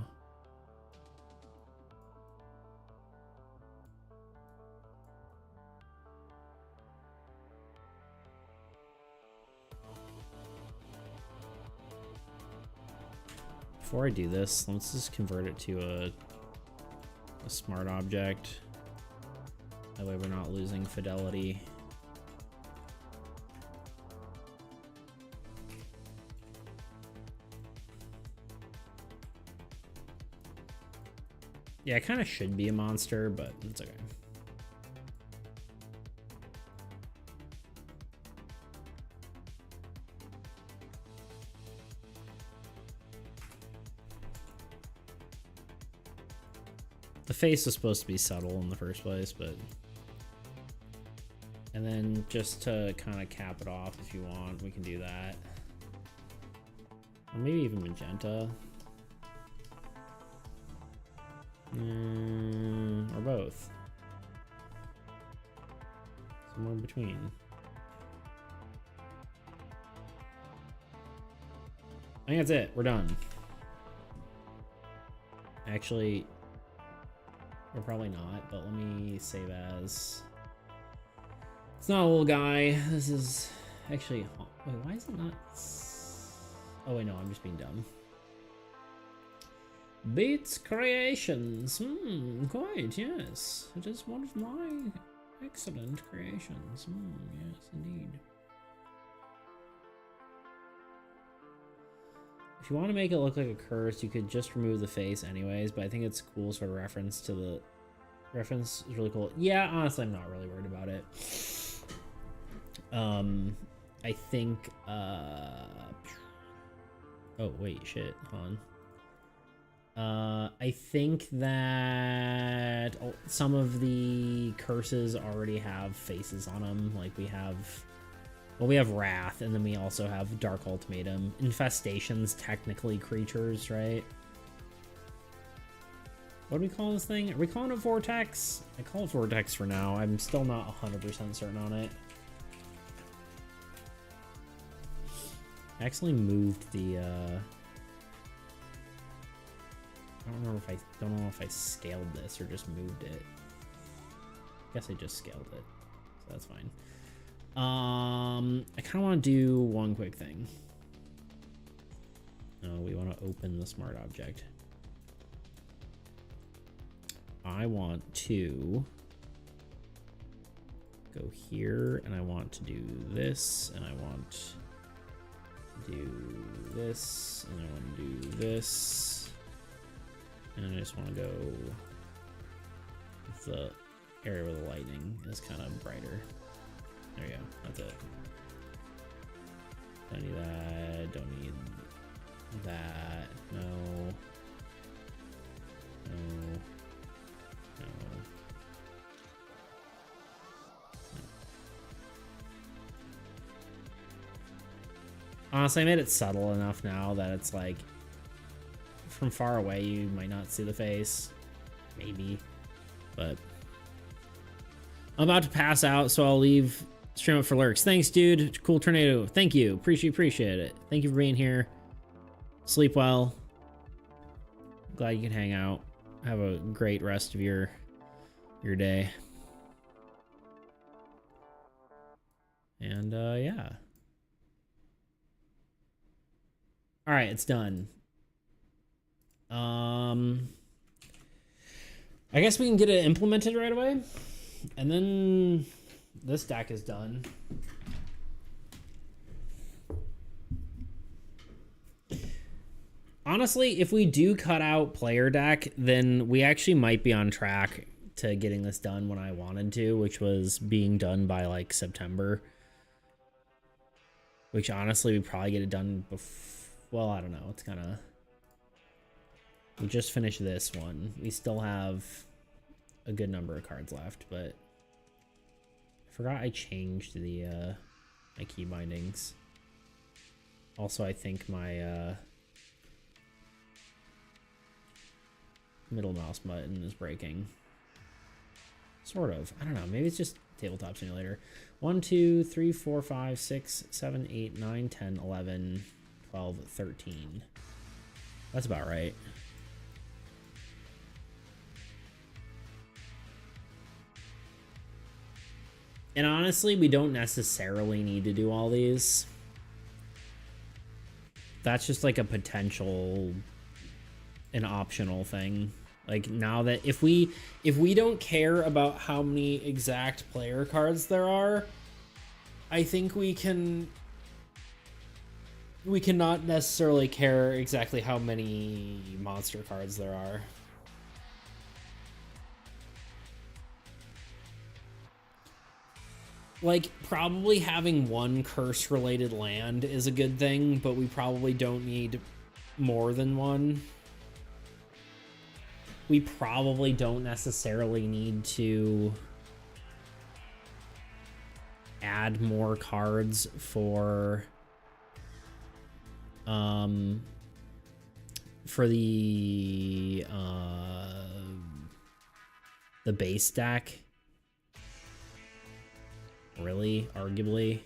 Before I do this, let's just convert it to a smart object. That way we're not losing fidelity. Yeah, it kind of should be a monster, but it's okay. The face is supposed to be subtle in the first place, but... And then just to kind of cap it off, if you want, we can do that. Or maybe even magenta. Or both. Somewhere in between. I think that's it. We're done. Actually, we're probably not, but let me save as... It's not a little guy. This is actually... Wait, why is it not... Oh, wait, no, I'm just being dumb. Beats Creations. Quite, yes. It is one of my excellent creations. Yes, indeed. If you want to make it look like a curse, you could just remove the face anyways, but I think it's cool sort of reference to the... Reference is really cool. Yeah, honestly, I'm not really worried about it. I think, oh, wait, shit, hold on. I think that some of the curses already have faces on them. Like we have, well, we have Wrath, and then we also have Dark Ultimatum. Infestation's technically creatures, right? What do we call this thing? Are we calling it Vortex? I call it Vortex for now. I'm still not 100% certain on it. I actually moved the, I don't remember if I don't know if I scaled this or just moved it. I guess I just scaled it, so that's fine. I kind of want to do one quick thing. No, we want to open the smart object. I want to go here, and I want to do this, and I want to do this, and I want to do this. And I just want to go with the area where the lightning is kind of brighter. There you go. That's it. Don't need that. Don't need that. No. No. No. Honestly, I made it subtle enough now that it's like from far away you might not see the face. Maybe. But I'm about to pass out, so I'll leave stream up for lurks. Thanks, dude. Cool tornado. Thank you. Appreciate it. Thank you for being here. Sleep well. Glad you can hang out. Have a great rest of your day. And yeah. All right, it's done. I guess we can get it implemented right away. And then this deck is done. Honestly, if we do cut out player deck, then we actually might be on track to getting this done when I wanted to, which was being done by like September. Which honestly, we probably get it done before. Well, I don't know. It's kind of... We just finished this one. We still have a good number of cards left, but I forgot I changed the my key bindings. Also, I think my middle mouse button is breaking. Sort of. I don't know. Maybe it's just Tabletop Simulator. 1, 2, 3, 4, 5, 6, 7, 8, 9, 10, 11, 12, 13. That's about right. And honestly, we don't necessarily need to do all these. That's just like a potential, an optional thing. Like now that if we don't care about how many exact player cards there are, I think we cannot necessarily care exactly how many monster cards there are. Like, probably having one curse-related land is a good thing, but we probably don't need more than one. We probably don't necessarily need to add more cards for the base deck. Really, arguably,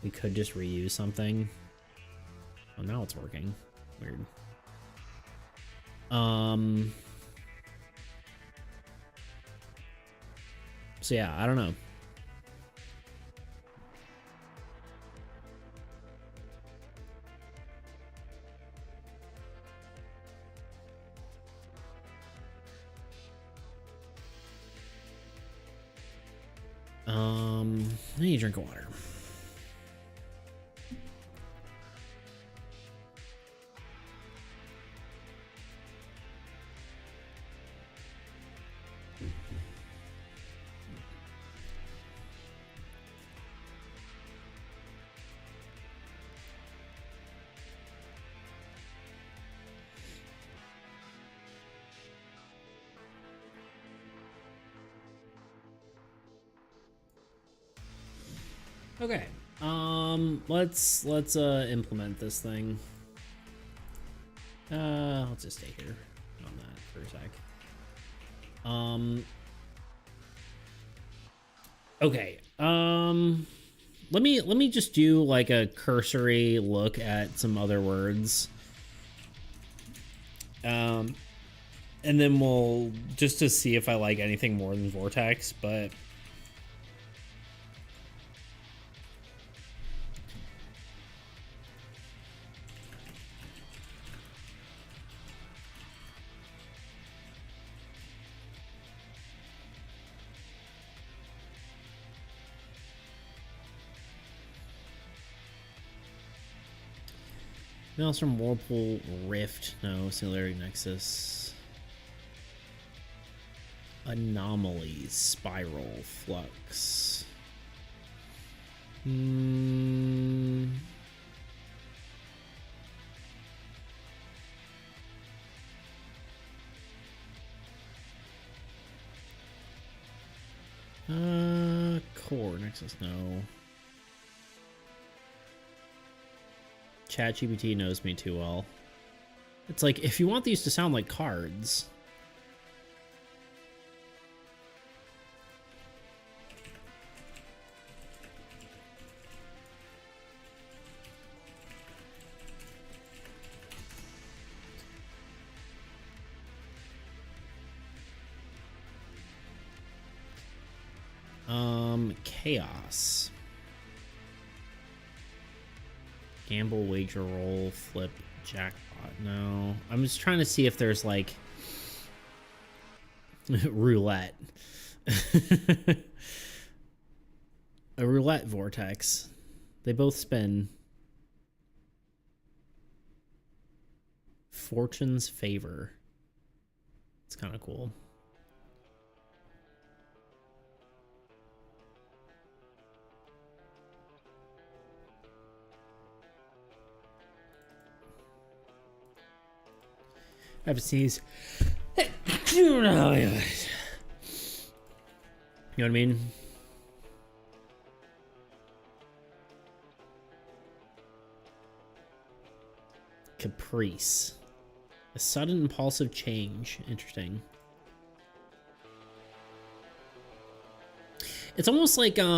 we could just reuse something. Oh, now it's working. Weird. So yeah, I don't know. I need a drink of water. Okay, let's implement this thing. Let's just stay here on that for a sec. Okay, let me just do like a cursory look at some other words. And then we'll just to see if I like anything more than Vortex, but Maelstrom, Whirlpool, Rift, no, Singularity Nexus, Anomalies, Spiral, Flux. Core Nexus, no. ChatGPT knows me too well. It's like, if you want these to sound like cards... Chaos. Gamble, wager, roll, flip, jackpot. No. I'm just trying to see if there's like roulette. A roulette vortex. They both spin. Fortune's favor. It's kind of cool. I have to sneeze. You know what I mean? Caprice. A sudden impulsive change. Interesting. It's almost like, I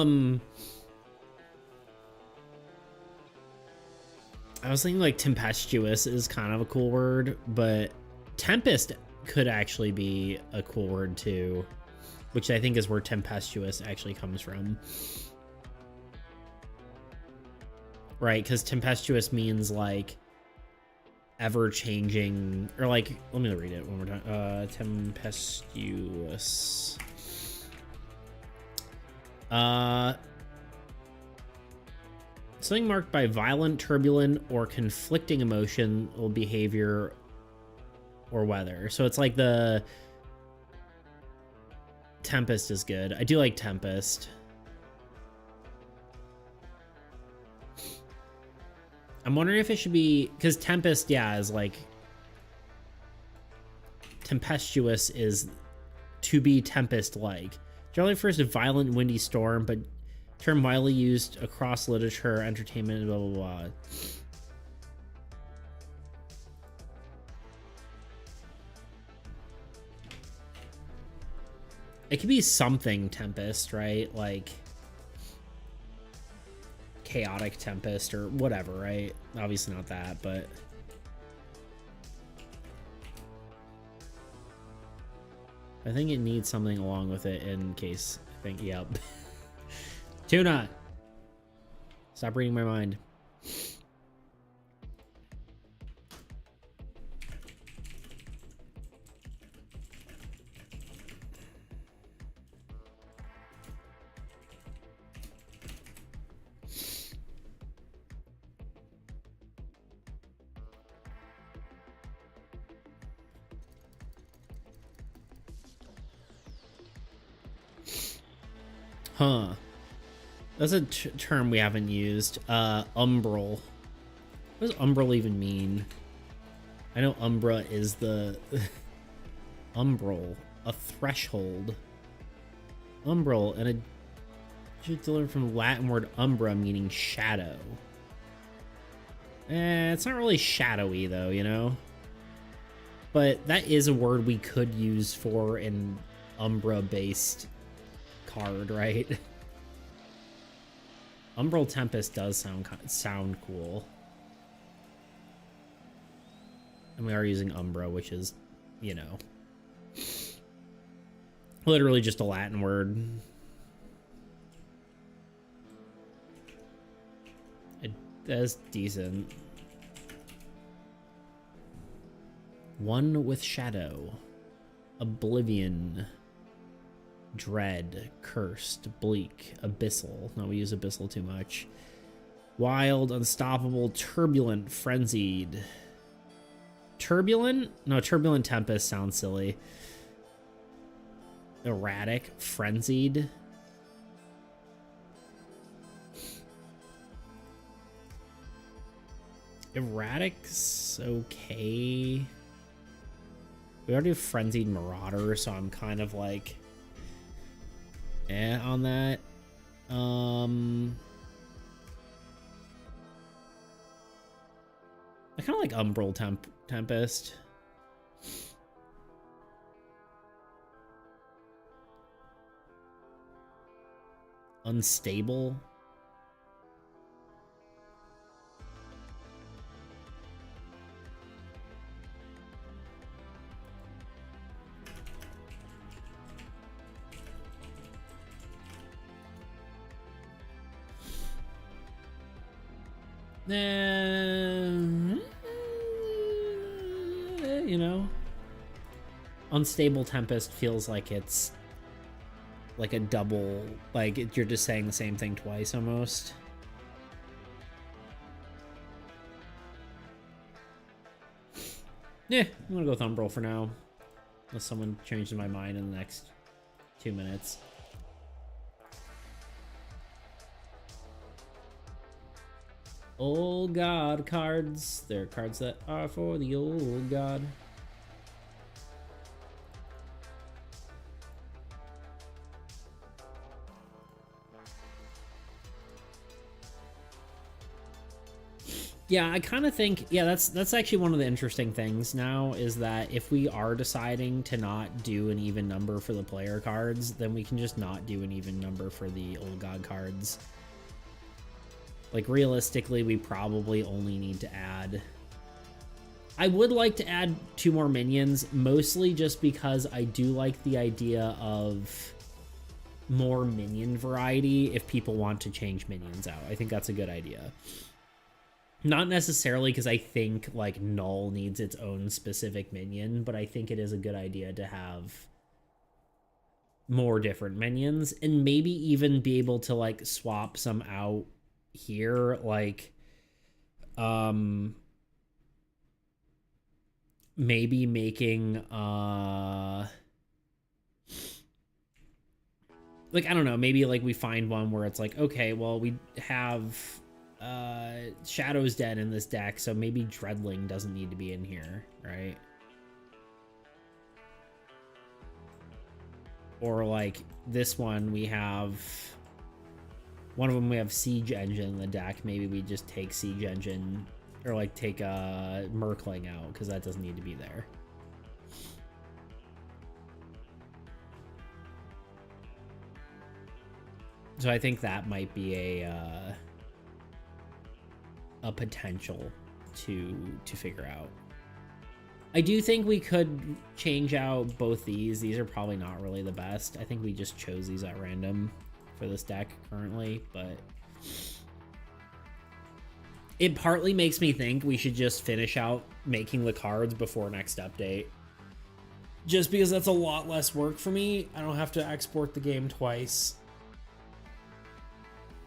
was thinking like tempestuous is kind of a cool word, but Tempest could actually be a cool word too, which I think is where tempestuous actually comes from. Right, because tempestuous means like ever-changing, or like, let me read it one more time. Tempestuous. Something marked by violent, turbulent, or conflicting emotional behavior or weather. So it's like the Tempest is good. I do like Tempest. I'm wondering if it should be, because Tempest, yeah, is like, tempestuous is to be tempest-like. Generally refers to violent, windy storm, but term widely used across literature, entertainment, blah, blah, blah. It could be something tempest, right? Like chaotic tempest or whatever, right? Obviously not that, but I think it needs something along with it in case. I think, yep. Tuna! Stop reading my mind. Huh. That's a term we haven't used. Umbral. What does umbral even mean? I know umbra is the... umbral. A threshold. Umbral, and should deliver from the Latin word umbra, meaning shadow. It's not really shadowy, though, you know? But that is a word we could use for an umbra-based card, right? Umbral Tempest does sound cool. And we are using Umbra, which is, you know, literally just a Latin word. That's decent. One with Shadow. Oblivion. Dread, cursed, bleak, abyssal. No, we use abyssal too much. Wild, unstoppable, turbulent, frenzied. Turbulent? No, turbulent tempest sounds silly. Erratic, frenzied. Erratic's okay. We already have Frenzied Marauder, so I'm kind of like on that. I kind of like Umbral Tempest. Unstable. You know, Unstable Tempest feels like it's like a double, like you're just saying the same thing twice almost. Yeah, I'm gonna go with Umbral for now, unless someone changes my mind in the next 2 minutes. Old God cards. They're cards that are for the old God. Yeah, I kind of think, yeah, that's actually one of the interesting things now, is that if we are deciding to not do an even number for the player cards, then we can just not do an even number for the old God cards. Like, realistically, we probably only need to add... I would like to add 2 more minions, mostly just because I do like the idea of more minion variety if people want to change minions out. I think that's a good idea. Not necessarily because I think, like, Null needs its own specific minion, but I think it is a good idea to have more different minions, and maybe even be able to, like, swap some out here, like maybe making like, I don't know, maybe like we find one where it's like, okay, well, we have Shadow's Dead in this deck, so maybe Dreadling doesn't need to be in here, right? Or like this one, we have one of them, we have Siege Engine in the deck. Maybe we just take Siege Engine, or like take Merkling out, because that doesn't need to be there. So I think that might be a potential to figure out. I do think we could change out both these. These are probably not really the best. I think we just chose these at random for this deck currently, but it partly makes me think we should just finish out making the cards before next update. Just because that's a lot less work for me. I don't have to export the game twice.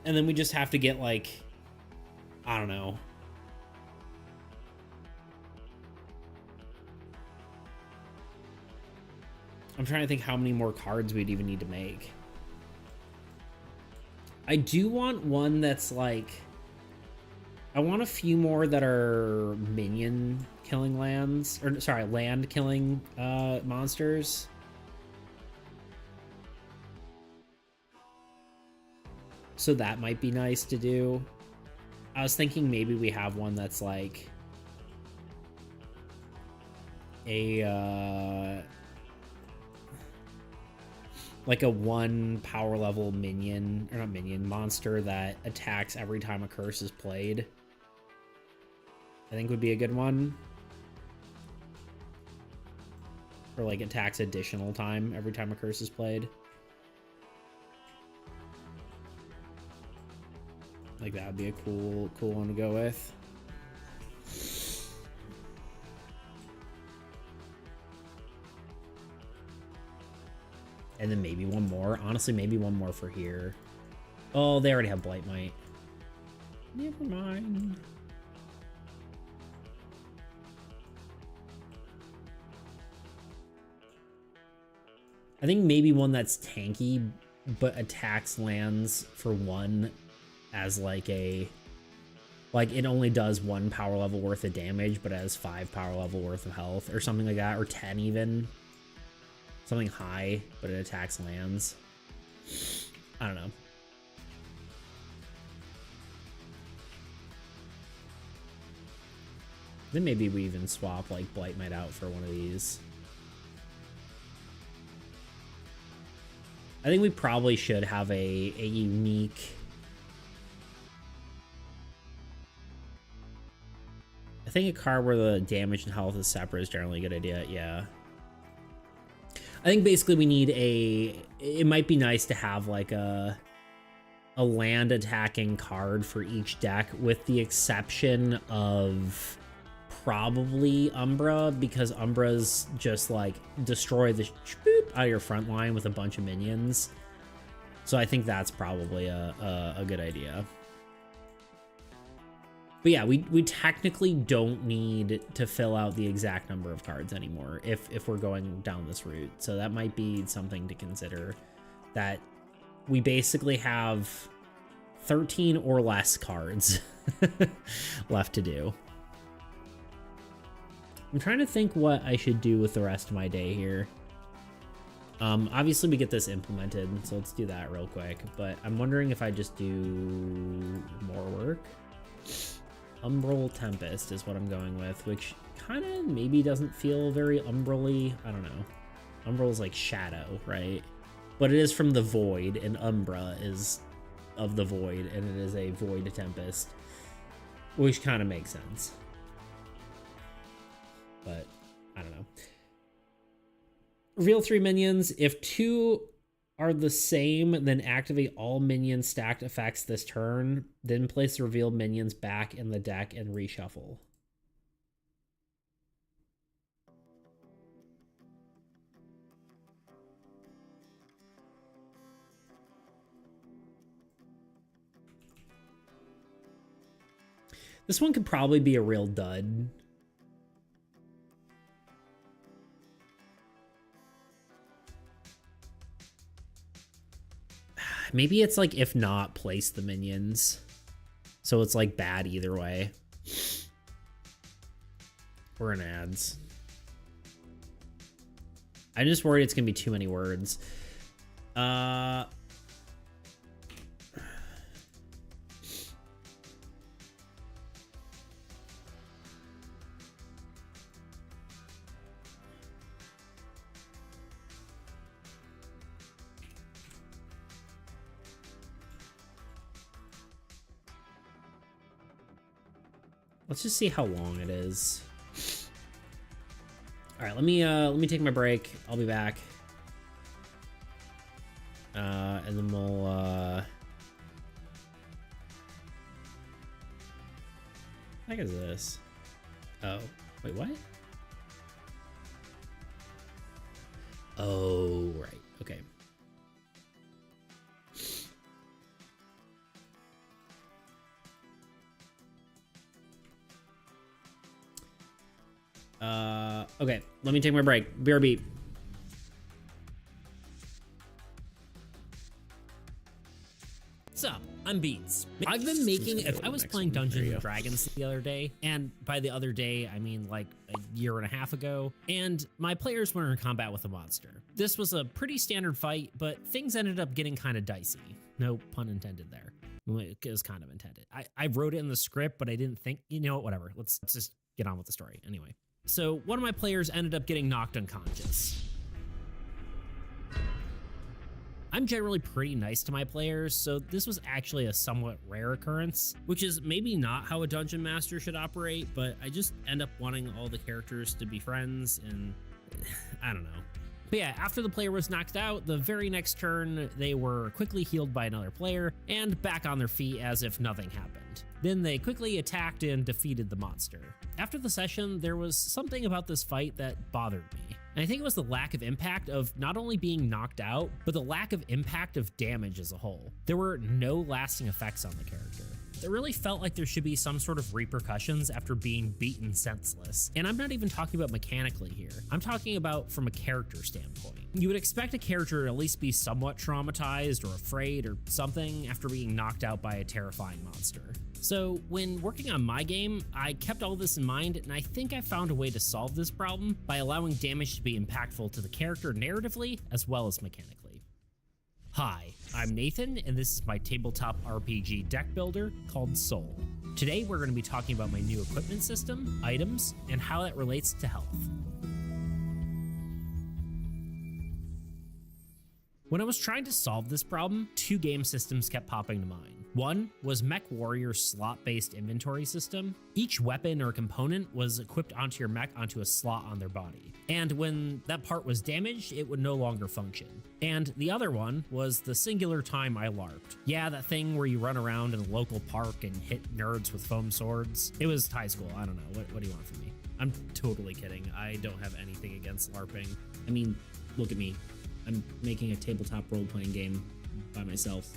And then we just have to get, like, I don't know. I'm trying to think how many more cards we'd even need to make. I do want one that's like, I want a few more that are minion killing lands, or sorry, land killing monsters. So that might be nice to do. I was thinking maybe we have one that's like a like a 1 power level minion, or not minion, monster that attacks every time a curse is played. I think would be a good one. Or like attacks additional time every time a curse is played. Like that would be a cool one to go with. And then maybe one more. Honestly, maybe one more for here. Oh, they already have Blightmite. Never mind. I think maybe one that's tanky, but attacks lands for 1 as like a Like, it only does 1 power level worth of damage, but it has 5 power level worth of health, or something like that, or 10 even. Something high, but it attacks lands. I don't know. Then maybe we even swap, like, Blightmite out for one of these. I think we probably should have a unique... I think a card where the damage and health is separate is generally a good idea, yeah. I think basically we need a... It might be nice to have, like, a land attacking card for each deck, with the exception of probably Umbra, because Umbra's just, like, destroy the boop out of your front line with a bunch of minions. So I think that's probably a good idea. But yeah, we technically don't need to fill out the exact number of cards anymore if we're going down this route. So that might be something to consider, that we basically have 13 or less cards left to do. I'm trying to think what I should do with the rest of my day here. Obviously we get this implemented, so let's do that real quick. But I'm wondering if I just do more work. Umbral Tempest is what I'm going with, which kind of maybe doesn't feel very Umbral-y. I don't know. Umbral is like Shadow, right? But it is from the Void, and Umbra is of the Void, and it is a Void Tempest, which kind of makes sense. But I don't know. Reveal 3 minions. If 2 are the same, then activate all minion stacked effects this turn. Then place the revealed minions back in the deck and reshuffle. This one could probably be a real dud. Maybe it's like, if not, place the minions. So it's like bad either way. We're in ads. I'm just worried it's gonna be too many words. Let's just see how long it is. All right, let me take my break. I'll be back. And then we'll what the heck is this? Oh, wait, what? Oh, right. Okay. Okay, let me take my break. BRB. What's up? I'm Beats. I've been making... I was playing Dungeons and Dragons the other day, and by the other day, I mean like a year and a half ago, and my players were in combat with a monster. This was a pretty standard fight, but things ended up getting kind of dicey. No pun intended there. It was kind of intended. I wrote it in the script, but I didn't think... You know what? Whatever. Let's just get on with the story. Anyway. So one of my players ended up getting knocked unconscious. I'm generally pretty nice to my players, so this was actually a somewhat rare occurrence, which is maybe not how a dungeon master should operate, but I just end up wanting all the characters to be friends, and I don't know. But yeah, after the player was knocked out, the very next turn, they were quickly healed by another player and back on their feet as if nothing happened. Then they quickly attacked and defeated the monster. After the session, there was something about this fight that bothered me. And I think it was the lack of impact of not only being knocked out, but the lack of impact of damage as a whole. There were no lasting effects on the character. It really felt like there should be some sort of repercussions after being beaten senseless. And I'm not even talking about mechanically here. I'm talking about from a character standpoint. You would expect a character to at least be somewhat traumatized or afraid or something after being knocked out by a terrifying monster. So when working on my game, I kept all this in mind, and I think I found a way to solve this problem by allowing damage to be impactful to the character narratively as well as mechanically. Hi, I'm Nathan, and this is my tabletop RPG deck builder called Soul. Today we're going to be talking about my new equipment system, items, and how that relates to health. When I was trying to solve this problem, two game systems kept popping to mind. One was Mech Warrior's slot-based inventory system. Each weapon or component was equipped onto your mech onto a slot on their body. And when that part was damaged, it would no longer function. And the other one was the singular time I LARPed. Yeah, that thing where you run around in a local park and hit nerds with foam swords. It was high school, I don't know, what do you want from me? I'm totally kidding, I don't have anything against LARPing. I mean, look at me. I'm making a tabletop role-playing game by myself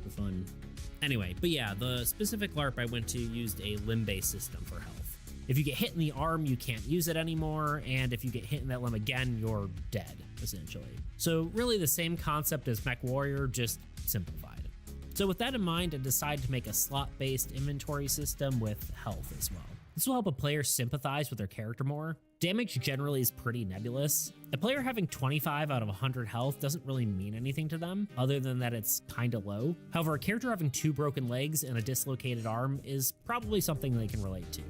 for fun. Anyway, but yeah, the specific LARP I went to used a limb-based system for health. If you get hit in the arm, you can't use it anymore, and if you get hit in that limb again, you're dead, essentially. So really the same concept as Mech Warrior, just simplified. So with that in mind, I decided to make a slot-based inventory system with health as well. This will help a player sympathize with their character more. Damage generally is pretty nebulous. A player having 25 out of 100 health doesn't really mean anything to them, other than that it's kinda low. However, a character having 2 broken legs and a dislocated arm is probably something they can relate to.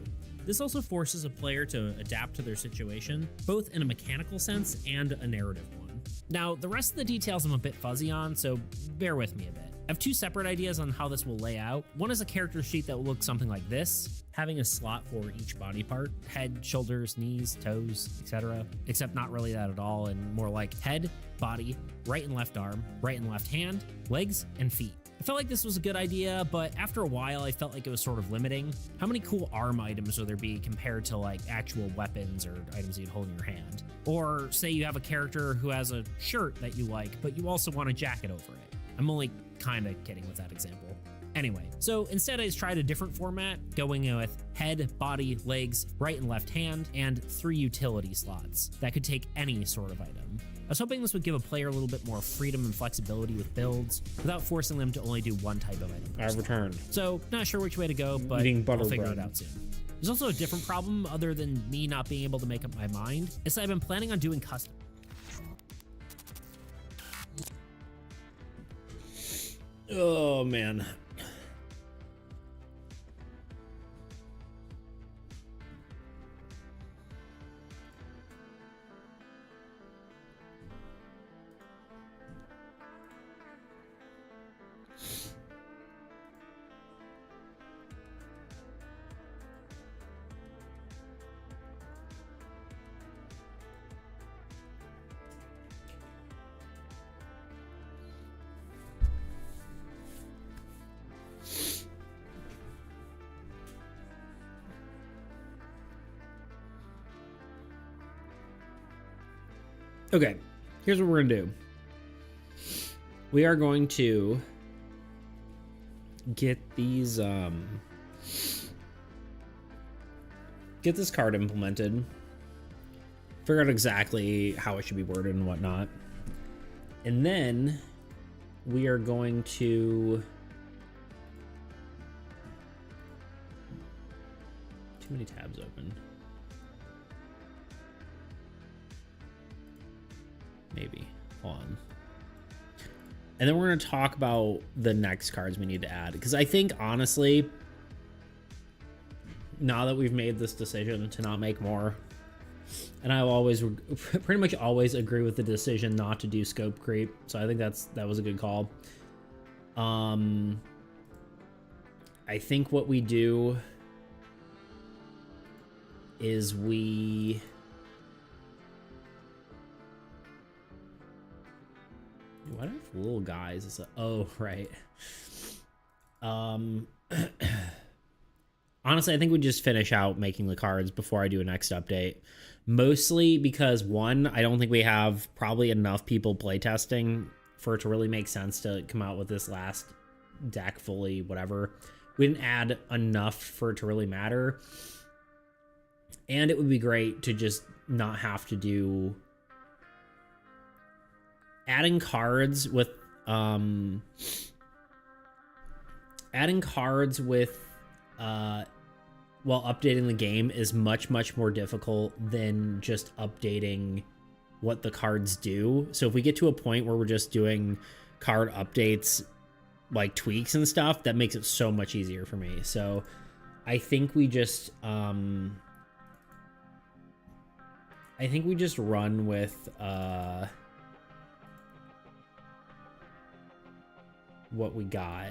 This also forces a player to adapt to their situation, both in a mechanical sense and a narrative one. Now, the rest of the details I'm a bit fuzzy on, so bear with me a bit. I have 2 separate ideas on how this will lay out. One is a character sheet that will look something like this, having a slot for each body part: head, shoulders, knees, toes, etc. Except not really that at all, and more like head, body, right and left arm, right and left hand, legs, and feet. I felt like this was a good idea, but after a while I felt like it was sort of limiting. How many cool arm items would there be compared to like actual weapons or items you'd hold in your hand? Or say you have a character who has a shirt that you like, but you also want a jacket over it. I'm only kind of kidding with that example. Anyway, so instead I just tried a different format, going with head, body, legs, right and left hand, and 3 utility slots that could take any sort of item. I was hoping this would give a player a little bit more freedom and flexibility with builds, without forcing them to only do one type of item. I've returned. So, not sure which way to go, but I'll figure it out soon. There's also a different problem, other than me not being able to make up my mind, is that I've been planning on doing custom. Oh, man. Okay, here's what we're gonna do. We are going to get these, get this card implemented, figure out exactly how it should be worded and whatnot, and then we are going to... Too many tabs open. Maybe. Hold on. And then we're going to talk about the next cards we need to add. Because I think, honestly, now that we've made this decision to not make more, and I'll always, pretty much always agree with the decision not to do scope creep. So I think that was a good call. I think what we do is we... Why do I have little guys? It's oh, right. Honestly, I think we just finish out making the cards before I do a next update. Mostly because, one, I don't think we have probably enough people playtesting for it to really make sense to come out with this last deck fully, whatever. We didn't add enough for it to really matter. And it would be great to just not have to do... Adding cards with adding cards with while updating the game is much more difficult than just updating what the cards do. So if we get to a point where we're just doing card updates, like tweaks and stuff, that makes it so much easier for me. So I think we just run with what we got.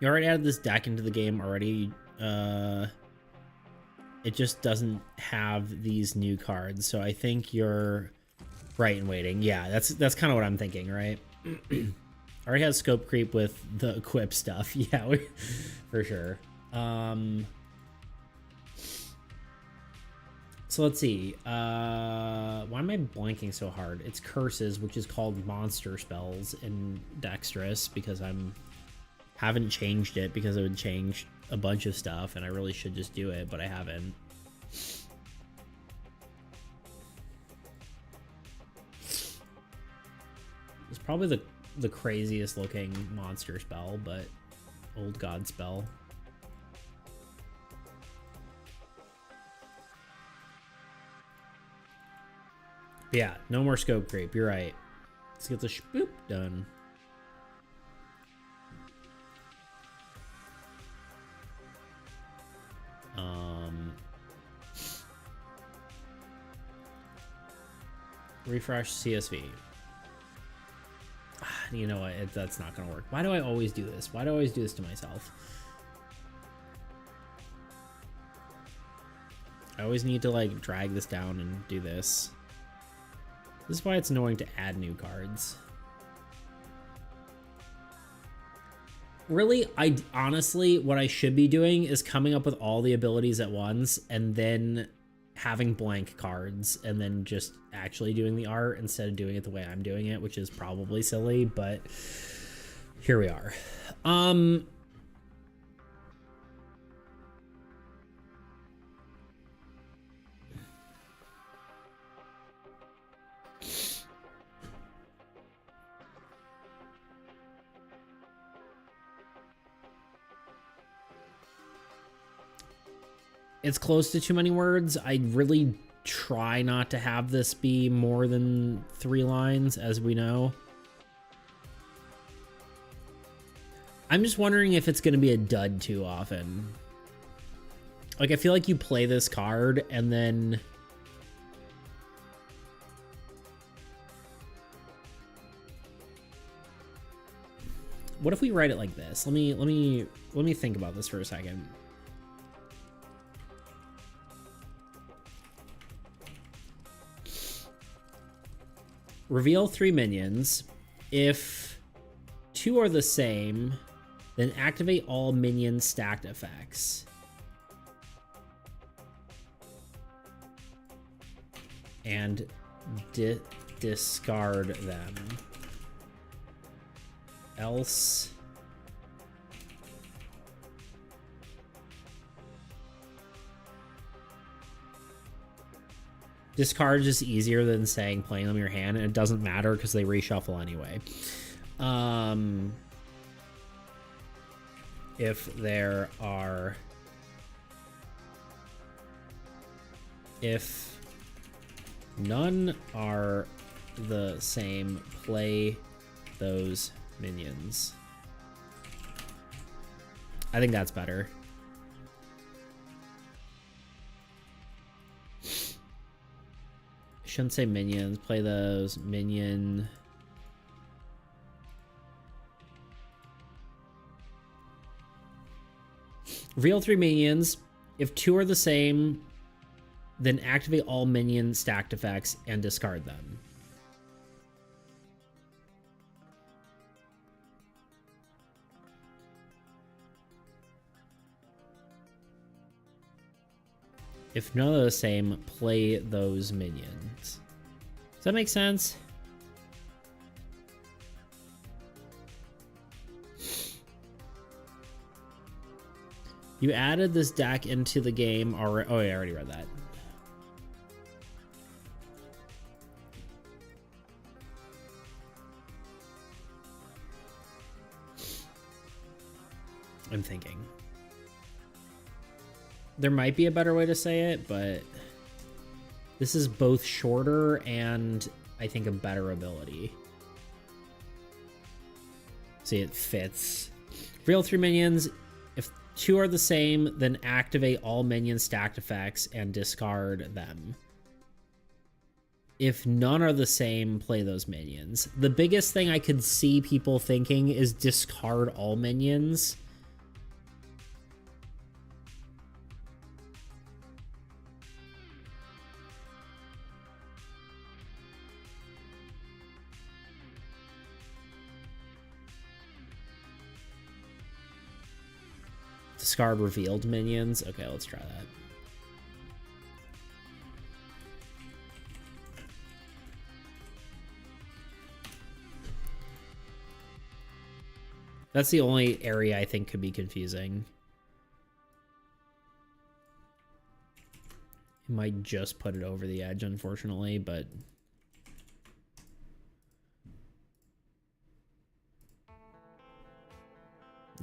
You already added this deck into the game already. It just doesn't have these new cards, so I think you're right in waiting. Yeah, that's kind of what I'm thinking, right? Already has scope creep with the equip stuff. Yeah, for sure. So let's see. Why am I blanking so hard? It's curses, which is called monster spells in Dexterous, because haven't changed it because it would change a bunch of stuff, and I really should just do it, but I haven't. It's probably the craziest looking monster spell, but old god spell. Yeah, no more scope creep. You're right. Let's get the spoop done. Refresh CSV. You know what? That's not gonna work. Why do I always do this? Why do I always do this to myself? I always need to like drag this down and do this. This is why it's annoying to add new cards. Really, honestly, what I should be doing is coming up with all the abilities at once and then having blank cards and then just actually doing the art instead of doing it the way I'm doing it, which is probably silly, but here we are. It's close to too many words. I really try not to have this be more than 3 lines, as we know. I'm just wondering if it's going to be a dud too often. Like, I feel like you play this card and then... What if we write it like this? Let me think about this for a second. Reveal 3 minions. If 2 are the same, then activate all minion stacked effects. And discard them. Else... Discard is just easier than saying playing them in your hand, and it doesn't matter because they reshuffle anyway. If there are... If none are the same, play those minions. I think that's better. Shouldn't say minions. Play those. Minion. Reveal 3 minions. If 2 are the same, then activate all minion stacked effects and discard them. If none are the same, play those minions. Does that make sense? You added this deck into the game already. Oh, yeah, I already read that. I'm thinking. There might be a better way to say it, but this is both shorter and I think a better ability. See, it fits. Real 3 minions. If 2 are the same, then activate all minion stacked effects and discard them. If none are the same, play those minions. The biggest thing I could see people thinking is discard all minions. Discard revealed minions. Okay, let's try that. That's the only area I think could be confusing. It might just put it over the edge, unfortunately, but...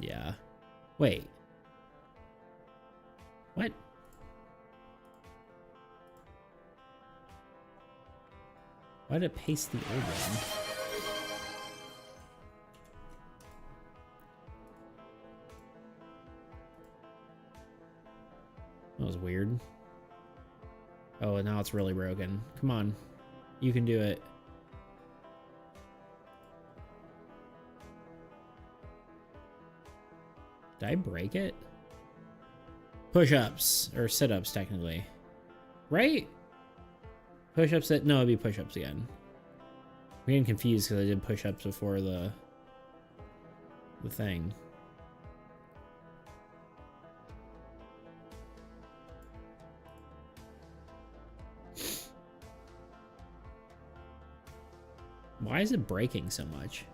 yeah. Wait. What? Why did it paste the old one? That was weird. Oh, and now it's really broken. Come on. You can do it. Did I break it? Push-ups. Or sit-ups, technically. Right? Push-ups no, it'd be push-ups again. I'm getting confused because I did push-ups before the thing. Why is it breaking so much?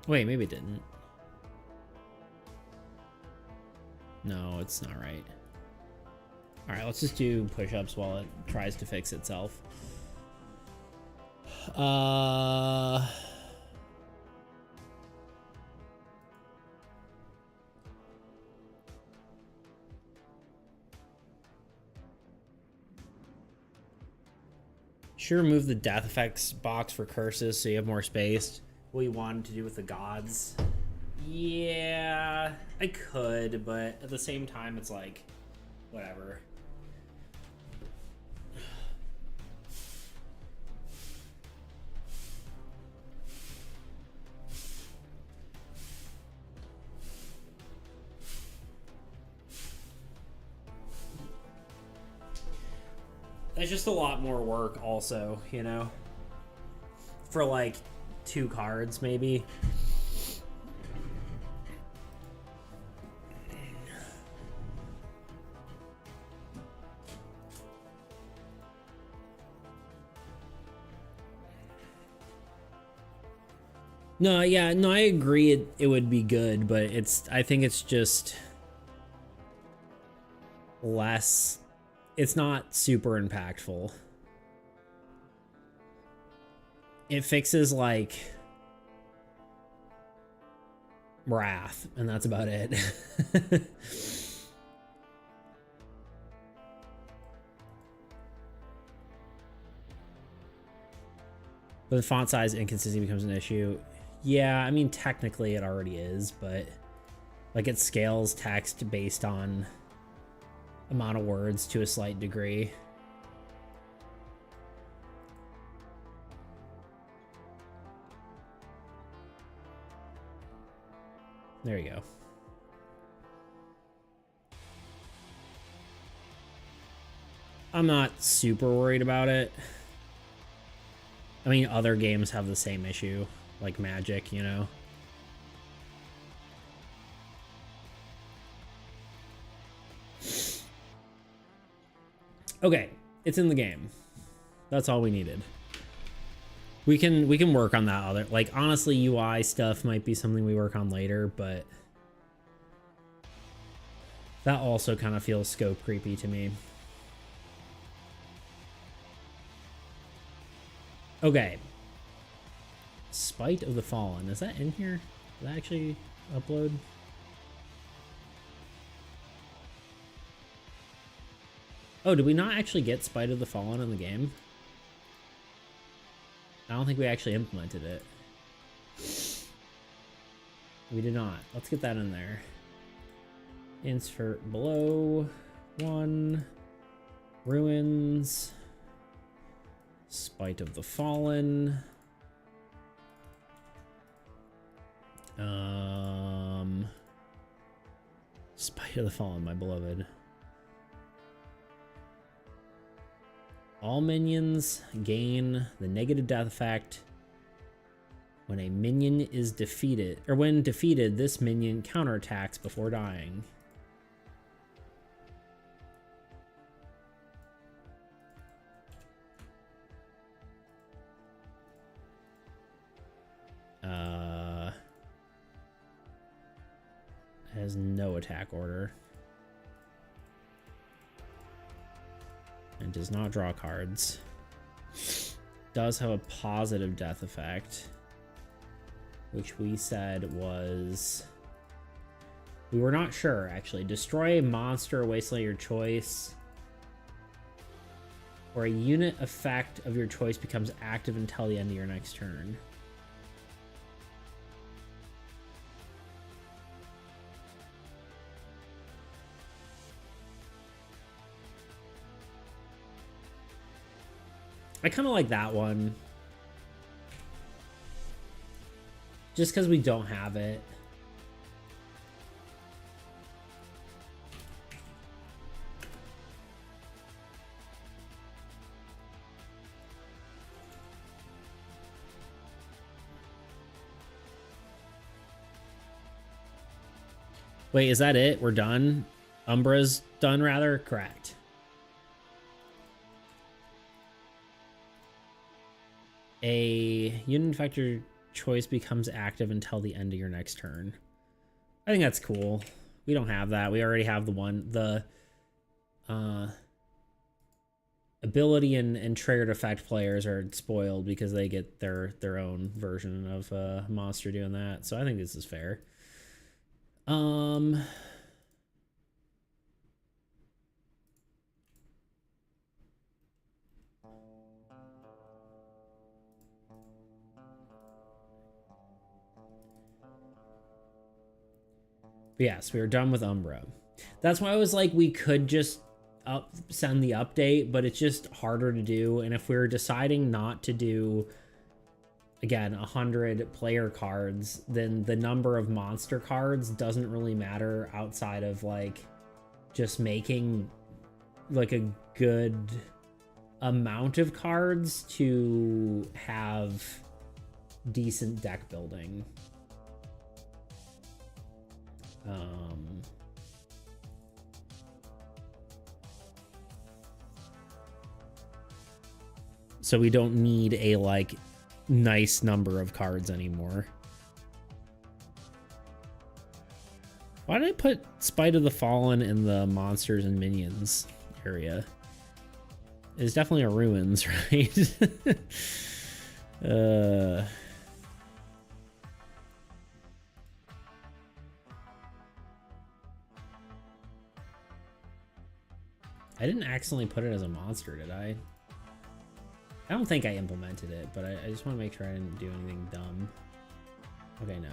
Wait, maybe it didn't. No, it's not right. Alright, let's just do push-ups while it tries to fix itself. Should remove the death effects box for curses so you have more space. What you wanted to do with the gods. Yeah, I could, but at the same time, it's like, whatever. It's just a lot more work also, you know? For like 2 cards, maybe. No, yeah, no, I agree it would be good, but I think it's just less, it's not super impactful. It fixes like Wrath, and that's about it. But the font size inconsistency becomes an issue. Yeah, I mean, technically it already is, but like it scales text based on amount of words to a slight degree. There you go. I'm not super worried about it. I mean, other games have the same issue, like Magic, you know? Okay, it's in the game. That's all we needed. We can work on that other, like, honestly, UI stuff might be something we work on later, but that also kind of feels scope creepy to me. Okay. Spite of the Fallen. Is that in here? Did that actually upload? Oh, did we not actually get Spite of the Fallen in the game? I don't think we actually implemented it. We did not. Let's get that in there. Insert below. 1. Ruins. Spite of the Fallen. Spite of the Fallen, my beloved. All minions gain the negative death effect when a minion is defeated, or when defeated, this minion counterattacks before dying. Has no attack order. And does not draw cards. Does have a positive death effect, which we said was... We were not sure, actually. Destroy a monster or wasteland of your choice, or a unit effect of your choice becomes active until the end of your next turn. I kind of like that one. Just because we don't have it. Wait, is that it? We're done? Umbra's done, rather? Correct. A unit effector choice becomes active until the end of your next turn. I think that's cool. We don't have that. We already have the ability and triggered effect players are spoiled because they get their own version of a monster doing that. So I think this is fair. But yes, we are done with Umbra. That's why I was like, we could just send the update, but it's just harder to do. And if we're deciding not to do, again, 100 player cards, then the number of monster cards doesn't really matter outside of like just making like a good amount of cards to have decent deck building. So we don't need a like nice number of cards anymore. Why did I put Spite of the Fallen in the monsters and minions area? It's definitely a ruins, right? I didn't accidentally put it as a monster, did I? I don't think I implemented it, but I just want to make sure I didn't do anything dumb. Okay, no.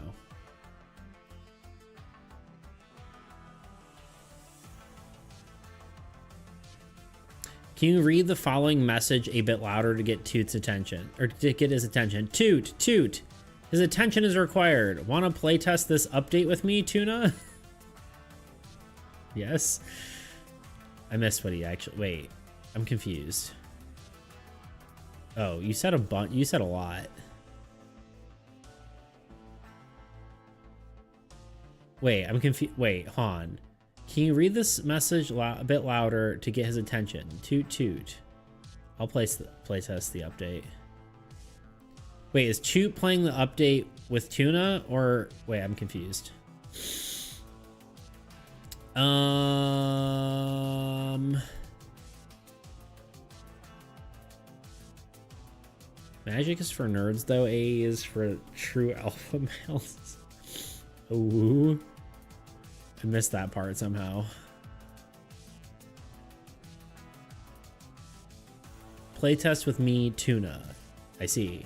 Can you read the following message a bit louder to get Toot's attention? Or to get his attention? Toot, Toot! His attention is required. Want to playtest this update with me, Tuna? Yes. I missed what he actually... Wait, I'm confused. Oh, you said a bunch. You said a lot. Wait, I'm confused. Wait, Han. Can you read this message a bit louder to get his attention? Toot, toot. I'll playtest the update. Wait, is Toot playing the update with Tuna? Or... Wait, I'm confused. Magic is for nerds, though. AAE is for true alpha males. Ooh. I missed that part somehow. Playtest with me, Tuna. I see.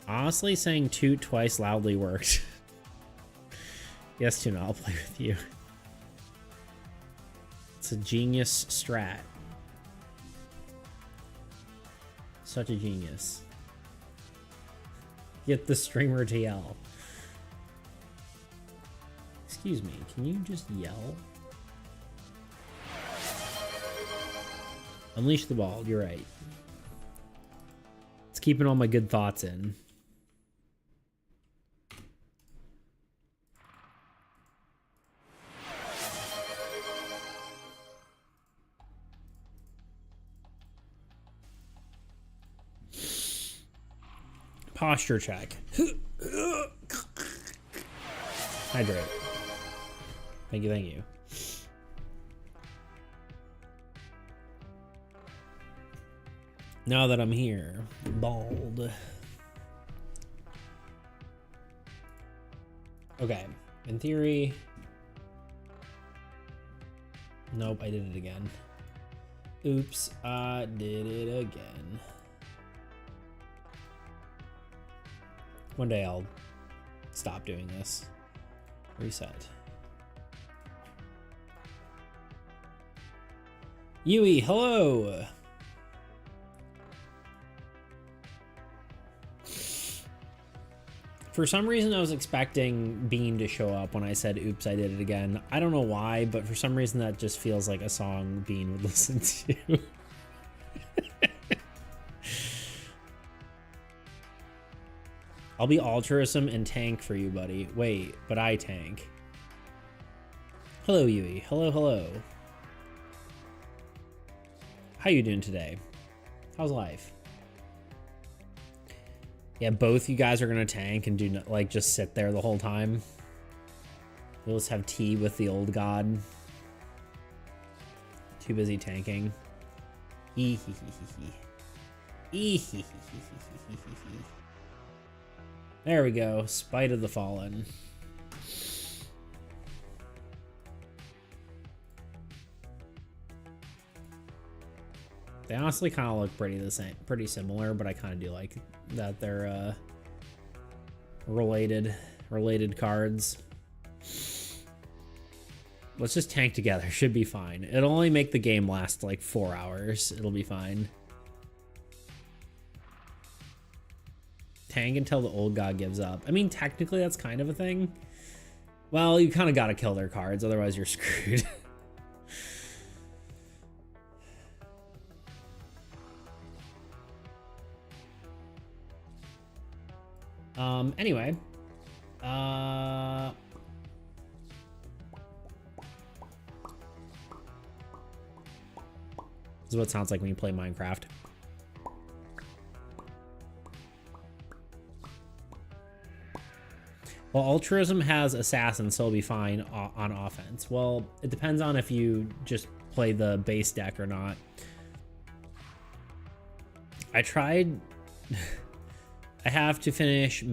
Honestly, saying toot twice loudly worked. Yes, Tuna, I'll play with you. It's a genius strat. Such a genius. Get the streamer to yell. Excuse me, can you just yell? Unleash the ball, you're right. It's keeping all my good thoughts in. Posture check. Hydrate. Thank you, thank you. Now that I'm here, bald. Okay, in theory. Nope, I did it again. Oops, I did it again. One day I'll stop doing this. Reset. Yui, hello! For some reason I was expecting Bean to show up when I said oops, I did it again. I don't know why, but for some reason that just feels like a song Bean would listen to. I'll be altruism and tank for you, buddy. Wait, but I tank. Hello, Yui. Hello, hello. How you doing today? How's life? Yeah, both you guys are gonna tank and do like just sit there the whole time. We'll just have tea with the old god. Too busy tanking. There we go. Spite of the Fallen. They honestly kind of look pretty the same, pretty similar, but I kind of do like that they're related cards. Let's just tank together. Should be fine. It'll only make the game last like 4 hours. It'll be fine. Tank until the old god gives up. I mean, technically that's kind of a thing. Well, you kind of got to kill their cards, otherwise you're screwed. Anyway. This is what it sounds like when you play Minecraft. Well, altruism has assassin, so it'll be fine on offense. Well, it depends on if you just play the base deck or not. I tried. I have to finish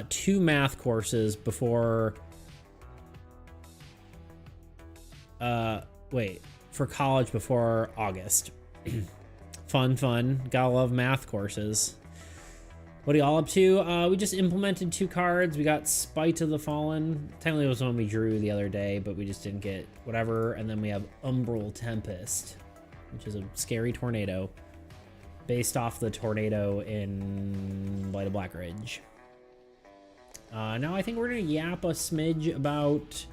2 math courses before. Wait, for college before August. Fun. Gotta love math courses. What are y'all up to? We just implemented 2 cards. We got Spite of the Fallen. Technically it was one we drew the other day, but we just didn't get whatever. And then we have Umbral Tempest, which is a scary tornado based off the tornado in Light of Black Ridge. Now I think we're gonna yap a smidge about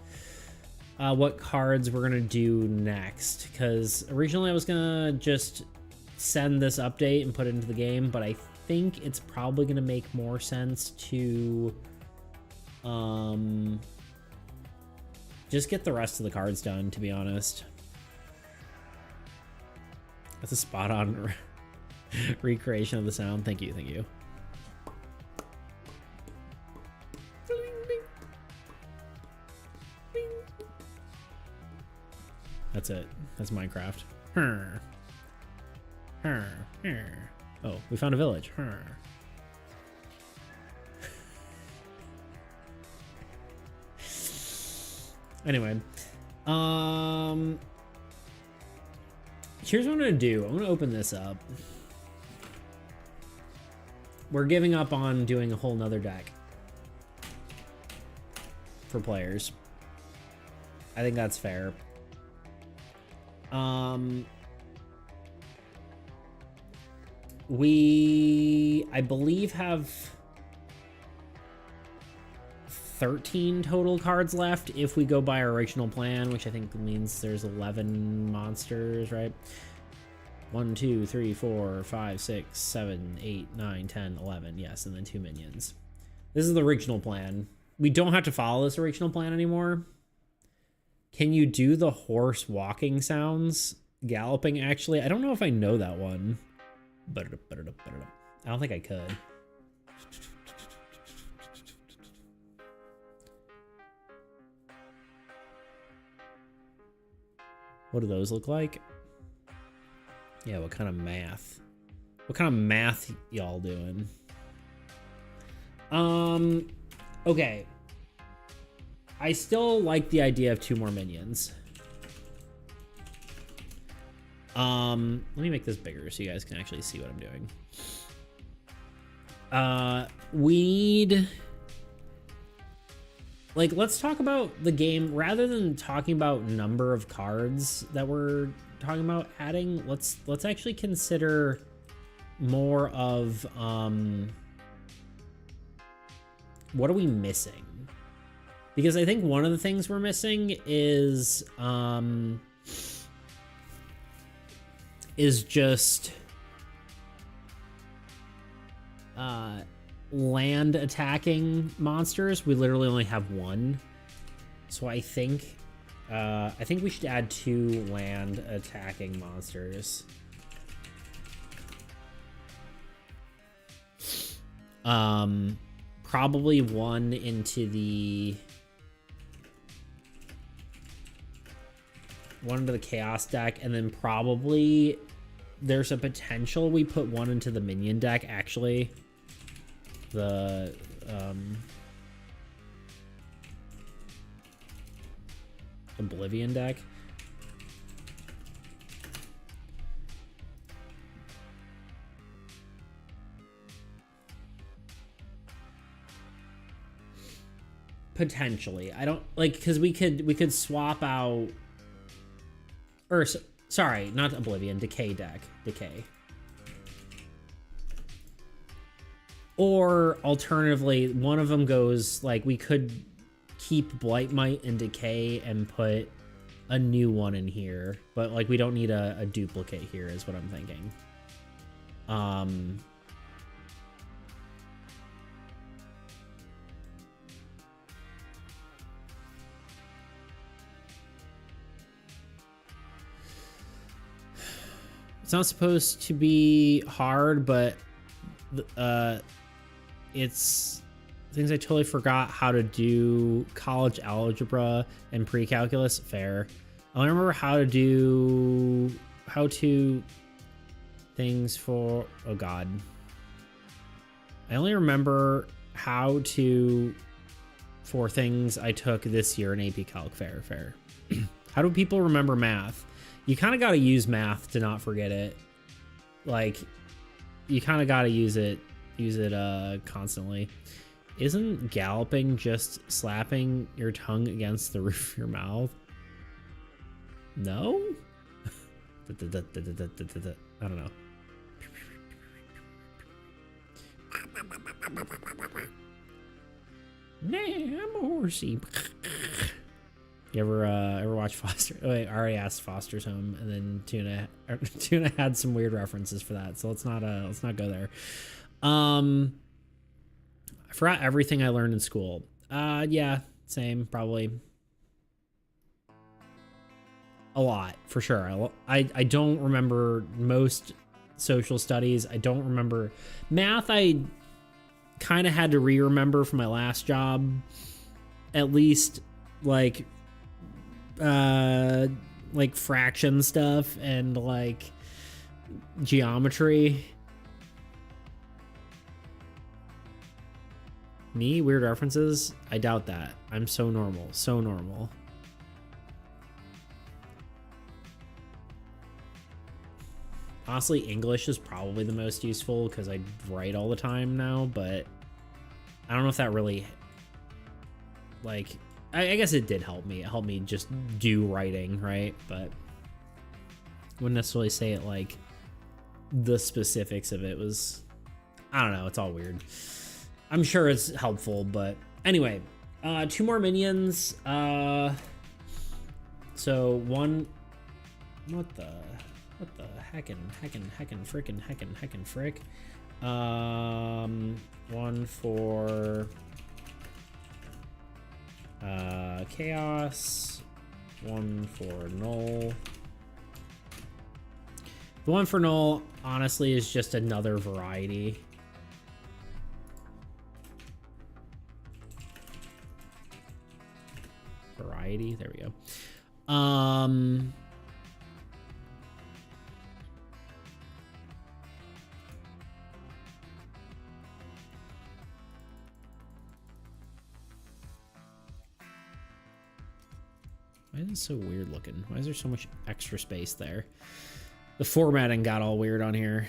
what cards we're gonna do next, because originally I was gonna just send this update and put it into the game, but I think it's probably gonna make more sense to just get the rest of the cards done, to be honest. That's a spot on recreation of the sound. Thank you. That's it. That's Minecraft. Oh, we found a village. Huh. Anyway, here's what I'm gonna do. I'm gonna open this up. We're giving up on doing a whole nother deck for players. I think that's fair. We, I believe, have 13 total cards left if we go by our original plan, which I think means there's 11 monsters, right? 1, 2, 3, 4, 5, 6, 7, 8, 9, 10, 11. Yes, and then 2 minions. This is the original plan. We don't have to follow this original plan anymore. Can you do the horse walking sounds? Galloping, actually? I don't know if I know that one. I don't think I could. What do those look like? Yeah, what kind of math? What kind of math y'all doing? Okay. I still like the idea of 2 more minions. Let me make this bigger so you guys can actually see what I'm doing. We need... Like, let's talk about the game. Rather than talking about number of cards that we're talking about adding, let's actually consider more of, what are we missing? Because I think one of the things we're missing is just land attacking monsters. We literally only have 1, so I think we should add 2 land attacking monsters. Probably 1 into the chaos deck, and then probably there's a potential we put 1 into the minion deck, actually. The Oblivion deck. Potentially. I don't like, because we could swap out, or sorry, not Oblivion, Decay deck. Decay. Or alternatively, one of them goes, like, we could keep Blightmite and Decay and put a new one in here, but like we don't need a duplicate here is what I'm thinking. It's not supposed to be hard, but it's things I totally forgot how to do. College algebra and pre-calculus. Fair. I don't remember how to things for, oh god. I only remember how to for things I took this year in AP Calc. Fair. How do people remember math? You kind of got to use math to not forget it. Like, you kind of got to use it constantly. Isn't galloping just slapping your tongue against the roof of your mouth? No? I don't know. Nah, I'm a horsey. You ever watch Foster? Oh, wait, I already asked Foster's Home, and then Tuna had some weird references for that, so let's not go there. I forgot everything I learned in school. Yeah, same, probably. A lot, for sure. I don't remember most social studies. I don't remember math. I kind of had to re-remember from my last job, at least like fraction stuff and like geometry. Me? Weird references? I doubt that. I'm so normal. So normal. Honestly, English is probably the most useful because I write all the time now, but I don't know if that really, like, I guess it did help me. It helped me just do writing, right? But wouldn't necessarily say it like the specifics of it was, I don't know, it's all weird. I'm sure it's helpful, but anyway, 2 more minions. So one, what the heckin' frick. One for chaos, one for null. The one for null, honestly, is just another variety. There we go. Why is it so weird looking? Why is there so much extra space there? The formatting got all weird on here.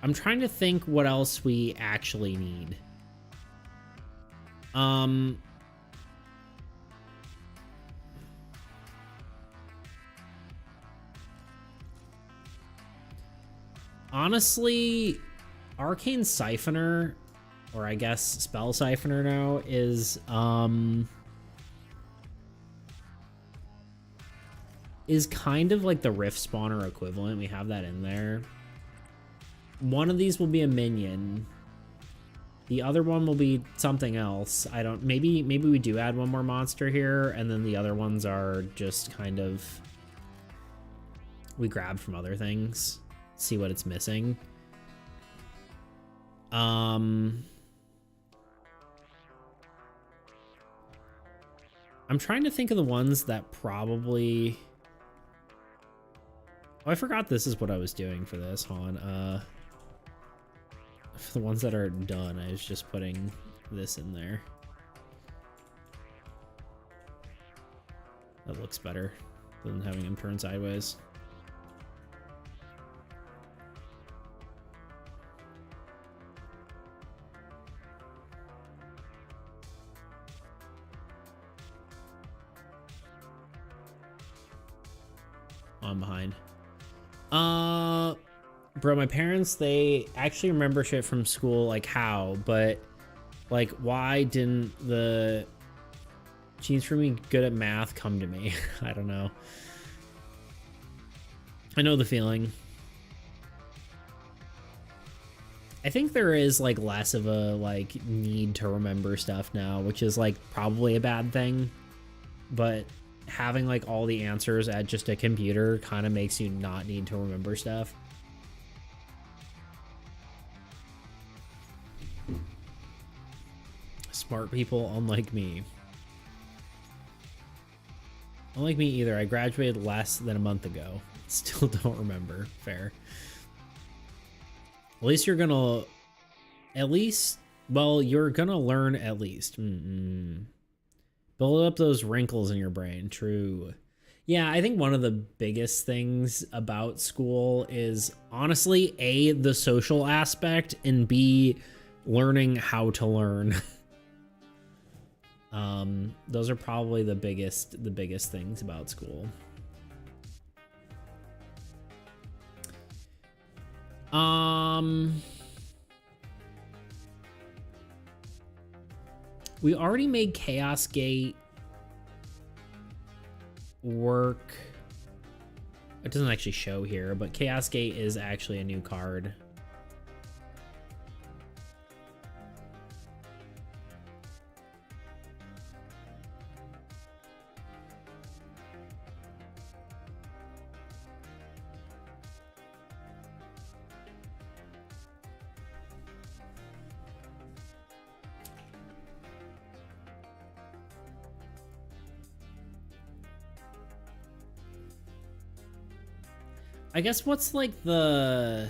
I'm trying to think what else we actually need. Honestly, Arcane Siphoner, or I guess Spell Siphoner now, is kind of like the Rift Spawner equivalent. We have that in there. One of these will be a minion. The other one will be something else. I don't, maybe we do add one more monster here, and then the other ones are just kind of, we grab from other things. See what it's missing. I'm trying to think of the ones that probably, oh, I forgot this is what I was doing for this. Hold on. For the ones that are done, I was just putting this in there. That looks better than having them turn sideways. I'm behind. Bro, my parents, they actually remember shit from school, like how, but like why didn't the Cheese for Me good at math come to me? I don't know. I know the feeling. I think there is like less of a like need to remember stuff now, which is like probably a bad thing, but having like all the answers at just a computer kind of makes you not need to remember stuff. Smart people, unlike me. Unlike me either. I graduated less than a month ago. Still don't remember. Fair. At least you're gonna, well, you're gonna learn at least. Build up those wrinkles in your brain. True. Yeah, I think one of the biggest things about school is honestly, A, the social aspect, and B, learning how to learn. Those are probably the biggest things about school. We already made Chaos Gate work. It doesn't actually show here, but Chaos Gate is actually a new card. I guess what's like the...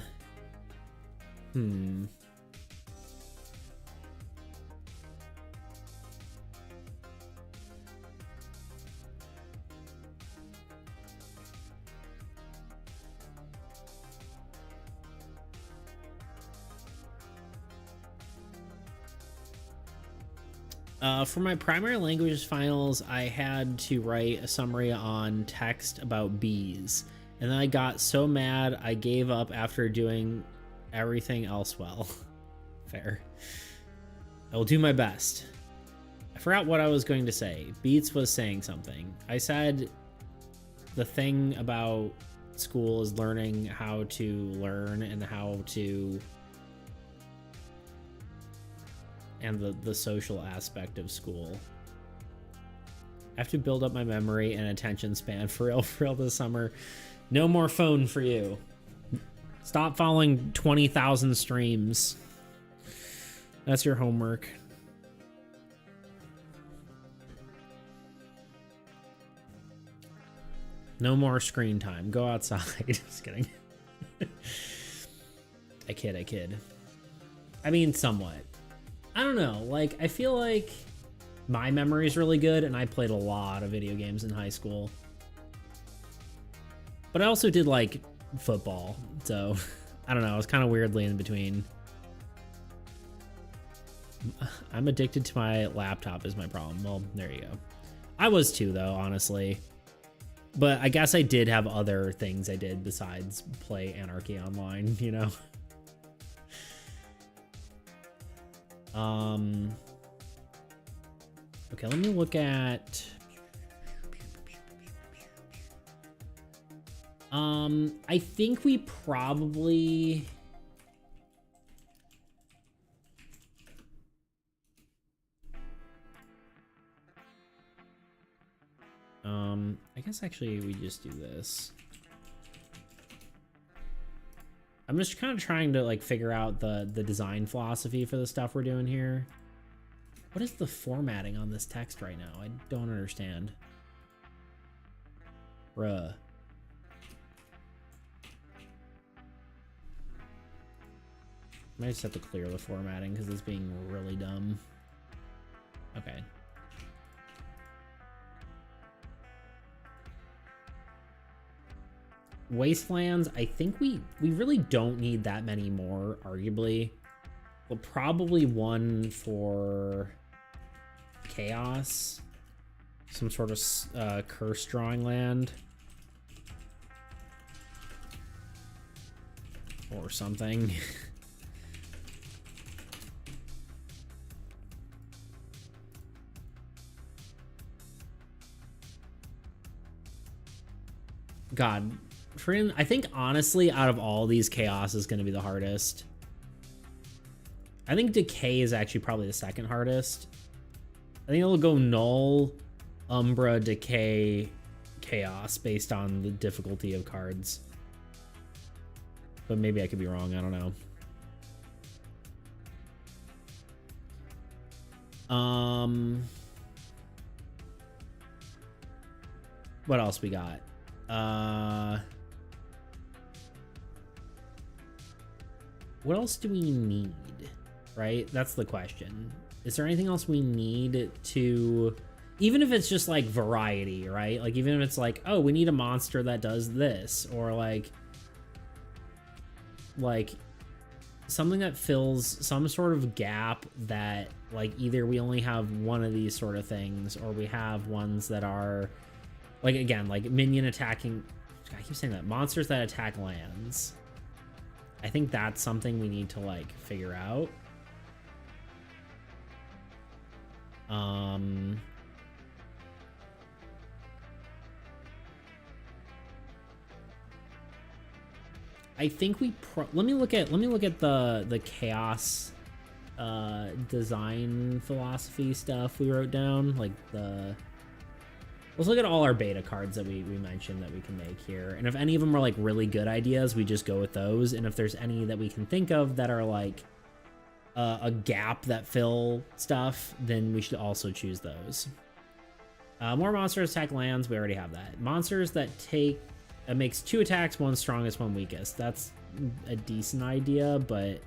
For my primary languages finals, I had to write a summary on text about bees. And then I got so mad, I gave up after doing everything else well. Fair. I will do my best. I forgot what I was going to say. Beats was saying something. I said the thing about school is learning how to learn and how to... and the social aspect of school. I have to build up my memory and attention span for real this summer. No more phone for you. Stop following 20,000 streams. That's your homework. No more screen time. Go outside. Just kidding. I kid. I mean, somewhat. I don't know, like, I feel like my memory is really good, and I played a lot of video games in high school. But I also did, like, football, so, I don't know, I was kind of weirdly in between. I'm addicted to my laptop is my problem. Well, there you go. I was too, though, honestly. But I guess I did have other things I did besides play Anarchy Online, you know? Okay, let me look at... I think we probably... I guess actually we just do this. I'm just kind of trying to like figure out the design philosophy for the stuff we're doing here. What is the formatting on this text right now? I don't understand. Bruh. I might just have to clear the formatting because it's being really dumb. Okay. Wastelands, I think we really don't need that many more, arguably. Well, probably one for Chaos. Some sort of curse drawing land. Or something. God. I think, honestly, out of all these, Chaos is going to be the hardest. I think Decay is actually probably the second hardest. I think it'll go Null, Umbra, Decay, Chaos based on the difficulty of cards. But maybe I could be wrong. I don't know. What else we got? What else do we need, right? That's the question. Is there anything else we need to, even if it's just like variety, right? Like even if it's like, oh, we need a monster that does this, or like something that fills some sort of gap that like either we only have one of these sort of things, or we have ones that are like, again, like minion attacking, I keep saying that, monsters that attack lands. I think that's something we need to like figure out. I think we let me look at the Chaos design philosophy stuff we wrote down, like let's look at all our beta cards that we mentioned that we can make here. And if any of them are like really good ideas, we just go with those. And if there's any that we can think of that are like a gap that fill stuff, then we should also choose those. More monsters attack lands. We already have that. Monsters that take It makes 2 attacks, 1 strongest, 1 weakest. That's a decent idea, but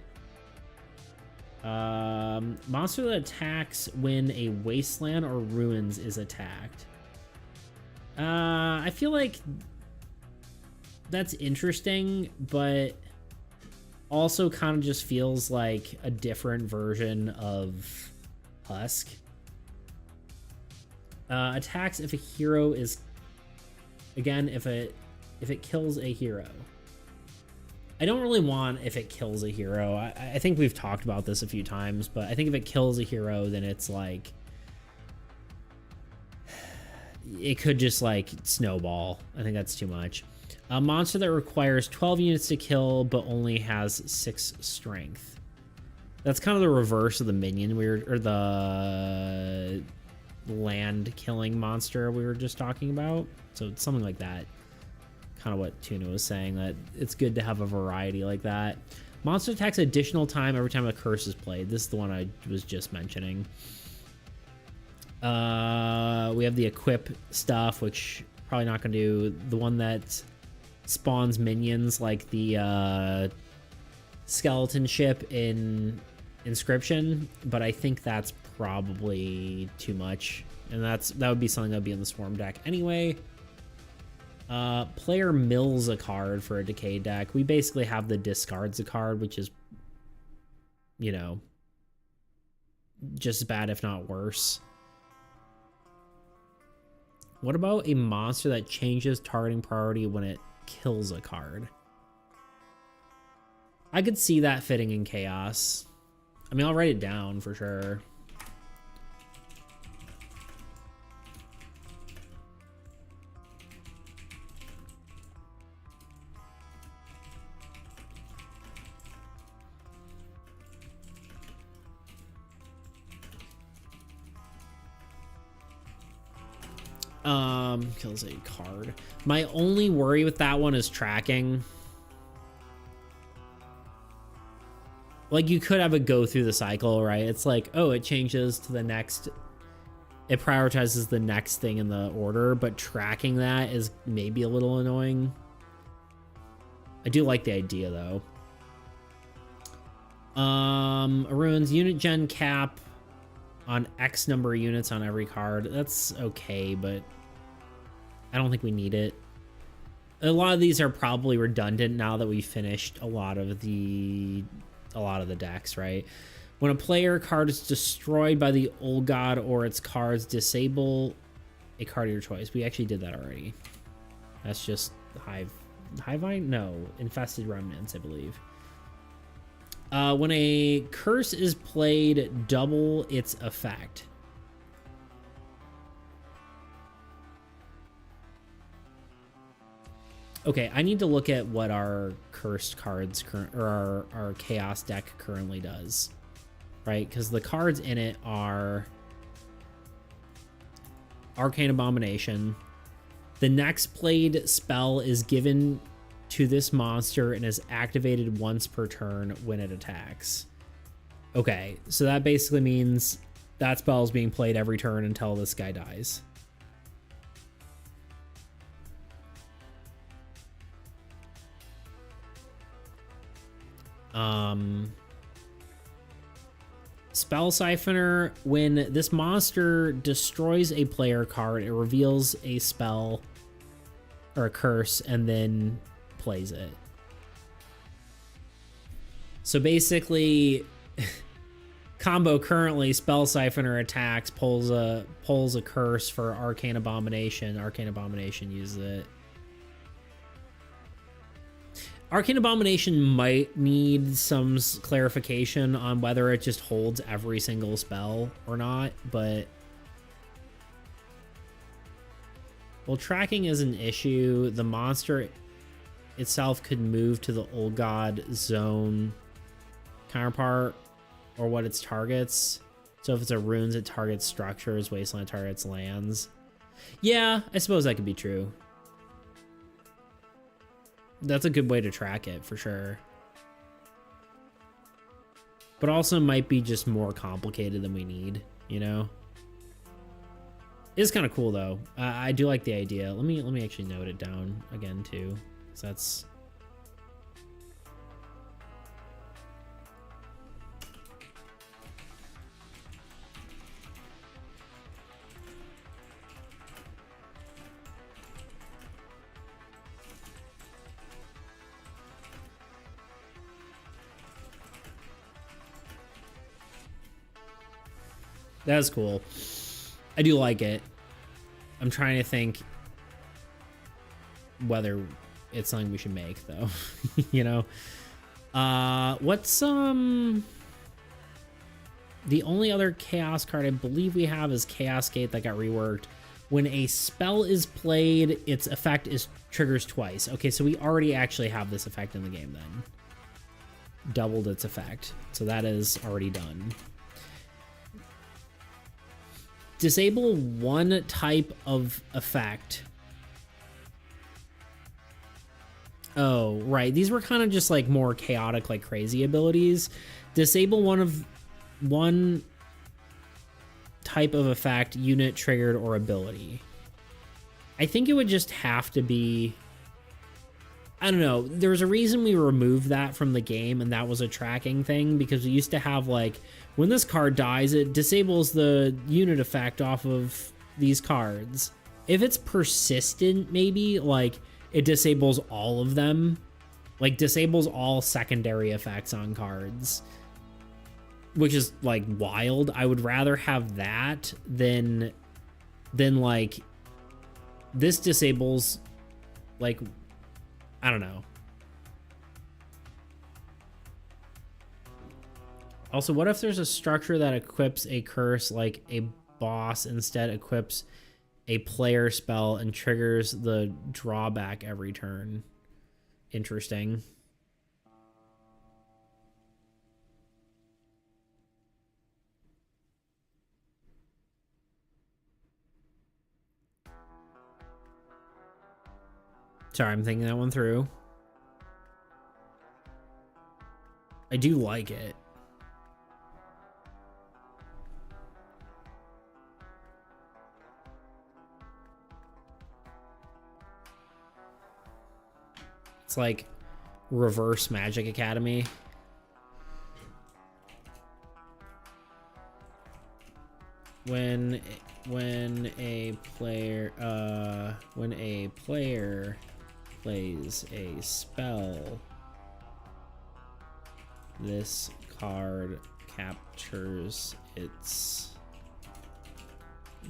monster that attacks when a wasteland or ruins is attacked. I feel like that's interesting, but also kind of just feels like a different version of Husk. Attacks if a hero is, again, if it kills a hero. I don't really want if it kills a hero. I think we've talked about this a few times, but I think if it kills a hero, then it's like, it could just like snowball. I think that's too much. A monster that requires 12 units to kill, but only has 6 strength. That's kind of the reverse of the minion or the land killing monster we were just talking about. So it's something like that. Kind of what Tuna was saying, that it's good to have a variety like that. Monster attacks additional time every time a curse is played. This is the one I was just mentioning. We have the equip stuff, which probably not going to do. The one that spawns minions like the skeleton ship in Inscription, but I think that's probably too much, and that would be something that would be in the Swarm deck anyway. Player mills a card for a Decay deck. We basically have the discards a card, which is, you know, just as bad if not worse. What about a monster that changes targeting priority when it kills a card? I could see that fitting in Chaos. I mean, I'll write it down for sure. Kills a card. My only worry with that one is tracking. Like, you could have it go through the cycle, right? It's like, oh, it changes to the next, it prioritizes the next thing in the order, but tracking that is maybe a little annoying. I do like the idea though. Ruins unit gen cap on X number of units on every card. That's okay, but I don't think we need it. A lot of these are probably redundant now that we've finished a lot of the decks, right? When a player card is destroyed by the Old God or its cards, disable a card of your choice. We actually did that already. That's just Hivine? No, Infested Remnants, I believe. When a curse is played, double its effect. Okay, I need to look at what our cursed cards or our chaos deck currently does, right? Because the cards in it are Arcane Abomination. The next played spell is given to this monster and is activated once per turn when it attacks. Okay, so that basically means that spell is being played every turn until this guy dies. Spell Siphoner, when this monster destroys a player card, it reveals a spell or a curse and then plays it. So basically, combo currently, Spell Siphoner attacks, pulls a curse for Arcane Abomination. Arcane Abomination uses it. Arcane Abomination might need some clarification on whether it just holds every single spell or not, but well, tracking is an issue. The monster itself could move to the Old God zone counterpart or what its targets. So if it's a runes, it targets structures, wasteland targets lands. Yeah, I suppose that could be true. That's a good way to track it for sure. But also might be just more complicated than we need, you know? It's kind of cool though. I do like the idea. Let me actually note it down again too. So that's cool. I do like it. I'm trying to think whether it's something we should make though. You know? What's the only other chaos card I believe we have is Chaos Gate that got reworked. When a spell is played, its effect is triggers twice. Okay, so we already actually have this effect in the game then. Doubled its effect. So that is already done. Disable one type of effect. Oh, right. These were kind of just like more chaotic, like crazy abilities. Disable one type of effect, unit, triggered, or ability. I think it would just have to be... I don't know. There's a reason we removed that from the game, and that was a tracking thing, because we used to have, like, when this card dies, it disables the unit effect off of these cards. If it's persistent, maybe, like, it disables all of them. Like, disables all secondary effects on cards. Which is, like, wild. I would rather have that than like, this disables, like... I don't know. Also, what if there's a structure that equips a curse like a boss instead equips a player spell and triggers the drawback every turn? Interesting. Sorry, I'm thinking that one through. I do like it. It's like reverse Magic Academy. When a player plays a spell, this card captures its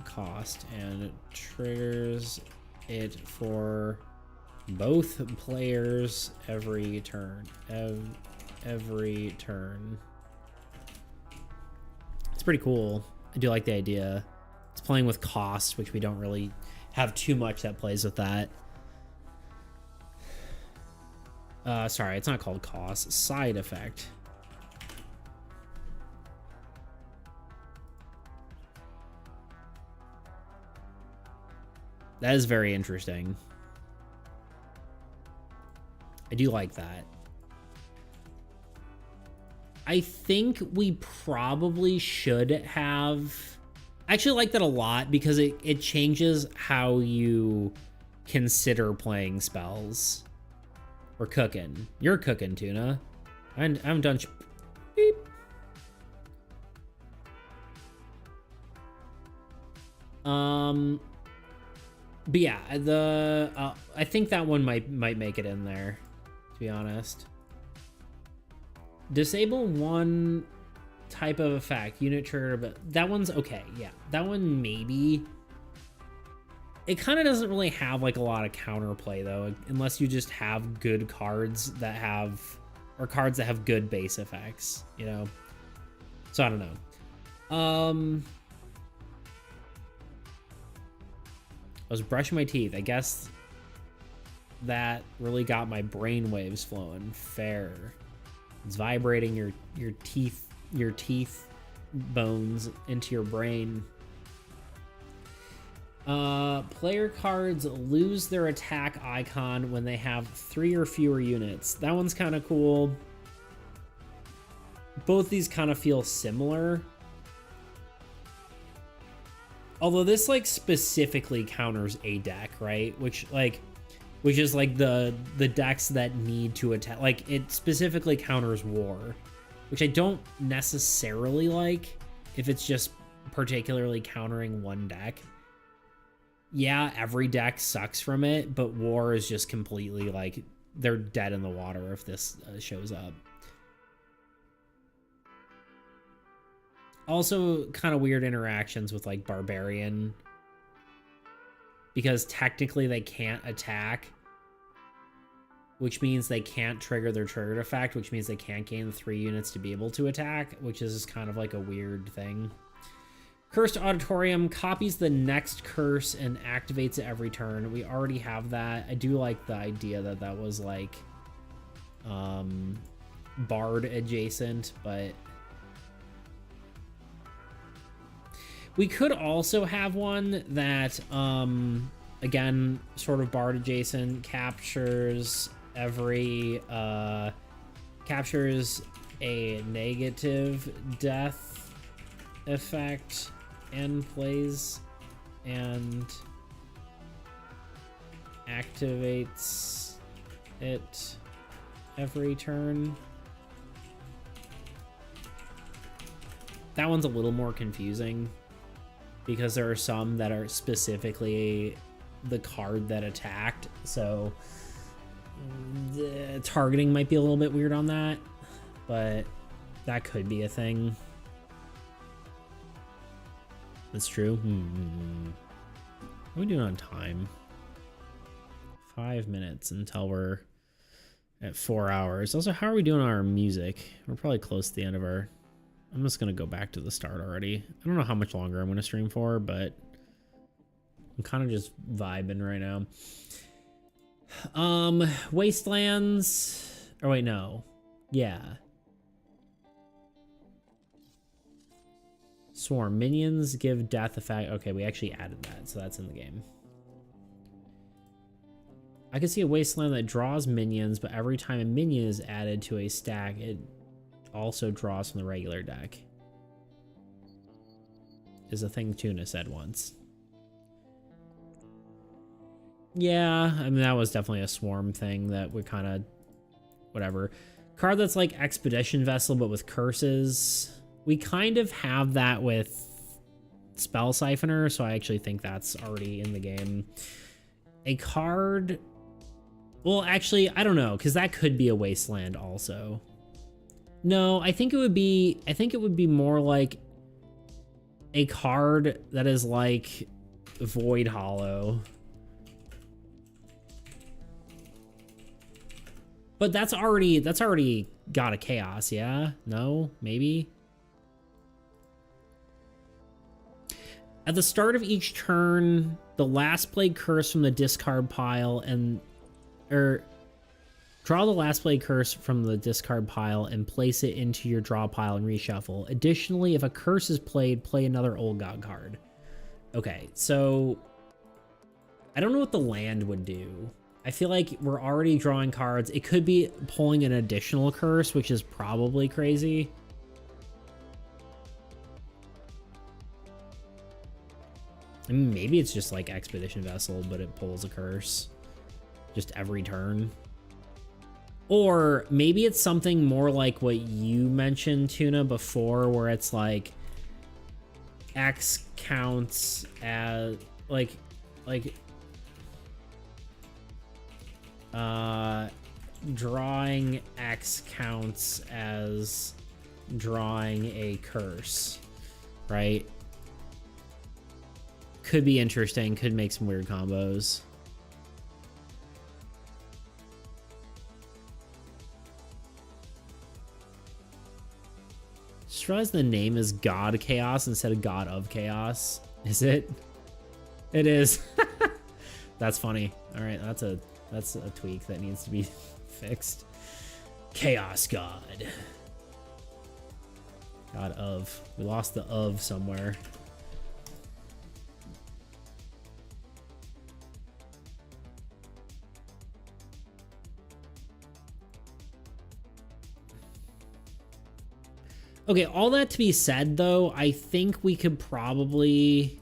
cost and triggers it for both players every turn. Every turn. It's pretty cool. I do like the idea. It's playing with cost, which we don't really have too much that plays with that. Sorry, it's not called cost. Side effect. That is very interesting. I do like that. I think we probably should have... I actually like that a lot because it changes how you consider playing spells. We're cooking. You're cooking, Tuna. I haven't done... Beep. But yeah, I think that one might make it in there, to be honest. Disable one type of effect, unit trigger, but that one's okay. Yeah, that one maybe. It kind of doesn't really have like a lot of counterplay though, unless you just have good cards that have, or cards that have good base effects, you know? So I don't know. I was brushing my teeth. I guess that really got my brain waves flowing. Fair. It's vibrating your teeth bones into your brain. Player cards lose their attack icon when they have 3 or fewer units. That one's kind of cool. Both these kind of feel similar. Although this like specifically counters a deck, right? Which is like the decks that need to attack. Like it specifically counters war, which I don't necessarily like if it's just particularly countering one deck. Yeah, every deck sucks from it, but war is just completely like they're dead in the water if this shows up. Also, kind of weird interactions with like Barbarian, because technically they can't attack, which means they can't trigger their triggered effect, which means they can't gain 3 units to be able to attack, which is just kind of like a weird thing. Cursed Auditorium copies the next curse and activates it every turn. We already have that. I do like the idea that that was like Bard adjacent, but we could also have one that, again, sort of Bard adjacent, captures captures a negative death effect and plays and activates it every turn. That one's a little more confusing, because there are some that are specifically the card that attacked, so the targeting might be a little bit weird on that, but that could be a thing. That's true. What are we doing on time? 5 minutes until we're at 4 hours. Also, how are we doing on our music? We're probably close to the end of our... I'm just going to go back to the start already. I don't know how much longer I'm going to stream for, but I'm kind of just vibing right now. Wastelands. Oh, wait, no. Yeah. Swarm. Minions give death effect. Okay, we actually added that, so that's in the game. I can see a wasteland that draws minions, but every time a minion is added to a stack, it also draws from the regular deck. Is a thing Tuna said once. Yeah, I mean, that was definitely a swarm thing that we kind of... Whatever. Card that's like Expedition Vessel, but with curses. We kind of have that with Spell Siphoner, so I actually think that's already in the game. A card... Well, actually, I don't know, because that could be a wasteland also. No, I think it would be more like a card that is like Void Hollow. But that's already got a chaos, yeah? No? Maybe? At the start of each turn, the last played curse from the discard pile draw the last played curse from the discard pile and place it into your draw pile and reshuffle. Additionally, if a curse is played, play another Old God card. Okay, so I don't know what the land would do. I feel like we're already drawing cards. It could be pulling an additional curse, which is probably crazy. I mean, maybe it's just like Expedition Vessel, but it pulls a curse just every turn. Or maybe it's something more like what you mentioned, Tuna, before, where it's like X counts as drawing X counts as drawing a curse, right? Could be interesting, could make some weird combos. Just realized the name is God Chaos instead of God of Chaos. Is it? It is. That's funny. All right, that's a tweak that needs to be fixed. Chaos God. God of. We lost the of somewhere. Okay, all that to be said, though, I think we could probably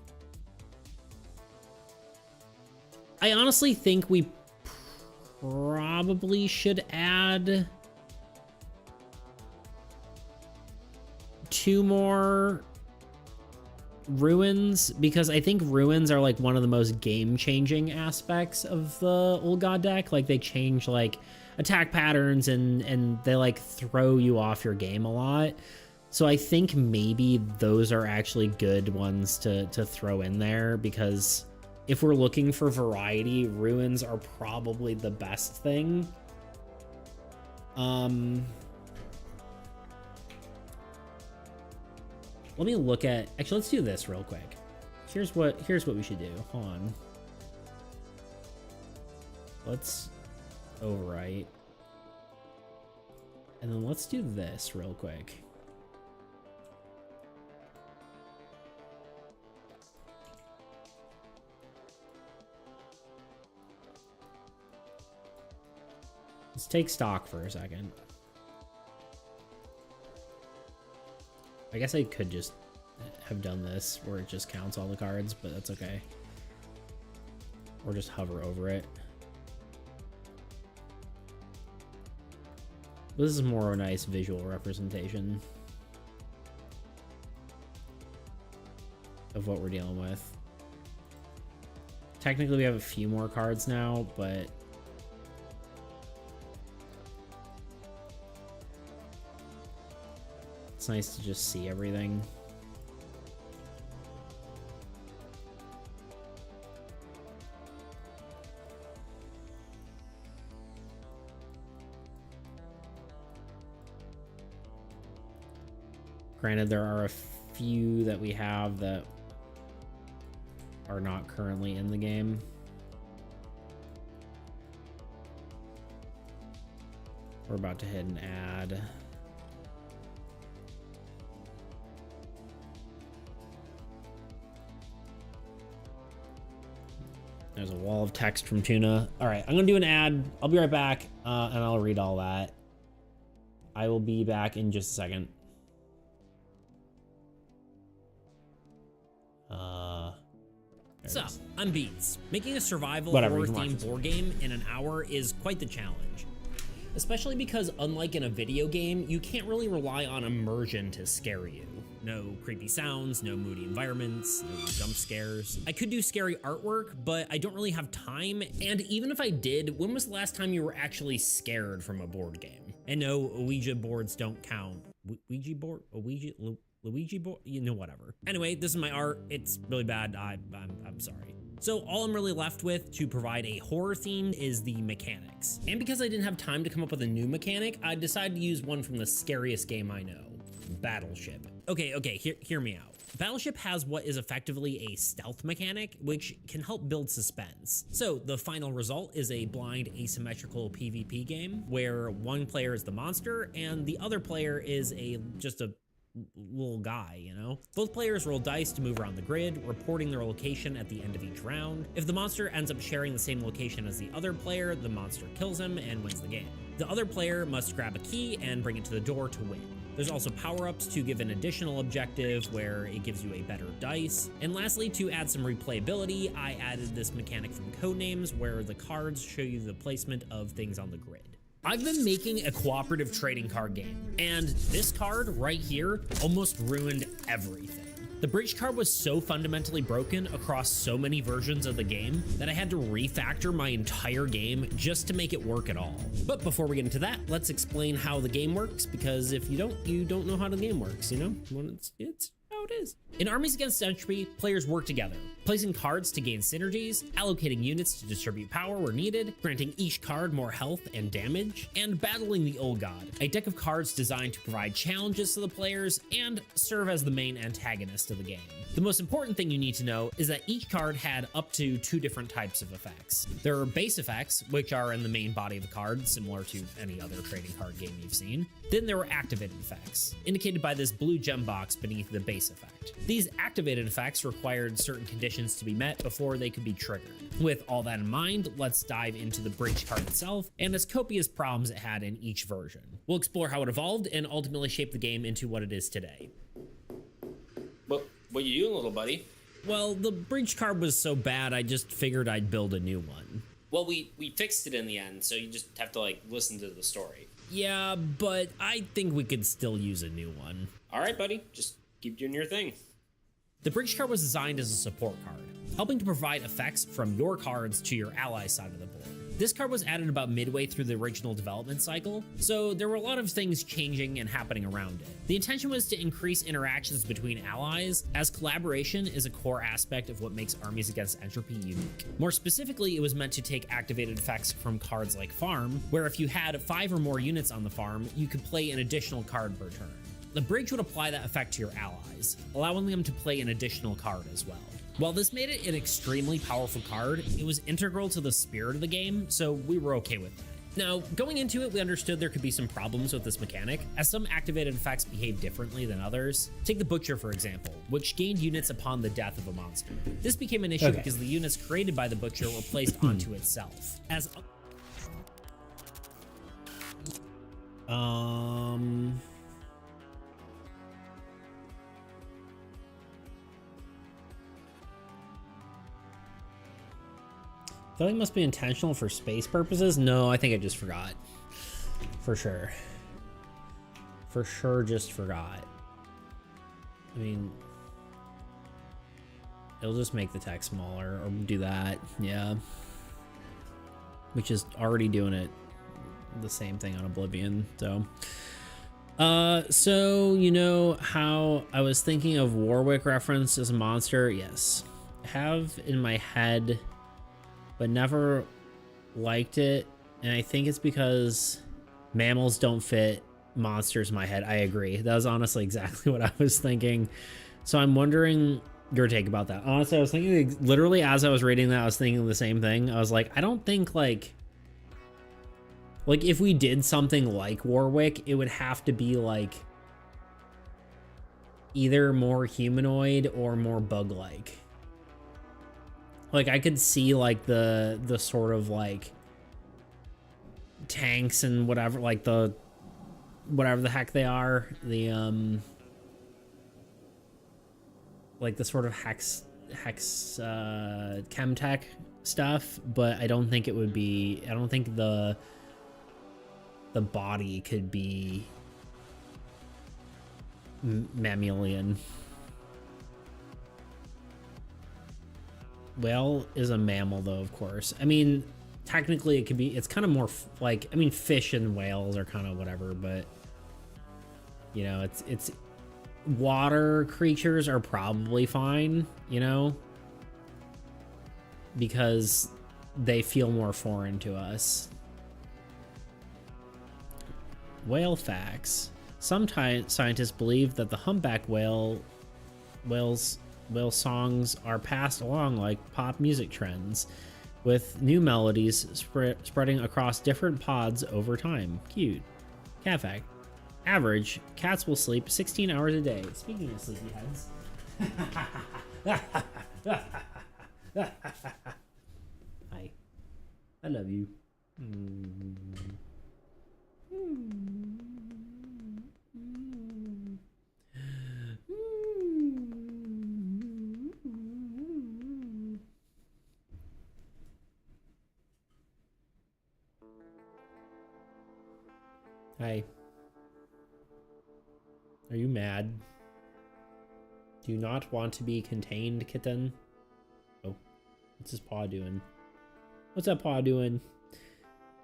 I honestly think we probably should add 2 more ruins, because I think ruins are like one of the most game-changing aspects of the Old God deck. Like they change like attack patterns and they like throw you off your game a lot. So I think maybe those are actually good ones to throw in there, because if we're looking for variety, ruins are probably the best thing. Let me look at, actually, let's do this real quick. Here's what we should do. Hold on. Let's overwrite. And then let's do this real quick. Let's take stock for a second. I guess I could just have done this where it just counts all the cards, but that's okay. Or just hover over it. This is more a nice visual representation of what we're dealing with. Technically, we have a few more cards now, but it's nice to just see everything. Granted, there are a few that we have that are not currently in the game. We're about to hit an ad. There's a wall of text from Tuna. All right, I'm gonna do an ad. I'll be right back, and I'll read all that. I will be back in just a second. What's up? I'm Beats. Making a survival horror-themed board game in an hour is quite the challenge. Especially because, unlike in a video game, you can't really rely on immersion to scare you. No creepy sounds, no moody environments, no jump scares. I could do scary artwork, but I don't really have time, and even if I did, when was the last time you were actually scared from a board game? And no, Ouija boards don't count. Ouija board? Luigi board? You know, whatever. Anyway, this is my art. It's really bad. I'm sorry. So all I'm really left with to provide a horror theme is the mechanics. And because I didn't have time to come up with a new mechanic, I decided to use one from the scariest game I know, Battleship. Okay, hear me out. Battleship has what is effectively a stealth mechanic, which can help build suspense. So the final result is a blind asymmetrical PvP game where one player is the monster and the other player is just a little guy, you know? Both players roll dice to move around the grid, reporting their location at the end of each round. If the monster ends up sharing the same location as the other player, the monster kills him and wins the game. The other player must grab a key and bring it to the door to win. There's also power-ups to give an additional objective where it gives you a better dice. And lastly, to add some replayability, I added this mechanic from Codenames where the cards show you the placement of things on the grid. I've been making a cooperative trading card game, and this card right here almost ruined everything. The bridge card was so fundamentally broken across so many versions of the game that I had to refactor my entire game just to make it work at all. But before we get into that, let's explain how the game works, because if you don't know how the game works, you know? Well, it's how it is. In Armies Against Entropy, players work together, placing cards to gain synergies, allocating units to distribute power where needed, granting each card more health and damage, and battling the Old God, a deck of cards designed to provide challenges to the players and serve as the main antagonist of the game. The most important thing you need to know is that each card had up to 2 different types of effects. There are base effects, which are in the main body of the card, similar to any other trading card game you've seen. Then there were activated effects, indicated by this blue gem box beneath the base effect. These activated effects required certain conditions to be met before they could be triggered. With all that in mind, let's dive into the bridge card itself and its copious problems it had in each version. We'll explore how it evolved and ultimately shape the game into what it is today. What you doing, little buddy? Well, the bridge card was so bad, I just figured I'd build a new one. Well, we fixed it in the end, so you just have to, like, listen to the story. Yeah, but I think we could still use a new one. All right, buddy. Just keep doing your thing. The bridge card was designed as a support card, helping to provide effects from your cards to your ally side of the board. This card was added about midway through the original development cycle, so there were a lot of things changing and happening around it. The intention was to increase interactions between allies, as collaboration is a core aspect of what makes Armies Against Entropy unique. More specifically, it was meant to take activated effects from cards like Farm, where if you had 5 or more units on the farm, you could play an additional card per turn. The bridge would apply that effect to your allies, allowing them to play an additional card as well. While this made it an extremely powerful card, it was integral to the spirit of the game, so we were okay with that. Now, going into it, we understood there could be some problems with this mechanic, as some activated effects behave differently than others. Take the Butcher, for example, which gained units upon the death of a monster. This became an issue because the units created by the Butcher were placed onto itself. I feel like it must be intentional for space purposes. No, I think I just forgot. For sure. For sure, just forgot. I mean, it'll just make the text smaller or do that. Yeah. Which is already doing it. The same thing on Oblivion. So, you know how I was thinking of Warwick reference as a monster? Yes. I have in my head, but never liked it, and I think it's because mammals don't fit monsters in my head. I agree. That was honestly exactly what I was thinking. So I'm wondering your take about that. Honestly, I was thinking, literally as I was reading that, I was thinking the same thing. I was like, I don't think like if we did something like Warwick, it would have to be like either more humanoid or more bug-like. Like, I could see, like, the sort of, like, tanks and whatever, like, whatever the heck they are. The, like, the sort of hex, chemtech stuff. But I don't think it would be, I don't think the body could be mammalian. Whale is a mammal, though, of course. I mean, technically it could be, it's kind of more like, I mean, fish and whales are kind of whatever, but you know, it's water creatures are probably fine, you know, because they feel more foreign to us. Whale facts. Some scientists believe that the humpback whale songs are passed along like pop music trends, with new melodies spreading across different pods over time. Cute. Cat fact. Average, cats will sleep 16 hours a day. Speaking of sleepyheads. Hi. I love you. Hi. Are you mad? Do you not want to be contained, kitten? Oh, what's his paw doing? What's that paw doing?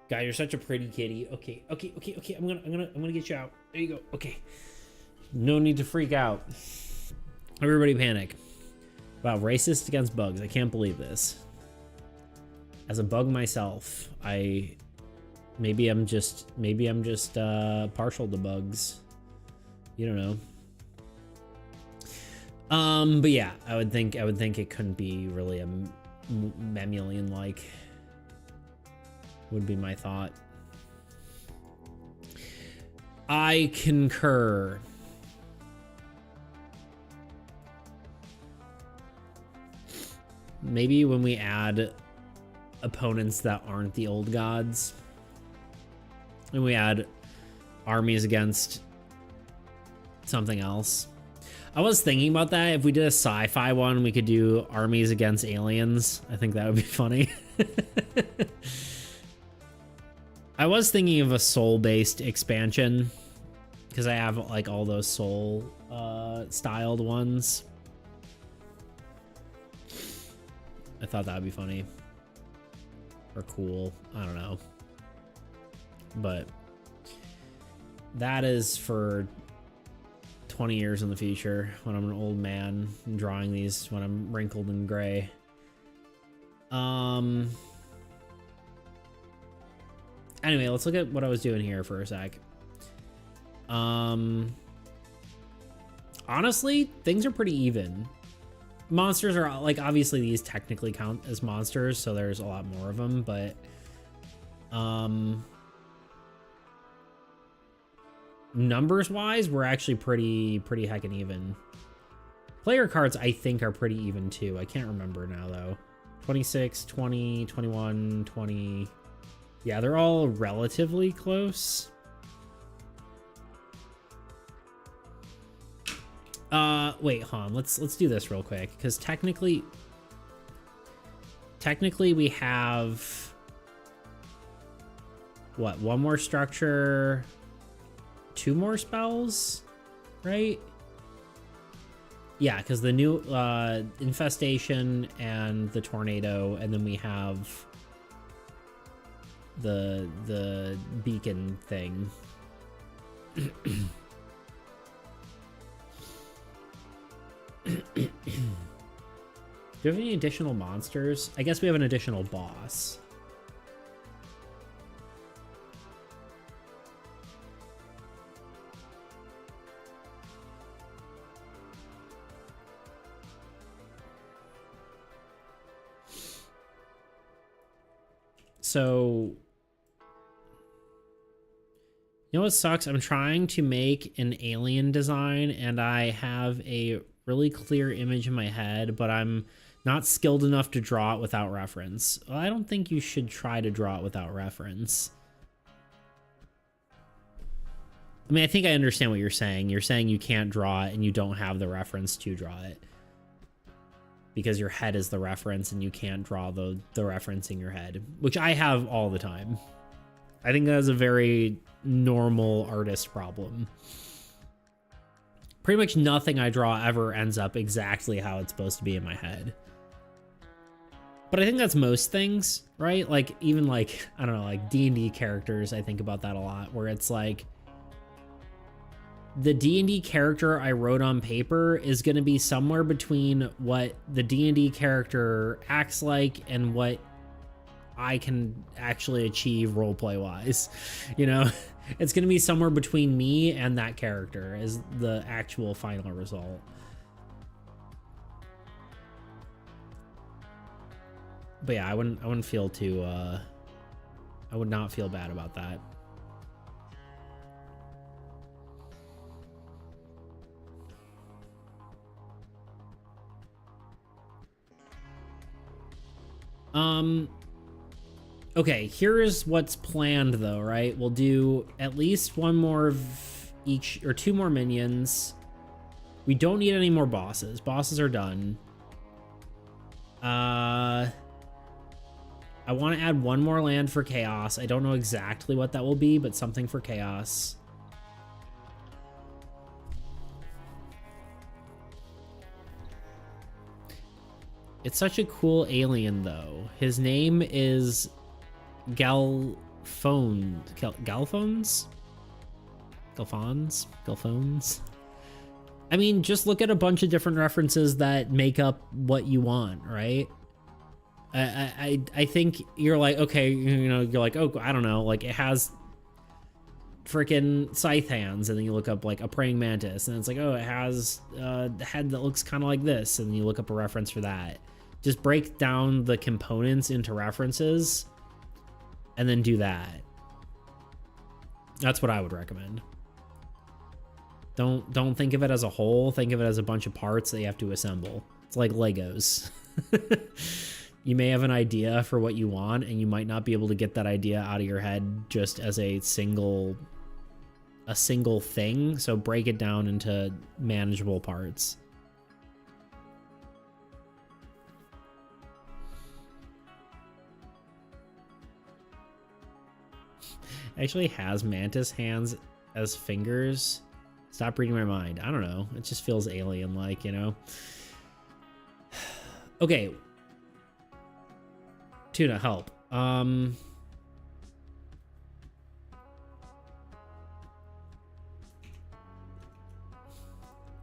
God, you're such a pretty kitty. Okay. I'm gonna get you out. There you go. Okay. No need to freak out. Everybody panic. Wow, racist against bugs. I can't believe this. As a bug myself, maybe I'm just partial to bugs. You don't know. But yeah, I would think it couldn't be really a mammalian like. Would be my thought. I concur. Maybe when we add opponents that aren't the old gods, and we add armies against something else. I was thinking about that. If we did a sci-fi one, we could do armies against aliens. I think that would be funny. I was thinking of a soul-based expansion because I have like all those soul styled ones. I thought that would be funny or cool. I don't know. But that is for 20 years in the future when I'm an old man and drawing these when I'm wrinkled and gray. Anyway, let's look at what I was doing here for a sec. Honestly, things are pretty even. Monsters are, like, obviously these technically count as monsters, so there's a lot more of them, but numbers wise, we're actually pretty heckin' even. Player cards, I think, are pretty even too. I can't remember now though. 26, 20, 21, 20. Yeah, they're all relatively close. Wait, hon, let's do this real quick, because technically we have what, one more structure, two more spells, right? Yeah, because the new infestation and the tornado, and then we have the beacon thing. Do we have any additional monsters? I guess we have an additional boss. So, you know what sucks? I'm trying to make an alien design and I have a really clear image in my head, but I'm not skilled enough to draw it without reference. Well, I don't think you should try to draw it without reference. I mean, I think I understand what you're saying. You're saying you can't draw it and you don't have the reference to draw it, because your head is the reference and you can't draw the reference in your head, which I have all the time. I think that is a very normal artist problem. Pretty much nothing I draw ever ends up exactly how it's supposed to be in my head. But I think that's most things, right? Like, even like, I don't know, like D&D characters, I think about that a lot, where it's like, the D&D character I wrote on paper is going to be somewhere between what the D&D character acts like and what I can actually achieve roleplay wise. You know, it's going to be somewhere between me and that character as the actual final result. But yeah, I wouldn't feel too, I would not feel bad about that. Okay, here's what's planned though, right? We'll do at least one more of each, or two more minions. We don't need any more bosses. Bosses are done. I want to add one more land for chaos. I don't know exactly what that will be, but something for chaos. It's such a cool alien, though. His name is Galphones? I mean, just look at a bunch of different references that make up what you want, right? I think you're like, okay, you know, you're like, oh, I don't know, like it has freaking scythe hands, and then you look up like a praying mantis, and it's like, oh, it has a head that looks kind of like this, and then you look up a reference for that. Just break down the components into references and then do that. That's what I would recommend. Don't think of it as a whole. Think of it as a bunch of parts that you have to assemble. It's like Legos. You may have an idea for what you want, and you might not be able to get that idea out of your head just as a single a single thing, so break it down into manageable parts. Actually has mantis hands as fingers. Stop reading my mind. I don't know. It just feels alien-like, you know? Okay. Tuna, help.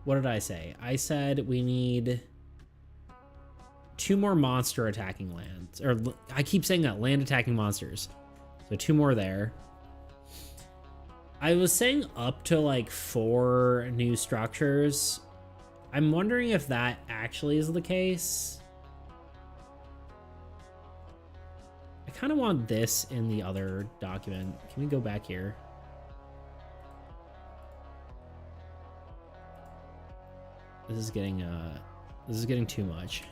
What did I say? I said we need 2 more monster attacking lands. Or I keep saying that, land attacking monsters. So 2 more there. I was saying up to like 4 new structures. I'm wondering if that actually is the case. I kind of want this in the other document. Can we go back here? This is getting too much.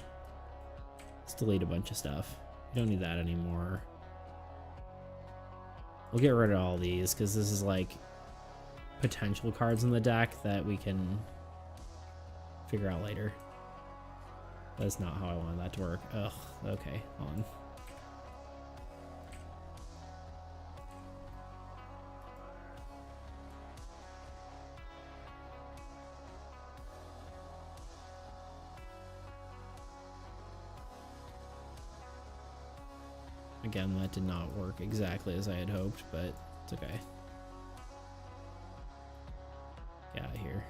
Let's delete a bunch of stuff. We don't need that anymore. We'll get rid of all these because this is like potential cards in the deck that we can figure out later. That's not how I wanted that to work. Ugh, okay, hold on. Again, that did not work exactly as I had hoped, but it's okay. Get out of here.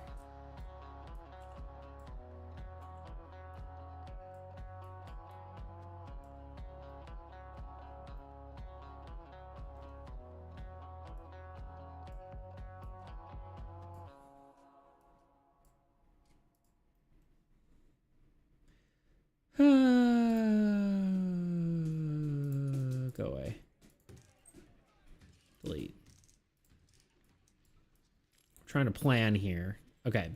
Go away. Delete. I'm trying to plan here. Okay.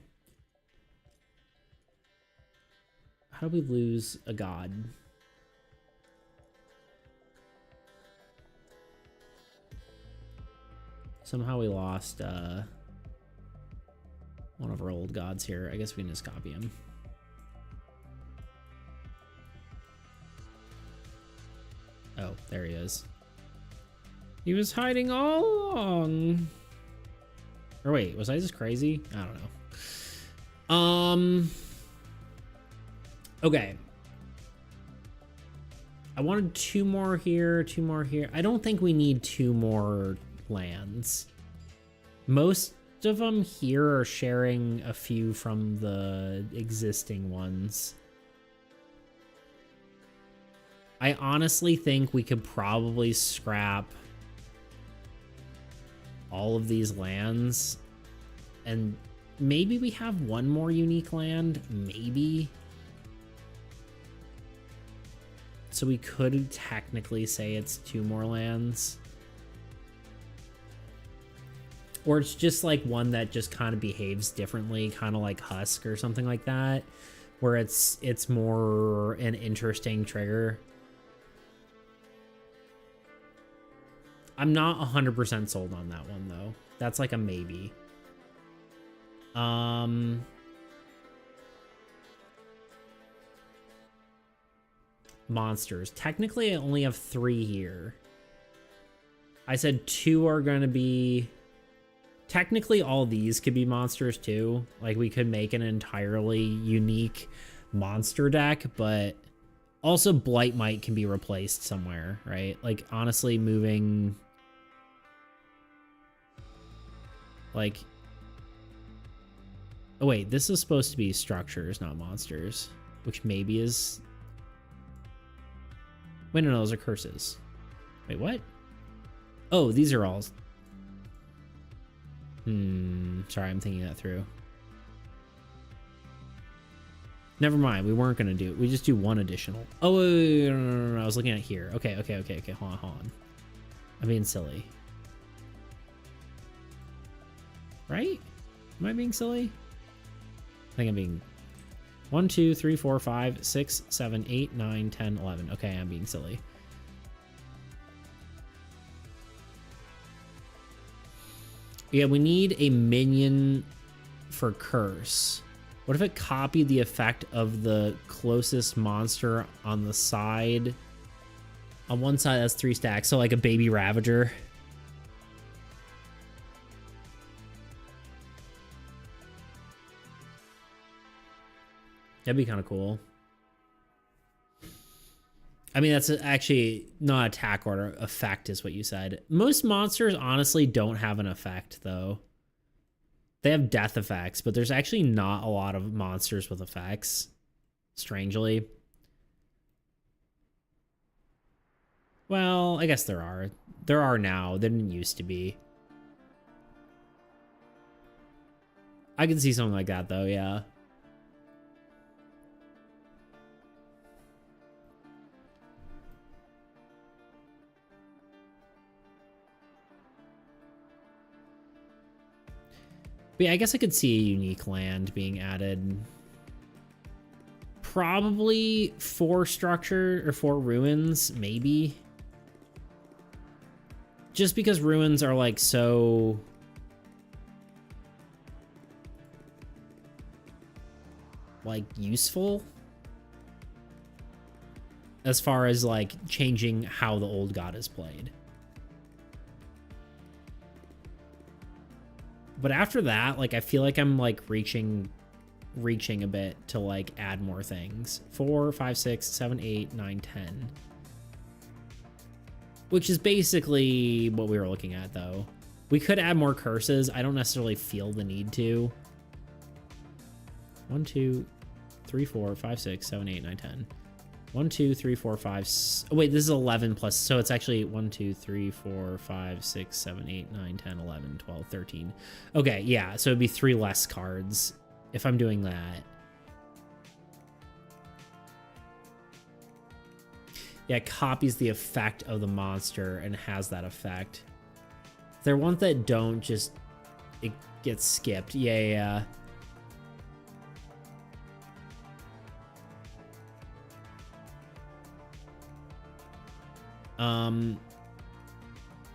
How do we lose a god? Somehow we lost one of our old gods here. I guess we can just copy him. Oh, there he is. He was hiding all along. Or wait, was I just crazy? I don't know. Okay. I wanted 2 more here, 2 more here. I don't think we need 2 more lands. Most of them here are sharing a few from the existing ones. I honestly think we could probably scrap all of these lands, and maybe we have 1 more unique land, maybe. So we could technically say it's 2 more lands. Or it's just like one that just kind of behaves differently, kind of like Husk or something like that, where it's more an interesting trigger. I'm not 100% sold on that one, though. That's like a maybe. Monsters. Technically, I only have 3 here. I said 2 are going to be... Technically, all these could be monsters, too. Like, we could make an entirely unique monster deck, but... Also, Blightmite can be replaced somewhere, right? Like, honestly, moving... Like, oh wait, this is supposed to be structures, not monsters, which maybe is... Wait, no, those are curses. Wait, what? Oh, these are all... Sorry, I'm thinking that through. Never mind, we weren't going to do it. We just do 1 additional. Oh, wait, no, I was looking at here. Okay, hold on. I'm being silly. Right? Am I being silly? I think I'm being 1, 2, 3, 4, 5, 6, 7, 8, 9, 10, 11. Okay, I'm being silly. Yeah, we need a minion for curse. What if it copied the effect of the closest monster on the side? On one side, that's 3 stacks, so like a baby Ravager. That'd be kind of cool. I mean, that's actually not attack order. Effect is what you said. Most monsters, honestly, don't have an effect, though. They have death effects, but there's actually not a lot of monsters with effects, strangely. Well, I guess there are. There are now. There didn't used to be. I can see something like that, though, yeah. But yeah, I guess I could see a unique land being added. Probably 4 structure or 4 ruins, maybe. Just because ruins are like so... like useful. As far as like changing how the old god is played. But after that, like, I feel like I'm, like, reaching a bit to, like, add more things. 4, 5, 6, 7, 8, 9, 10. Which is basically what we were looking at, though. We could add more curses. I don't necessarily feel the need to. 1, 2, 3, 4, 5, 6, 7, 8, 9, 10. 1, 2, 3, 4, 5... Oh, wait, this is 11 plus... So it's actually 1, 2, 3, 4, 5, 6, 7, 8, 9, 10, 11, 12, 13. Okay, yeah, so it'd be 3 less cards if I'm doing that. Yeah, it copies the effect of the monster and has that effect. There are ones that don't, just... It gets skipped. Yeah.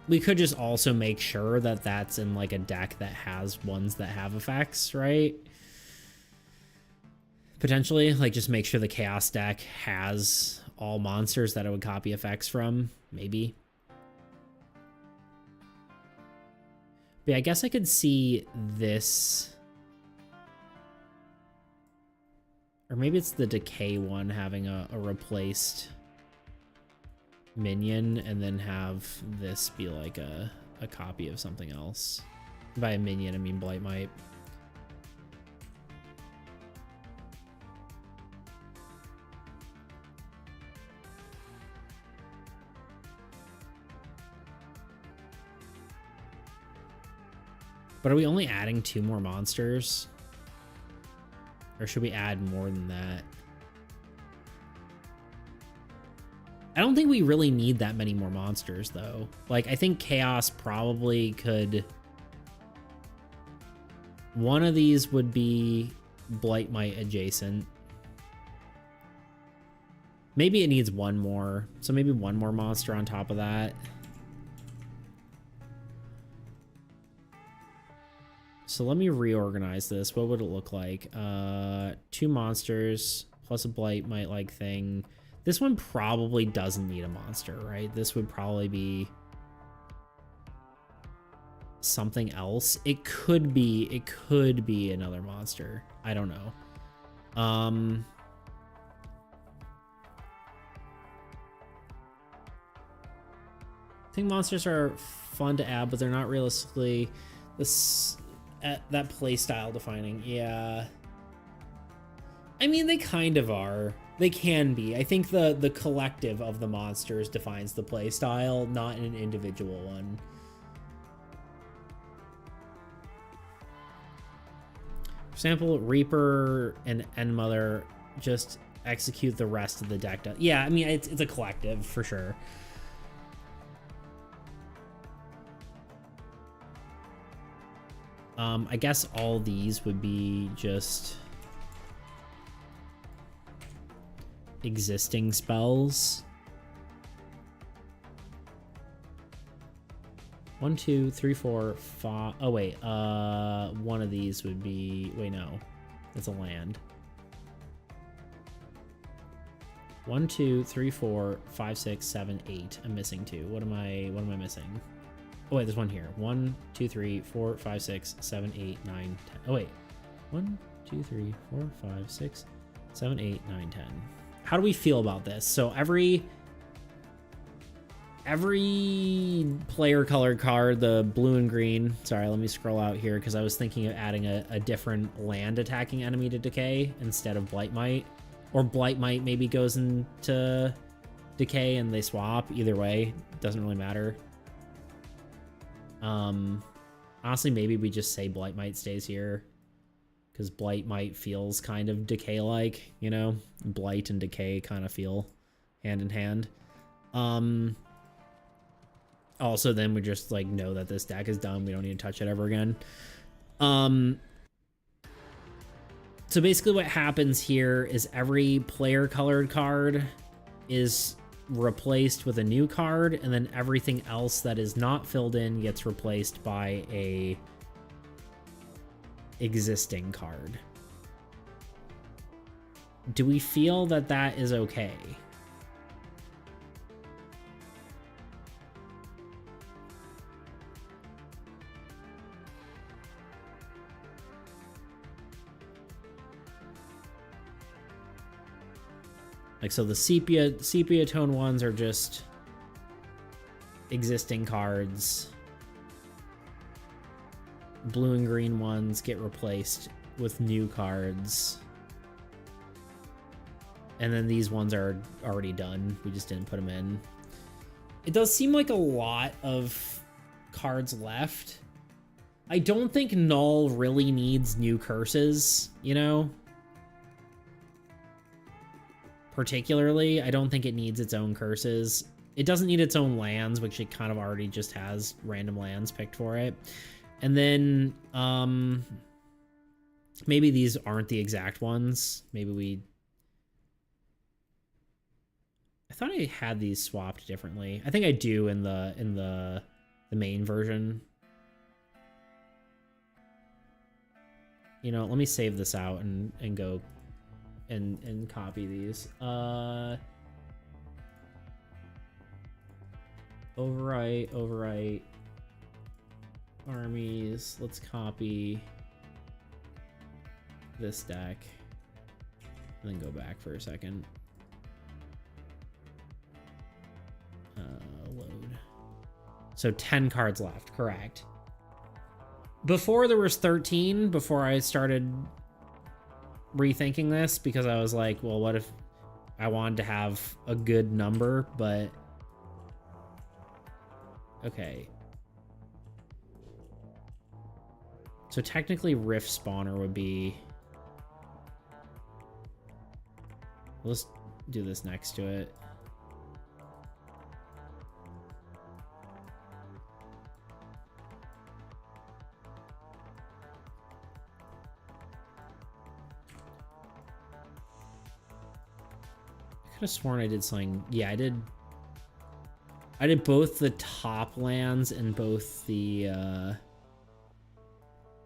We could just also make sure that that's in like a deck that has ones that have effects, right? Potentially, like just make sure the chaos deck has all monsters that it would copy effects from, maybe. But yeah, I guess I could see this. Or maybe it's the decay one having a replaced minion and then have this be like a copy of something else. By a minion, I mean Blight Might. But are we only adding 2 more monsters? Or should we add more than that? I don't think we really need that many more monsters, though. Like, I think Chaos probably could... One of these would be Blight Might adjacent. Maybe it needs 1 more. So maybe 1 more monster on top of that. So let me reorganize this. What would it look like? 2 monsters plus a Blight Might-like thing. This one probably doesn't need a monster, right? This would probably be something else. It could be another monster. I don't know. I think monsters are fun to add, but they're not realistically that play style defining. Yeah. I mean, they kind of are. They can be. I think the collective of the monsters defines the play style, not an individual one. For example, Reaper and Endmother just execute the rest of the deck. Yeah, I mean, it's a collective for sure. I guess all these would be just existing spells. 1, 2, 3, 4, 5. Oh, wait. One of these would be... Wait, no. It's a land. 1, 2, 3, 4, 5, 6, 7, 8. I'm missing 2. What am I missing? Oh, wait, there's one here. 1, 2, 3, 4, 5, 6, 7, 8, 9, 10. Oh, wait. 1, 2, 3, 4, 5, 6, 7, 8, 9, 10. How do we feel about this? So every player colored card, the blue and green. Sorry, let me scroll out here because I was thinking of adding a different land attacking enemy to decay instead of Blight Might. Or Blight Might maybe goes into decay and they swap. Either way, doesn't really matter. Honestly, maybe we just say Blight Might stays here. Because Blight Might feels kind of decay-like, you know? Blight and decay kind of feel hand in hand. Also, then we just, like, know that this deck is done. We don't need to touch it ever again. So basically what happens here is every player-colored card is replaced with a new card, and then everything else that is not filled in gets replaced by a existing card. Do we feel that that is okay? Like, so the sepia tone ones are just existing cards. Blue and green ones get replaced with new cards. And then these ones are already done. We just didn't put them in. It does seem like a lot of cards left. I don't think Null really needs new curses, you know? Particularly, I don't think it needs its own curses. It doesn't need its own lands, which it kind of already just has random lands picked for it. And then, maybe these aren't the exact ones. Maybe we... I thought I had these swapped differently. I think I do in the main version. You know, let me save this out and go and copy these. Overwrite armies. Let's copy this deck and then go back for a second. Load. So 10 cards left, correct. Before there was 13, before I started rethinking this, because I was like, well, what if I wanted to have a good number, but okay. So technically Rift Spawner would be, let's do this next to it. I could have sworn I did something. Yeah, I did both the top lands and both the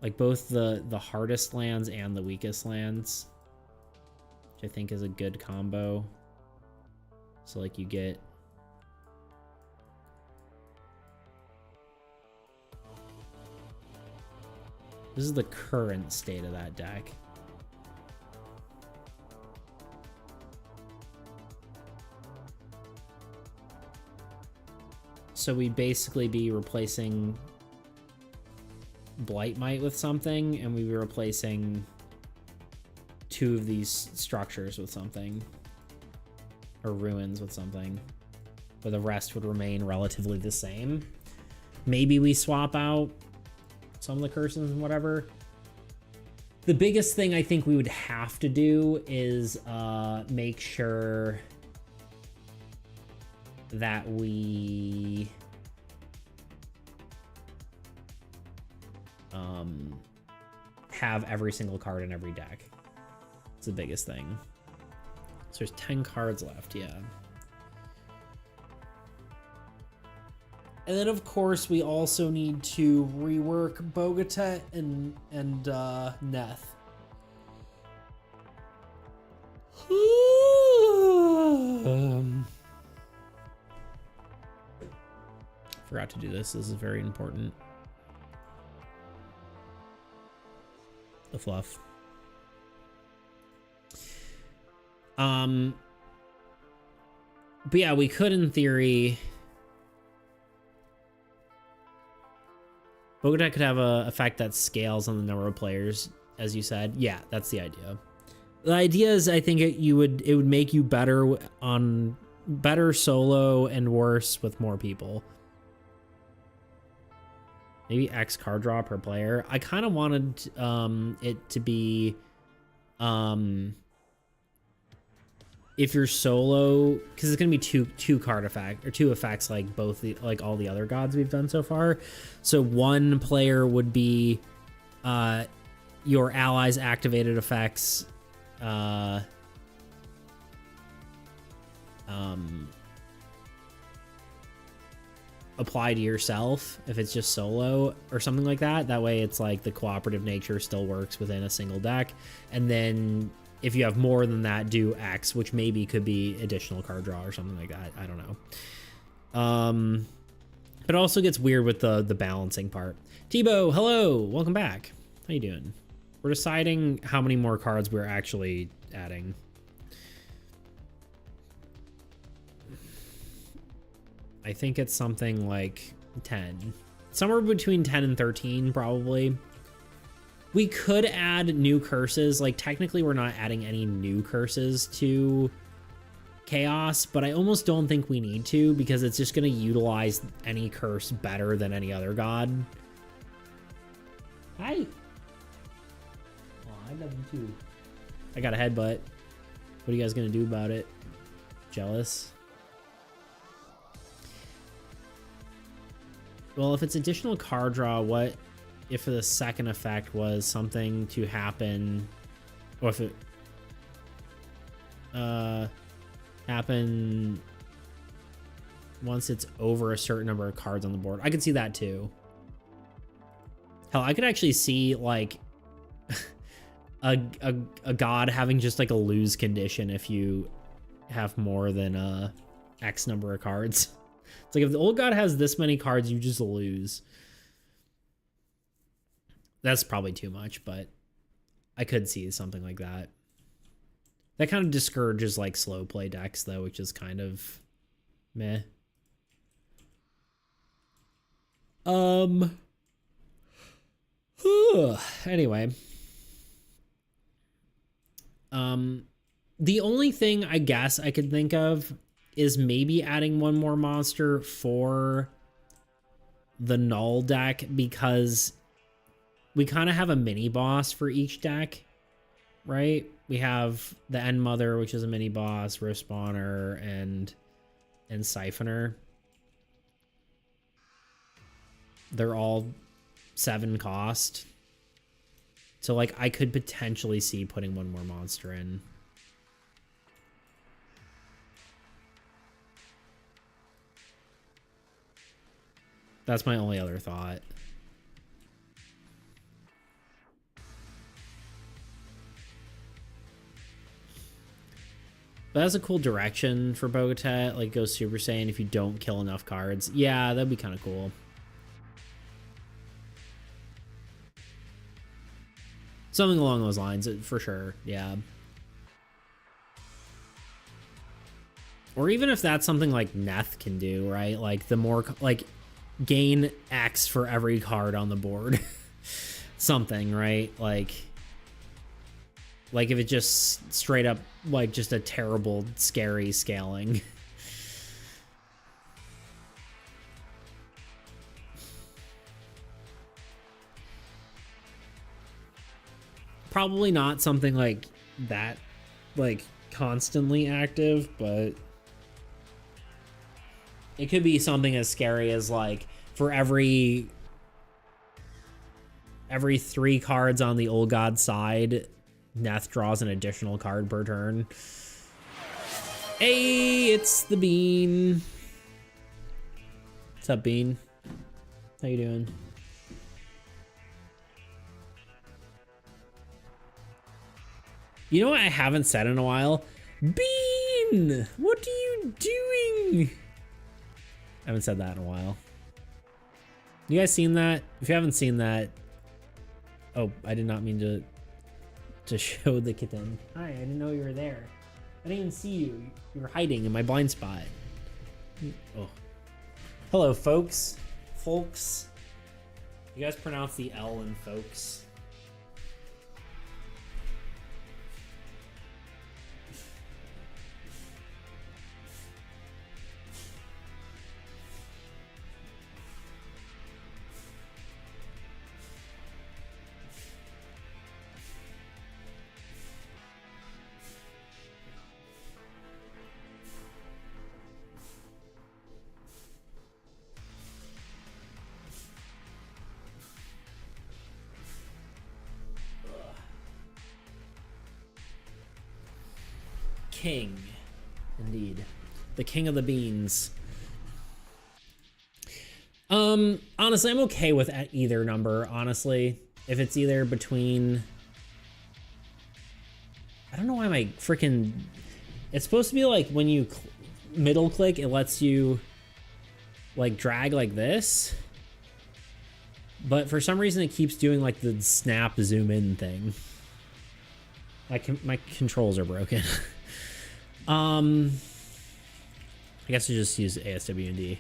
like both the hardest lands and the weakest lands, which I think is a good combo. So like you get this is the current state of that deck. So we'd basically be replacing Blight Might with something, and we'd be replacing 2 of these structures with something, or ruins with something, but the rest would remain relatively the same. Maybe we swap out some of the curses and whatever. The biggest thing I think we would have to do is make sure that we have every single card in every deck. It's the biggest thing. So there's 10 cards left, yeah. And then, of course, we also need to rework Bogotet and Neth. Forgot to do this. This is very important. The fluff. But yeah, we could, in theory... Bogotet could have a effect that scales on the number of players, as you said. Yeah, that's the idea. The idea is, I think it would make you better solo and worse with more people. Maybe X card draw per player. I kind of wanted it to be if you're solo, because it's gonna be two card effect or two effects like like all the other gods we've done so far. So one player would be your allies' activated effects. Apply to yourself if it's just solo or something like that. That way it's like the cooperative nature still works within a single deck. And then if you have more than that, do X, which maybe could be additional card draw or something like that. I don't know. But it also gets weird with the balancing part. Tebow, hello, welcome back. How you doing? We're deciding how many more cards we're actually adding. I think it's something like 10. Somewhere between 10 and 13, probably. We could add new curses. Like, technically, we're not adding any new curses to Chaos, but I almost don't think we need to, because it's just going to utilize any curse better than any other god. Hi. Oh, I love you too. I got a headbutt. What are you guys going to do about it? Jealous? Well, if it's additional card draw, what if the second effect was something to happen, or if it happen once it's over a certain number of cards on the board? I could see that too. Hell, I could actually see like a god having just like a lose condition if you have more than X number of cards. It's like if the old god has this many cards, you just lose. That's probably too much, but I could see something like that. That kind of discourages like slow play decks though, which is kind of meh. Anyway. The only thing I guess I could think of is maybe adding one more monster for the null deck, because we kind of have a mini boss for each deck, right? We have the End Mother, which is a mini boss, Respawner, and Siphoner. They're all 7 cost. So like I could potentially see putting one more monster in. That's my only other thought. But that's a cool direction for Bogotet. Like, go Super Saiyan if you don't kill enough cards. Yeah, that'd be kind of cool. Something along those lines, for sure. Yeah. Or even if that's something like Neth can do, right? Like, the more, like, gain X for every card on the board. Something, right? Like if it just straight up, like, just a terrible, scary scaling. Probably not something like that, like, constantly active, but it could be something as scary as, like, for every 3 cards on the old god side, Neth draws an additional card per turn. Hey, it's the bean. What's up, Bean? How you doing? You know what I haven't said in a while? Bean! What are you doing? I haven't said that in a while. You guys seen that? If you haven't seen that... Oh, I did not mean to show the kitten. Hi, I didn't know you were there. I didn't even see you. You were hiding in my blind spot. Oh. Hello, folks. Folks. You guys pronounce the L in folks. King, indeed, the king of the beans. Honestly, I'm okay with either number. Honestly, if it's either between, I don't know why my freaking, it's supposed to be like when you middle click, it lets you like drag like this, but for some reason it keeps doing like the snap zoom in thing. My controls are broken. I guess I just use ASWD.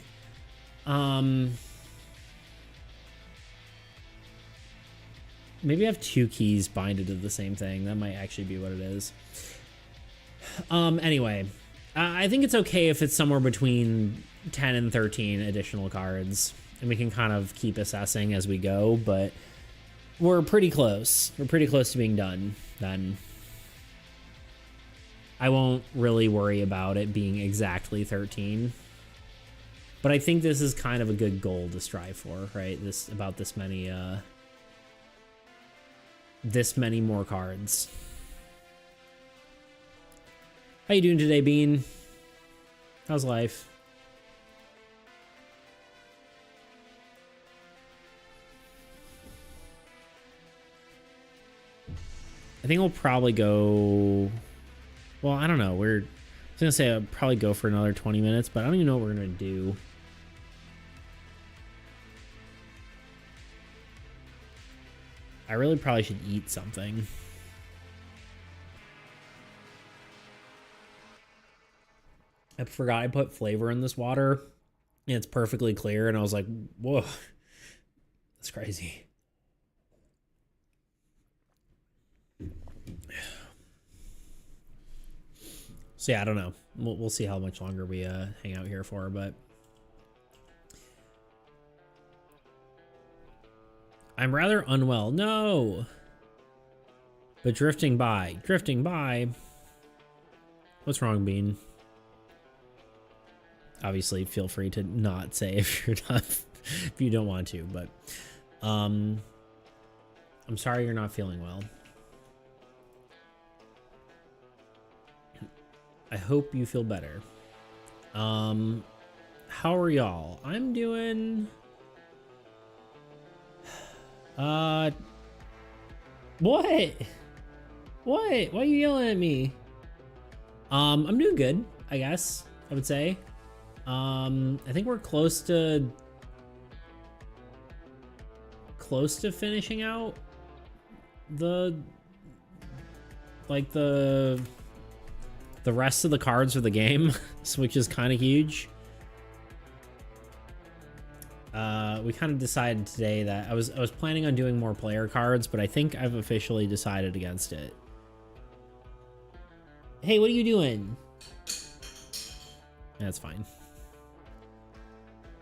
Maybe I have two keys binded to the same thing. That might actually be what it is. Anyway, I think it's okay if it's somewhere between 10 and 13 additional cards, and we can kind of keep assessing as we go, but we're pretty close. We're pretty close to being done then. I won't really worry about it being exactly 13, but I think this is kind of a good goal to strive for, right? This many more cards. How you doing today, Bean? How's life? I think we'll probably go... Well, I don't know. I was gonna say I'll probably go for another 20 minutes, but I don't even know what we're gonna do. I really probably should eat something. I forgot I put flavor in this water, and it's perfectly clear, and I was like, whoa, that's crazy. So yeah, I don't know. We'll see how much longer we hang out here for, but I'm rather unwell. No, but drifting by. What's wrong, Bean? Obviously, feel free to not say if you're not, if you don't want to, but I'm sorry you're not feeling well. I hope you feel better. How are y'all? I'm doing... What? What? Why are you yelling at me? I'm doing good, I guess, I would say. I think we're close to finishing out the rest of the cards for the game, which is kind of huge. We kind of decided today that I was planning on doing more player cards, but I think I've officially decided against it. Hey, what are you doing? That's fine.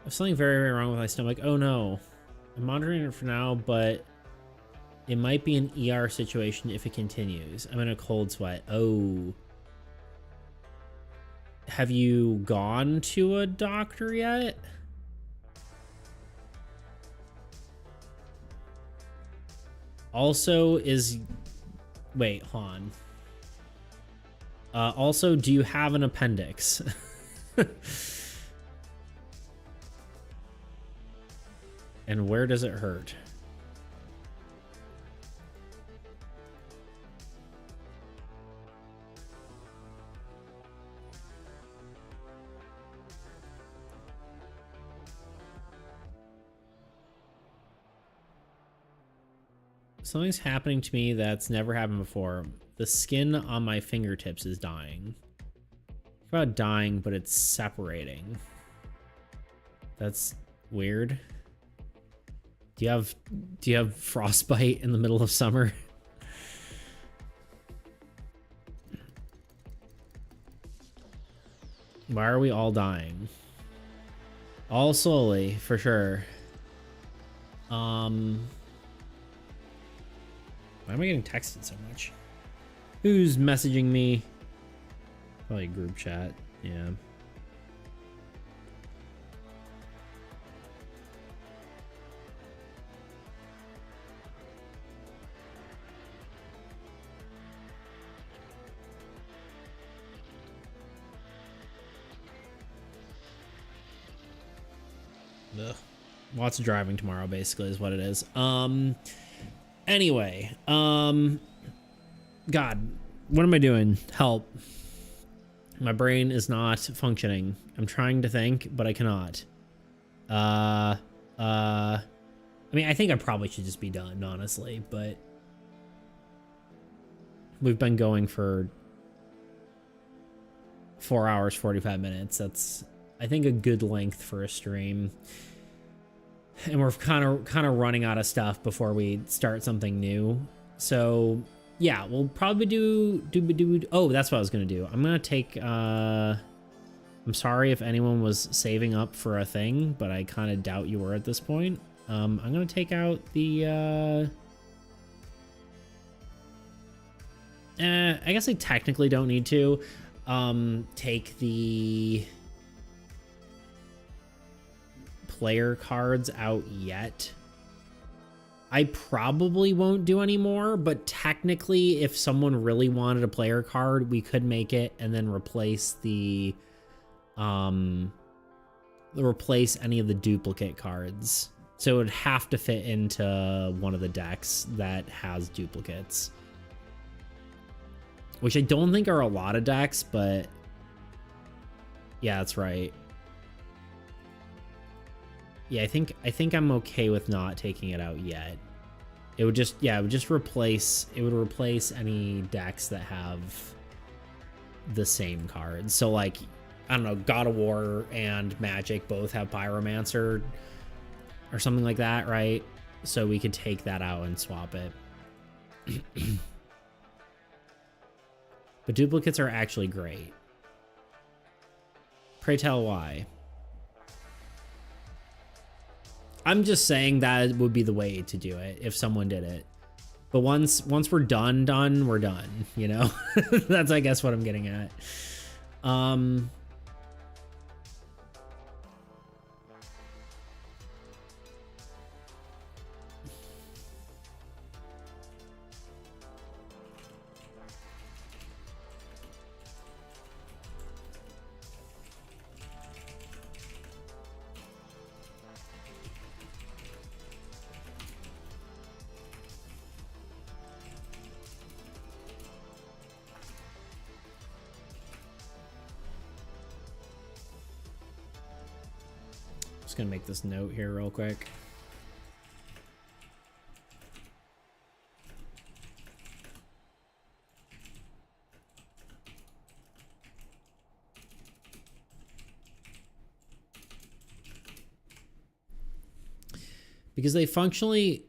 There's something very, very wrong with my stomach. Oh no. I'm monitoring it for now, but it might be an ER situation if it continues. I'm in a cold sweat. Oh. Have you gone to a doctor yet? Also, wait, hold on. Also, do you have an appendix? And where does it hurt? Something's happening to me that's never happened before. The skin on my fingertips is dying. It's about dying, but it's separating. That's weird. Do you have frostbite in the middle of summer? Why are we all dying? All slowly, for sure. Why am I getting texted so much? Who's messaging me? Probably a group chat. Yeah. Ugh. Lots of driving tomorrow, basically, is what it is. Anyway, God, what am I doing? Help. My brain is not functioning. I'm trying to think, but I cannot. I mean, I think I probably should just be done, honestly, but we've been going for 4 hours, 45 minutes. That's, I think, a good length for a stream. And we're kind of running out of stuff before we start something new. So yeah, we'll probably do. Oh, that's what I was gonna do. I'm gonna take. I'm sorry if anyone was saving up for a thing, but I kind of doubt you were at this point. I'm gonna take out the. I guess I technically don't need to. Take the player cards out yet. I probably won't do any more, but technically if someone really wanted a player card, we could make it and then replace replace any of the duplicate cards. So it would have to fit into one of the decks that has duplicates, which I don't think are a lot of decks, but yeah, that's right. Yeah, I think I'm okay with not taking it out yet. It would just, yeah, it would just replace, it would replace any decks that have the same cards. So like, I don't know, God of War and Magic both have Pyromancer or something like that, right? So we could take that out and swap it. But duplicates are actually great. Pray tell why. I'm just saying that would be the way to do it if someone did it. But once we're done, we're done, you know? That's, I guess, what I'm getting at. Just gonna make this note here real quick. Because they function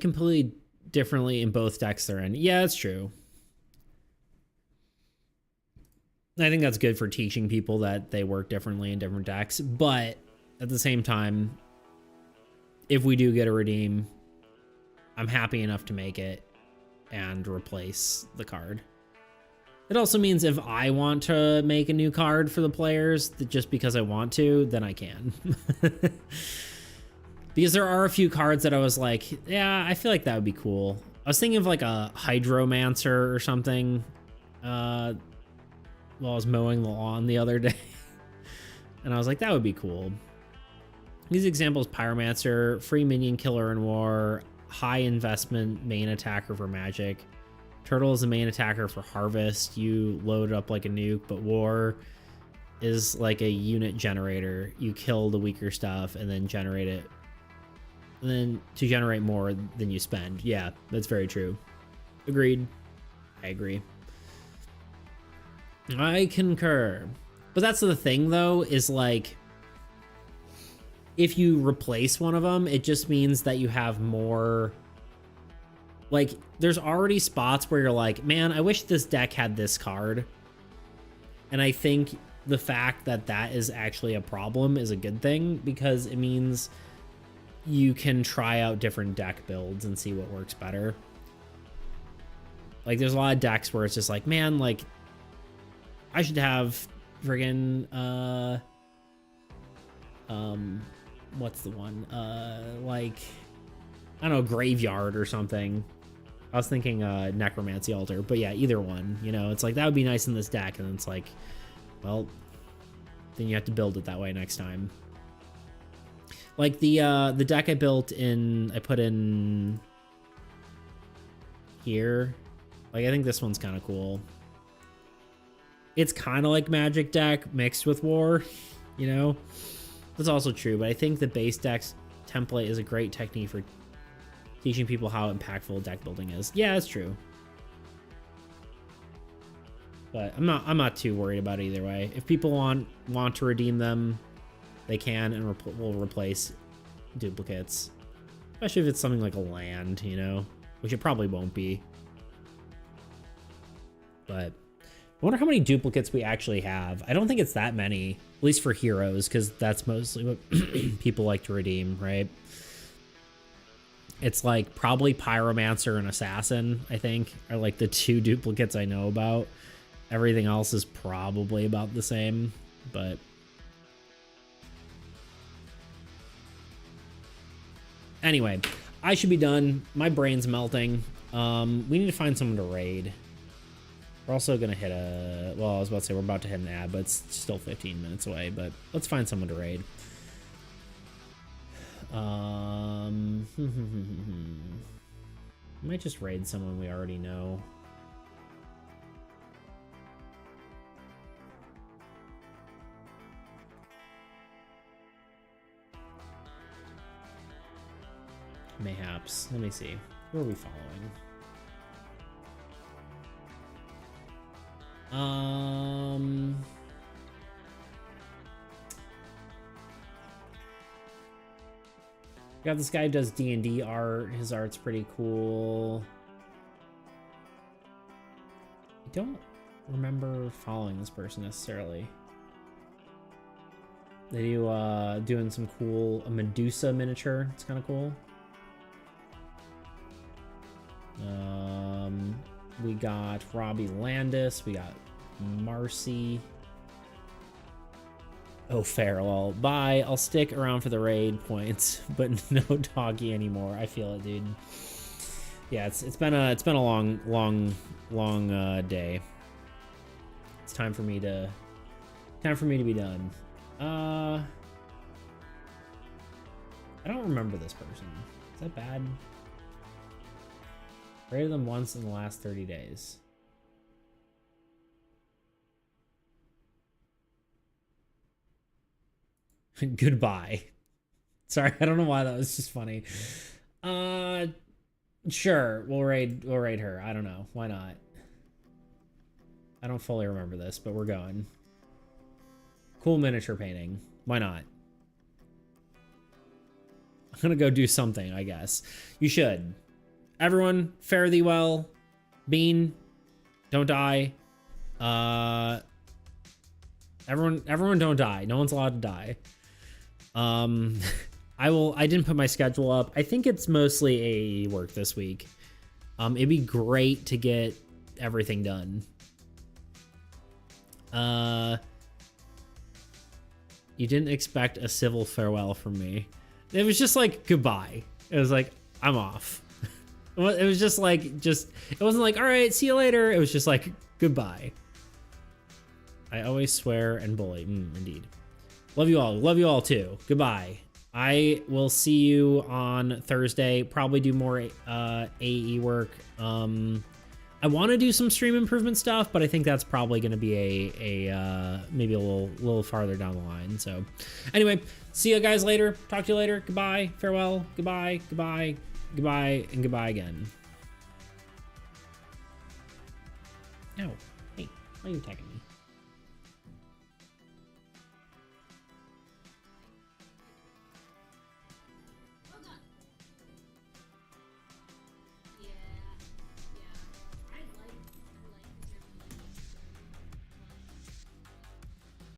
completely differently in both decks they're in. Yeah, that's true. I think that's good for teaching people that they work differently in different decks. But at the same time, if we do get a redeem, I'm happy enough to make it and replace the card. It also means if I want to make a new card for the players, that just because I want to, then I can. Because there are a few cards that I was like, yeah, I feel like that would be cool. I was thinking of like a Hydromancer or something. While I was mowing the lawn the other day. And I was like, that would be cool. These examples: Pyromancer, free minion killer in war, high investment main attacker for magic. Turtle is the main attacker for harvest. You load up like a nuke, but war is like a unit generator. You kill the weaker stuff and then generate it. And then to generate more than you spend. Yeah, that's very true. Agreed. I agree. I concur. But that's the thing, though, is like, if you replace one of them, it just means that you have more. Like, there's already spots where you're like, man, I wish this deck had this card. And I think the fact that that is actually a problem is a good thing, because it means you can try out different deck builds and see what works better. Like, there's a lot of decks where it's just like, man, like, I should have friggin' what's the one? Like, I don't know, Graveyard or something. I was thinking Necromancy Altar, but yeah, either one, you know, it's like, that would be nice in this deck, and it's like, well, then you have to build it that way next time. Like the deck I built in, I put in here, like, I think this one's kind of cool. It's kind of like Magic deck mixed with War, you know? That's also true, but I think the base deck's template is a great technique for teaching people how impactful deck building is. Yeah, that's true. But I'm not too worried about it either way. If people want to redeem them, they can, and we'll replace duplicates. Especially if it's something like a land, you know? Which it probably won't be. But I wonder how many duplicates we actually have. I don't think it's that many, at least for heroes, because that's mostly what people like to redeem, right? It's like probably Pyromancer and Assassin, I think, are like the two duplicates I know about. Everything else is probably about the same, but anyway, I should be done. My brain's melting. We need to find someone to raid. We're also gonna hit a, well, I was about to say we're about to hit an ad, but it's still 15 minutes away, but let's find someone to raid. I might just raid someone we already know. Mayhaps. Let me see. Who are we following? Got this guy who does D&D art. His art's pretty cool. I don't remember following this person necessarily. They do doing some cool, a Medusa miniature. It's kind of cool. We got Robbie Landis. We got Marcy. Oh, Farewell. Bye. I'll stick around for the raid points, but no doggy anymore. I feel it, dude. Yeah, it's been a long day. It's time for me to be done. I don't remember this person. Is that bad? Raided them once in the last 30 days. Goodbye. Sorry, I don't know why that was just funny. Sure, we'll raid her. I don't know. Why not? I don't fully remember this, but we're going. Cool miniature painting. Why not? I'm gonna go do something, I guess. You should. Everyone, fare thee well. Bean, don't die. Everyone don't die. No one's allowed to die. I didn't put my schedule up. I think it's mostly AAE work this week. It'd be great to get everything done. You didn't expect a civil farewell from me. It was just like goodbye. It was like, I'm off. It was just like, it wasn't like, all right, see you later. It was just like, goodbye. I always swear and bully. Indeed. Love you all. Love you all too. Goodbye. I will see you on Thursday. Probably do more AE work. I want to do some stream improvement stuff, but I think that's probably going to be a maybe a little farther down the line. So anyway, see you guys later. Talk to you later. Goodbye. Farewell. Goodbye. Goodbye. Goodbye. And goodbye again. No. Hey, why are you attacking me?